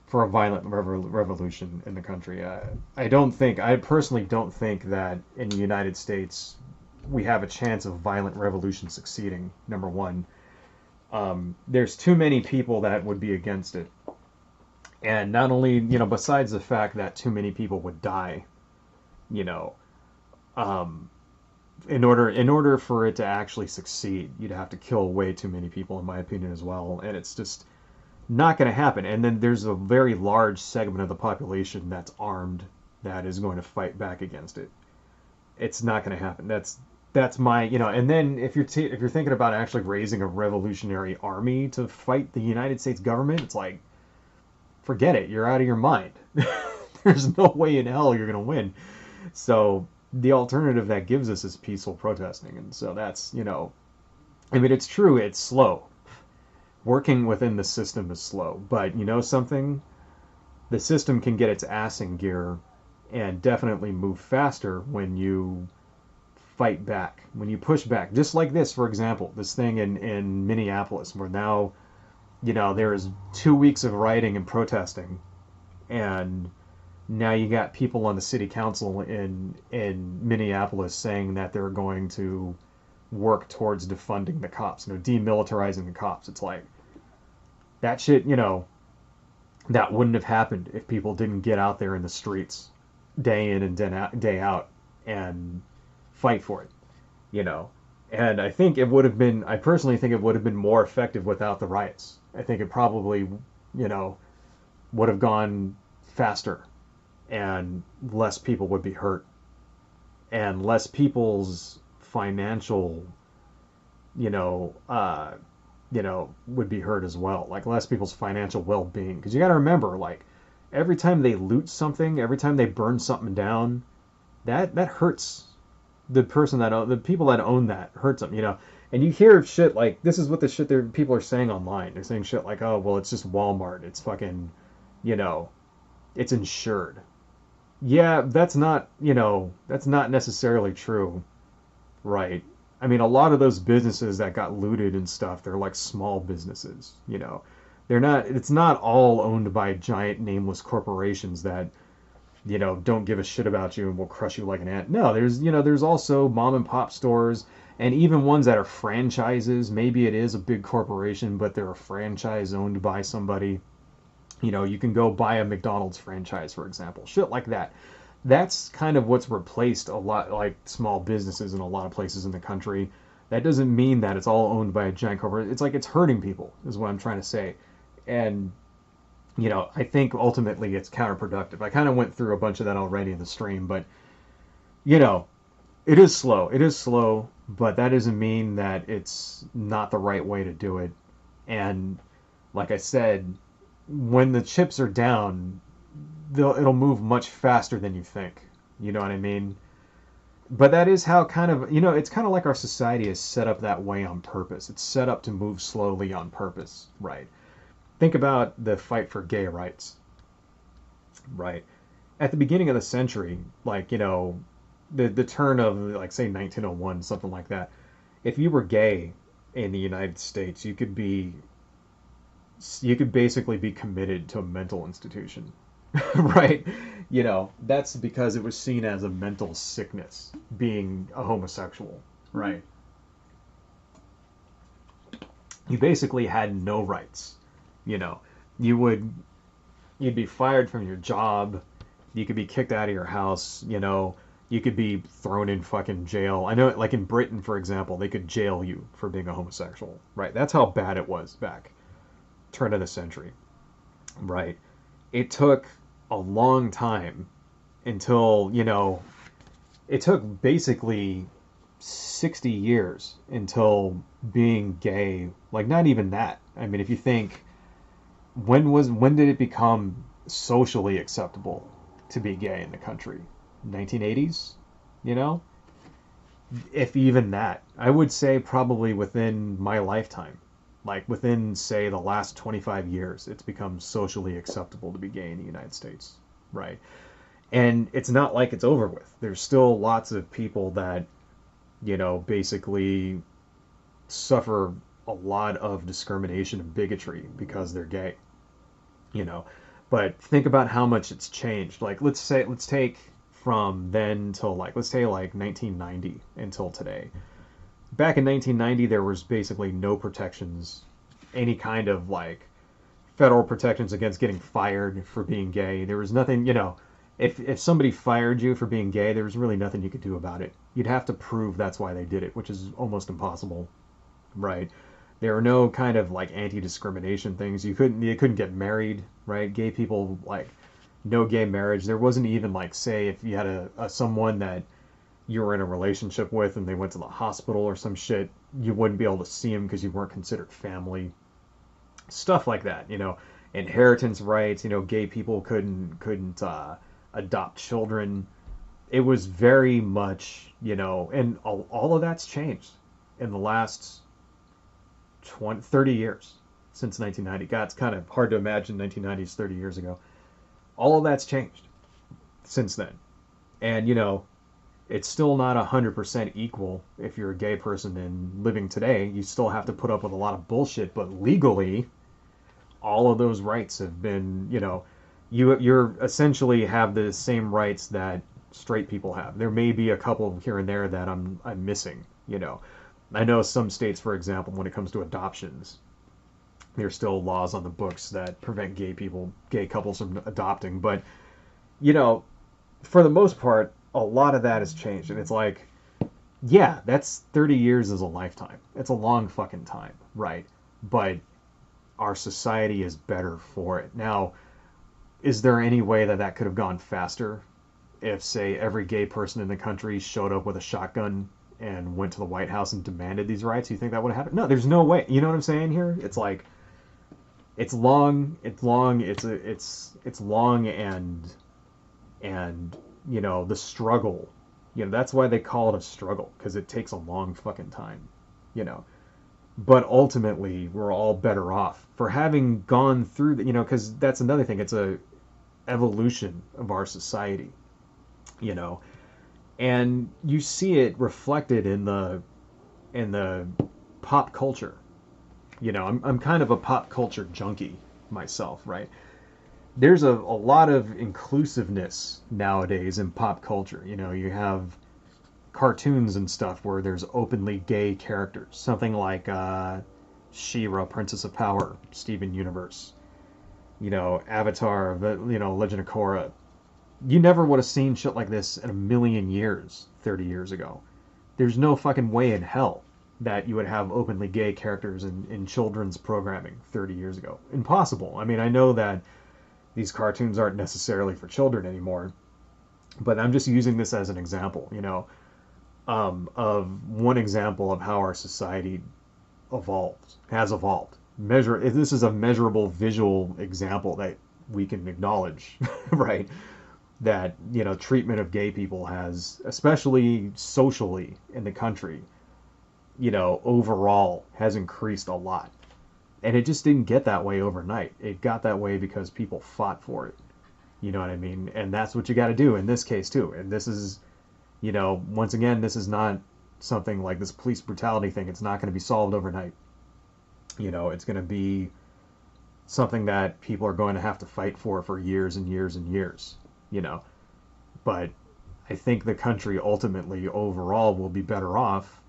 for a violent revolution in the country. I personally don't think that in the United States we have a chance of violent revolution succeeding, number one. There's too many people that would be against it. And not only, you know, besides the fact that too many people would die, you know, in order for it to actually succeed, you'd have to kill way too many people, in my opinion, as well. And it's just not going to happen. And then there's a very large segment of the population that's armed that is going to fight back against it. It's not going to happen. That's my, you know. And then if you're thinking about actually raising a revolutionary army to fight the United States government, it's like, forget it. You're out of your mind. There's no way in hell you're going to win. So the alternative that gives us is peaceful protesting. And so that's, you know, I mean, it's true. It's slow. Working within the system is slow, but you know something? The system can get its ass in gear and definitely move faster when you fight back, when you push back. Just like this, for example, this thing in Minneapolis, where now, you know, there is 2 weeks of rioting and protesting, and now you got people on the city council in Minneapolis saying that they're going to work towards defunding the cops, you know, demilitarizing the cops. It's like, that shit, you know, that wouldn't have happened if people didn't get out there in the streets day in and day out and fight for it, you know. And I think it would have been, I personally think it would have been more effective without the riots. I think it probably, you know, would have gone faster and less people would be hurt and less people's financial, you know, would be hurt as well. Like less people's financial well-being. Because you got to remember, like, every time they loot something, every time they burn something down, that hurts the person the people that own that, hurts them, you know. And you hear shit like, this is what the shit people are saying online. They're saying shit like, oh, well, it's just Walmart. It's fucking, you know, it's insured. Yeah, that's not, you know, that's not necessarily true, right? I mean, a lot of those businesses that got looted and stuff, they're like small businesses, you know. They're not, it's not all owned by giant nameless corporations that, you know, don't give a shit about you and will crush you like an ant. No, there's, you know, there's also mom and pop stores and even ones that are franchises. Maybe it is a big corporation, but they're a franchise owned by somebody. You know, you can go buy a McDonald's franchise, for example. Shit like that. That's kind of what's replaced a lot, like small businesses in a lot of places in the country. That doesn't mean that it's all owned by a giant corporation. It's like it's hurting people, is what I'm trying to say. And, you know, I think ultimately it's counterproductive. I kind of went through a bunch of that already in the stream, but, you know, It is slow. It is slow, but that doesn't mean that it's not the right way to do it. And like I said, when the chips are down, it'll move much faster than you think. You know what I mean? But that is how kind of, it's kind of like our society is set up that way on purpose. It's set up to move slowly on purpose, right? Think about the fight for gay rights, right? At the beginning of the century, like, the turn of, like, say, 1901, something like that, if you were gay in the United States, you could basically be committed to a mental institution, right? That's because it was seen as a mental sickness, being a homosexual, right? You basically had no rights. You know, you would you'd be fired from your job, you could be kicked out of your house, you could be thrown in fucking jail. I know, like in Britain, for example, they could jail you for being a homosexual, right? That's how bad it was back turn of the century, right? It took a long time until, it took basically 60 years until being gay, like not even that. I mean, if you think, when did it become socially acceptable to be gay in the country? 1980s, you know? If even that. I would say probably within my lifetime. Like within, say, the last 25 years, it's become socially acceptable to be gay in the United States, right? And it's not like it's over with. There's still lots of people that, basically suffer a lot of discrimination and bigotry because they're gay, But think about how much it's changed. Like, let's take from then till, like, let's say like 1990 until today. Back in 1990, there was basically no protections, any kind of, like, federal protections against getting fired for being gay. There was nothing, if somebody fired you for being gay, there was really nothing you could do about it. You'd have to prove that's why they did it, which is almost impossible, right? There were no kind of, like, anti-discrimination things. You couldn't get married, right? Gay people, like, no gay marriage. There wasn't even, like, say, if you had a someone that you were in a relationship with and they went to the hospital or some shit, you wouldn't be able to see them because you weren't considered family. Stuff like that, Inheritance rights, gay people couldn't adopt children. It was very much, and all of that's changed in the last 30 years since 1990. God, it's kind of hard to imagine 1990 is 30 years ago. All of that's changed since then. And, it's still not 100% equal if you're a gay person and living today. You still have to put up with a lot of bullshit, but legally, all of those rights have been, you're essentially have the same rights that straight people have. There may be a couple here and there that I'm missing, I know some states, for example, when it comes to adoptions, there's still laws on the books that prevent gay couples from adopting, but, for the most part, a lot of that has changed, and it's like, yeah, that's 30 years is a lifetime. It's a long fucking time, right? But our society is better for it. Now, is there any way that could have gone faster if, say, every gay person in the country showed up with a shotgun and went to the White House and demanded these rights? You think that would have happened? No, there's no way. You know what I'm saying here? It's like, it's long and the struggle, that's why they call it a struggle, because it takes a long fucking time, but ultimately we're all better off for having gone through the, because that's another thing, it's a evolution of our society, and you see it reflected in the pop culture. I'm kind of a pop culture junkie myself, right? There's a lot of inclusiveness nowadays in pop culture. You have cartoons and stuff where there's openly gay characters. Something like She-Ra, Princess of Power, Steven Universe. Avatar, Legend of Korra. You never would have seen shit like this in a million years 30 years ago. There's no fucking way in hell that you would have openly gay characters in children's programming 30 years ago. Impossible. I mean, I know that these cartoons aren't necessarily for children anymore, but I'm just using this as an example, of one example of how our society has evolved. This is a measurable visual example that we can acknowledge, right? That, you know, treatment of gay people has, especially socially in the country, you know, overall has increased a lot. And it just didn't get that way overnight. It got that way because people fought for it. You know what I mean? And that's what you got to do in this case too. And this is, you know, once again, this is not something like this police brutality thing. It's not going to be solved overnight. You know, it's going to be something that people are going to have to fight for years and years and years, you know. But I think the country ultimately overall will be better off,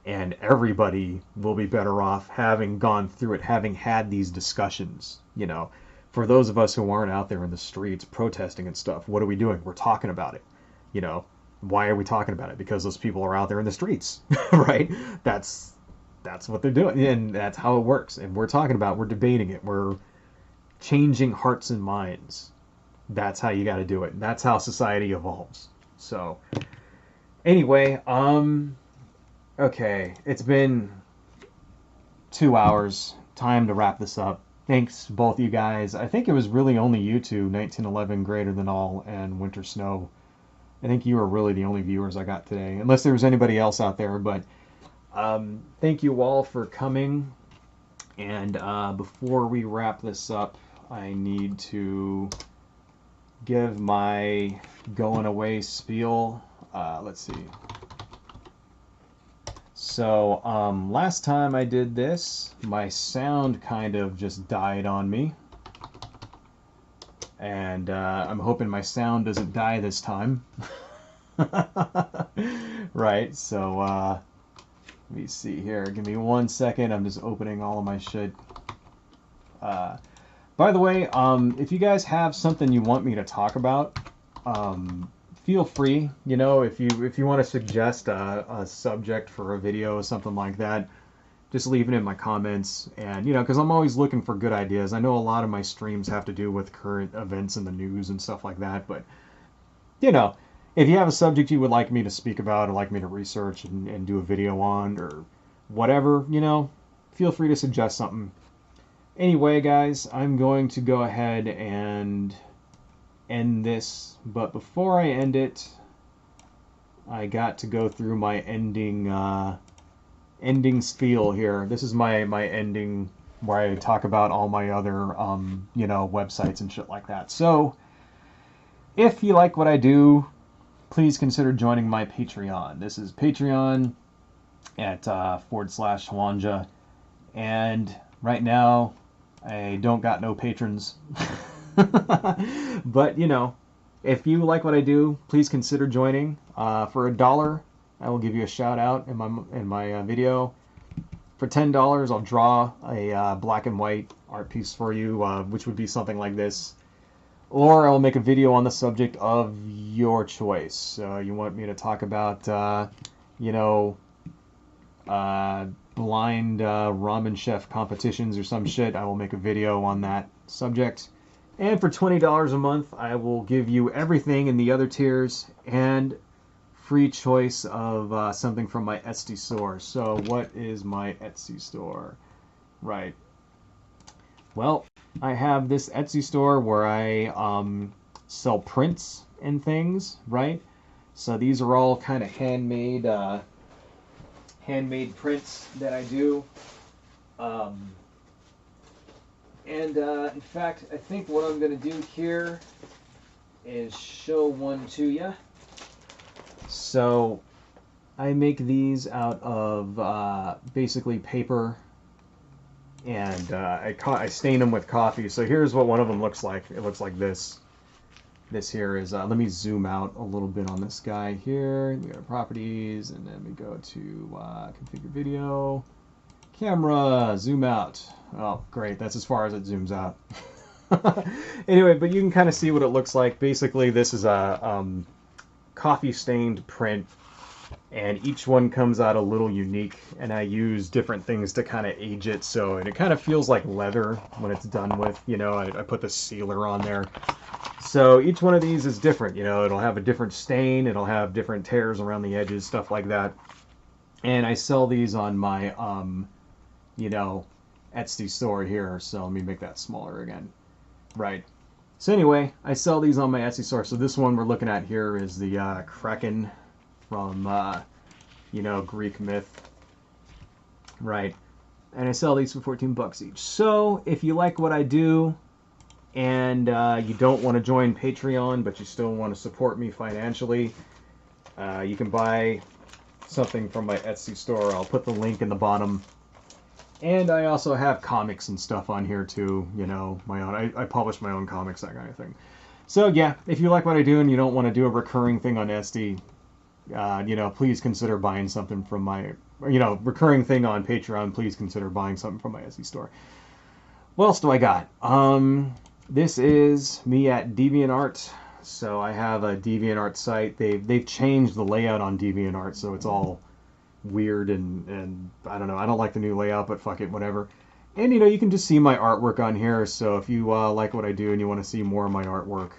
and everybody will be better off having gone through it, having had these discussions, you know. For those of us who aren't out there in the streets protesting and stuff, what are we doing? We're talking about it, you know. Why are we talking about it? Because those people are out there in the streets, right? That's what they're doing, and that's how it works. And we're debating it. We're changing hearts and minds. That's how you got to do it. That's how society evolves. So, anyway, okay, it's been 2 hours. Time to wrap this up. Thanks, both you guys. I think it was really only you two, 1911, Greater Than All, and Winter Snow. I think you were really the only viewers I got today, unless there was anybody else out there, but thank you all for coming. And before we wrap this up, I need to give my going away spiel. Let's see. So last time I did this, my sound kind of just died on me. And I'm hoping my sound doesn't die this time. Right, so let me see here. Give me 1 second. I'm just opening all of my shit. By the way, if you guys have something you want me to talk about, feel free. You know, if you want to suggest a subject for a video or something like that, just leave it in my comments. And, you know, because I'm always looking for good ideas. I know a lot of my streams have to do with current events in the news and stuff like that, but, you know, if you have a subject you would like me to speak about or like me to research and do a video on or whatever, you know, feel free to suggest something. Anyway, guys, I'm going to go ahead and end this, but before I end it, I got to go through my ending spiel here. This is my ending where I talk about all my other you know, websites and shit like that. So if you like what I do, please consider joining my Patreon. This is Patreon at /Hwanja, and right now I don't got no patrons. But, you know, if you like what I do, please consider joining. For $1, I will give you a shout out in my video. For $10, I'll draw a black and white art piece for you, which would be something like this. Or I will make a video on the subject of your choice. You want me to talk about, you know, blind ramen chef competitions or some shit, I will make a video on that subject. And for $20 a month, I will give you everything in the other tiers and free choice of something from my Etsy store. So what is my Etsy store? Right. Well, I have this Etsy store where I sell prints and things, right? So these are all kind of handmade prints that I do. In fact, I think what I'm going to do here is show one to you. So I make these out of basically paper, and I stain them with coffee. So here's what one of them looks like. It looks like this. This here is, let me zoom out a little bit on this guy here. We go to properties, and then we go to configure video. Camera, zoom out. Oh, great. That's as far as it zooms out. Anyway, but you can kind of see what it looks like. Basically, this is a coffee-stained print, and each one comes out a little unique, and I use different things to kind of age it, so it kind of feels like leather when it's done with, you know. I put the sealer on there So each one of these is different. You know, it'll have a different stain. It'll have different tears around the edges, stuff like that. And I sell these on my, you know, Etsy store here. So let me make that smaller again. Right. So anyway, I sell these on my Etsy store. So this one we're looking at here is the Kraken from, you know, Greek myth. Right. And I sell these for 14 bucks each. So if you like what I do and you don't want to join Patreon, but you still want to support me financially, you can buy something from my Etsy store. I'll put the link in the bottom. And I also have comics and stuff on here too, you know, my own. I publish my own comics, that kind of thing. So yeah, if you like what I do and you don't want to do a recurring thing on Etsy, you know, please consider buying something from my, you know, recurring thing on Patreon. Please consider buying something from my Etsy store. What else do I got? This is me at DeviantArt. So I have a DeviantArt site. They've changed the layout on DeviantArt, so it's all weird and I don't know. I don't like the new layout, but fuck it, whatever. And you know, you can just see my artwork on here. So if you like what I do and you want to see more of my artwork,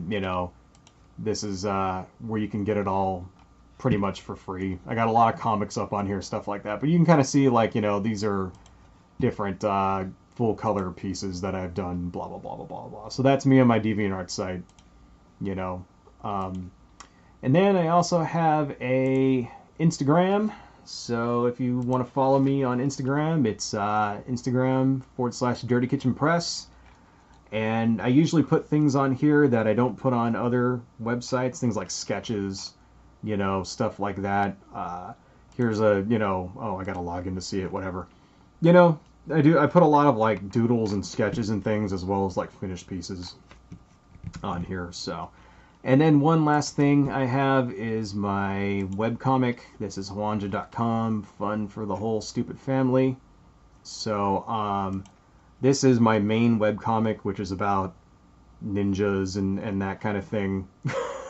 you know, this is where you can get it all pretty much for free. I got a lot of comics up on here, stuff like that. But you can kind of see, like, you know, these are different full color pieces that I've done, blah blah blah blah blah blah. So that's me on my DeviantArt site, you know. And then I also have a Instagram. So if you want to follow me on Instagram, it's Instagram/Dirty Kitchen Press. And I usually put things on here that I don't put on other websites, things like sketches, you know, stuff like that. Here's a, you know, oh, I gotta log in to see it, whatever. You know, I put a lot of like doodles and sketches and things, as well as like finished pieces on here. So, and then one last thing I have is my webcomic. This is hawanja.com, fun for the whole stupid family. So this is my main webcomic, which is about ninjas and that kind of thing.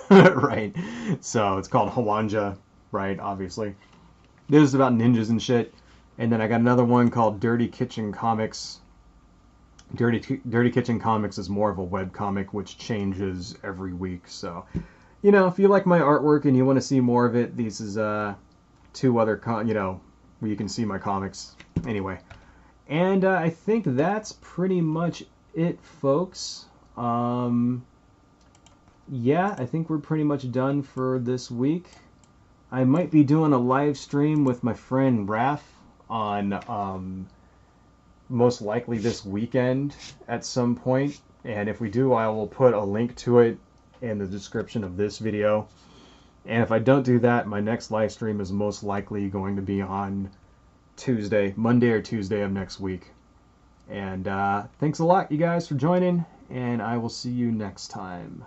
Right. So it's called Hawanja, right, obviously. This is about ninjas and shit. And then I got another one called Dirty Kitchen Comics. Dirty Kitchen Comics is more of a webcomic, which changes every week. So, you know, if you like my artwork and you want to see more of it, these is two other, you know, where you can see my comics. Anyway. And I think that's pretty much it, folks. Yeah, I think we're pretty much done for this week. I might be doing a live stream with my friend Raph on most likely this weekend at some point. And if we do, I will put a link to it in the description of this video. And if I don't do that, my next live stream is most likely going to be on Tuesday, Monday or Tuesday of next week. And thanks a lot, you guys, for joining, and I will see you next time.